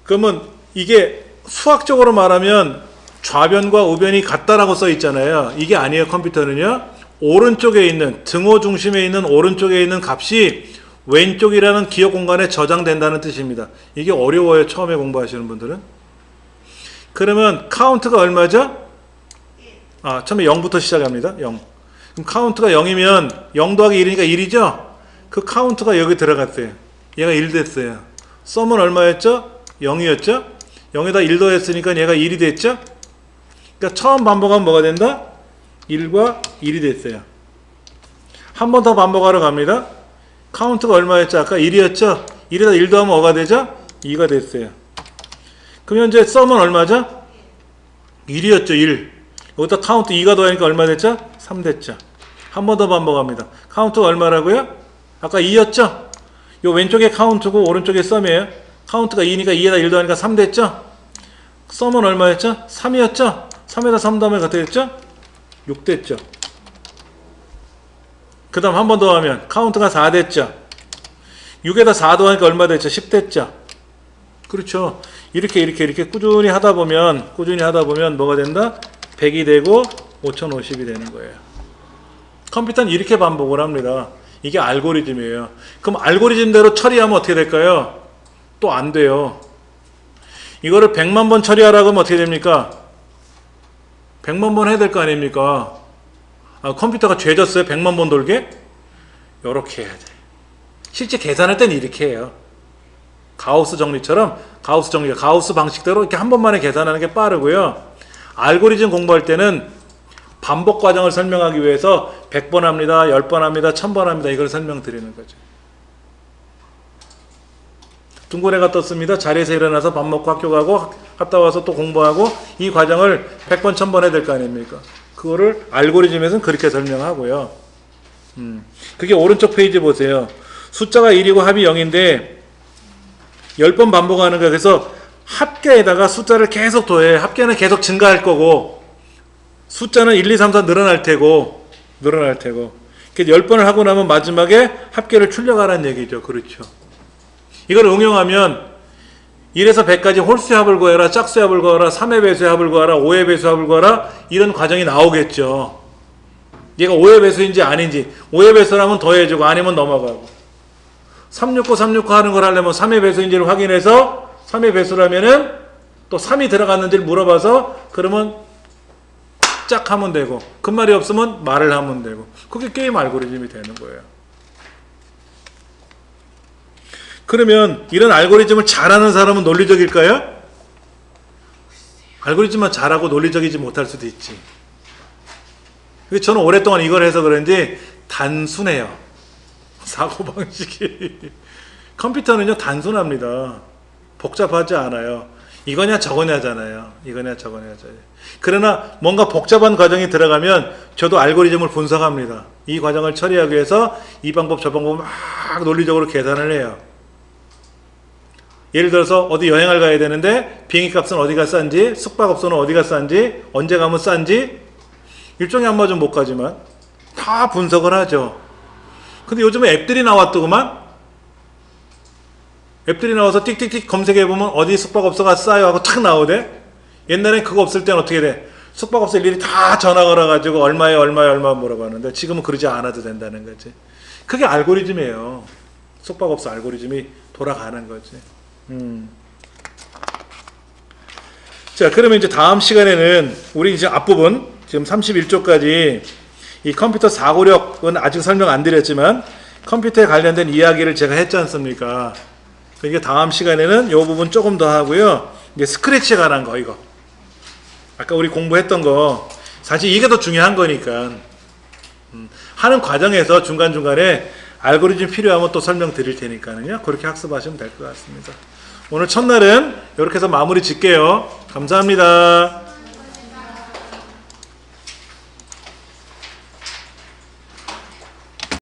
그러면 이게 수학적으로 말하면 좌변과 우변이 같다라고 써 있잖아요. 이게 아니에요. 컴퓨터는요. 오른쪽에 있는 등호 중심에 있는 오른쪽에 있는 값이 왼쪽이라는 기억 공간에 저장된다는 뜻입니다. 이게 어려워요. 처음에 공부하시는 분들은. 그러면 카운트가 얼마죠? 처음에 0부터 시작합니다. 0. 그럼 카운트가 0이면 0 더하기 1이니까 1이죠? 그 카운트가 여기 들어갔어요. 얘가 1 됐어요. 썸은 얼마였죠? 0이었죠? 0에다 1 더했으니까 얘가 1이 됐죠? 그러니까 처음 반복하면 뭐가 된다? 1과 1이 됐어요. 한 번 더 반복하러 갑니다. 카운트가 얼마였죠? 아까 1이었죠? 1에다 1 더하면 뭐가 되죠? 2가 됐어요. 그럼 현재 썸은 얼마죠? 1이었죠. 1. 여기다 카운트 2가 더하니까 얼마 됐죠? 3 됐죠. 한 번 더 반복합니다. 카운트가 얼마라고요? 아까 2였죠? 요 왼쪽에 카운트고 오른쪽에 썸이에요. 카운트가 2니까 2에다 1 더하니까 3 됐죠? 썸은 얼마였죠? 3이었죠? 3에다 3 더하면 어떻게 됐죠? 6 됐죠. 그 다음 한 번 더 하면 카운트가 4 됐죠. 6에다 4 더하니까 얼마 됐죠? 10 됐죠. 그렇죠. 이렇게 꾸준히 하다 보면 뭐가 된다? 100이 되고 5050이 되는 거예요. 컴퓨터는 이렇게 반복을 합니다. 이게 알고리즘이에요. 그럼 알고리즘대로 처리하면 어떻게 될까요? 또 안 돼요. 이거를 100만 번 처리하라고 하면 어떻게 됩니까? 100만 번 해야 될 거 아닙니까? 컴퓨터가 죄졌어요? 100만 번 돌게? 요렇게 해야 돼. 실제 계산할 때는 이렇게 해요. 가우스 정리처럼 가우스 방식대로 이렇게 한 번만에 계산하는 게 빠르고요. 알고리즘 공부할 때는 반복 과정을 설명하기 위해서 100번 합니다. 10번 합니다. 1000번 합니다. 이걸 설명드리는 거죠. 둥근애가 떴습니다. 자리에서 일어나서 밥 먹고 학교 가고 갔다 와서 또 공부하고 이 과정을 100번 1000번 해야 될 거 아닙니까? 그거를 알고리즘에서는 그렇게 설명하고요. 그게 오른쪽 페이지 보세요. 숫자가 1이고 합이 0인데 10번 반복하는 거예요. 그래서 합계에다가 숫자를 계속 더해. 합계는 계속 증가할 거고 숫자는 1, 2, 3, 4 늘어날 테고 그래서 10번을 하고 나면 마지막에 합계를 출력하라는 얘기죠. 그렇죠. 이걸 응용하면 1에서 100까지 홀수의 합을 구해라, 짝수의 합을 구해라, 3의 배수의 합을 구해라, 5의 배수의 합을 구해라, 이런 과정이 나오겠죠. 얘가 5의 배수인지 아닌지, 5의 배수라면 더해주고 아니면 넘어가고 369 하는 걸 하려면 3의 배수인지를 확인해서 3의 배수라면은 또 3이 들어갔는지를 물어봐서 그러면 짝 하면 되고 그 말이 없으면 말을 하면 되고 그게 게임 알고리즘이 되는 거예요. 그러면 이런 알고리즘을 잘하는 사람은 논리적일까요? 알고리즘만 잘하고 논리적이지 못할 수도 있지. 저는 오랫동안 이걸 해서 그런지 단순해요. 사고방식이. 컴퓨터는요 단순합니다. 복잡하지 않아요. 이거냐 저거냐잖아요. 그러나 뭔가 복잡한 과정이 들어가면 저도 알고리즘을 분석합니다. 이 과정을 처리하기 위해서 이 방법 저 방법 막 논리적으로 계산을 해요. 예를 들어서 어디 여행을 가야 되는데 비행기값은 어디가 싼지, 숙박업소는 어디가 싼지, 언제 가면 싼지 일정이 안 맞으면 못 가지만 다 분석을 하죠. 근데 요즘에 앱들이 나왔더구만. 앱들이 나와서 띡띡띡 검색해보면 어디 숙박업소가 싸요 하고 탁 나오대. 옛날엔 그거 없을 때는 어떻게 돼? 숙박업소 일일이 다 전화 걸어가지고 얼마 물어봤는데 지금은 그러지 않아도 된다는 거지. 그게 알고리즘이에요. 숙박업소 알고리즘이 돌아가는 거지. 자, 그러면 이제 다음 시간에는 우리 이제 앞부분 지금 31쪽까지 이 컴퓨터 사고력은 아직 설명 안 드렸지만 컴퓨터에 관련된 이야기를 제가 했지 않습니까? 그러니까 다음 시간에는 이 부분 조금 더 하고요. 이제 스크래치에 관한 거 이거. 아까 우리 공부했던 거 사실 이게 더 중요한 거니까 하는 과정에서 중간중간에 알고리즘 필요하면 또 설명드릴 테니까요. 그렇게 학습하시면 될 것 같습니다. 오늘 첫날은 이렇게 해서 마무리 짓게요. 감사합니다.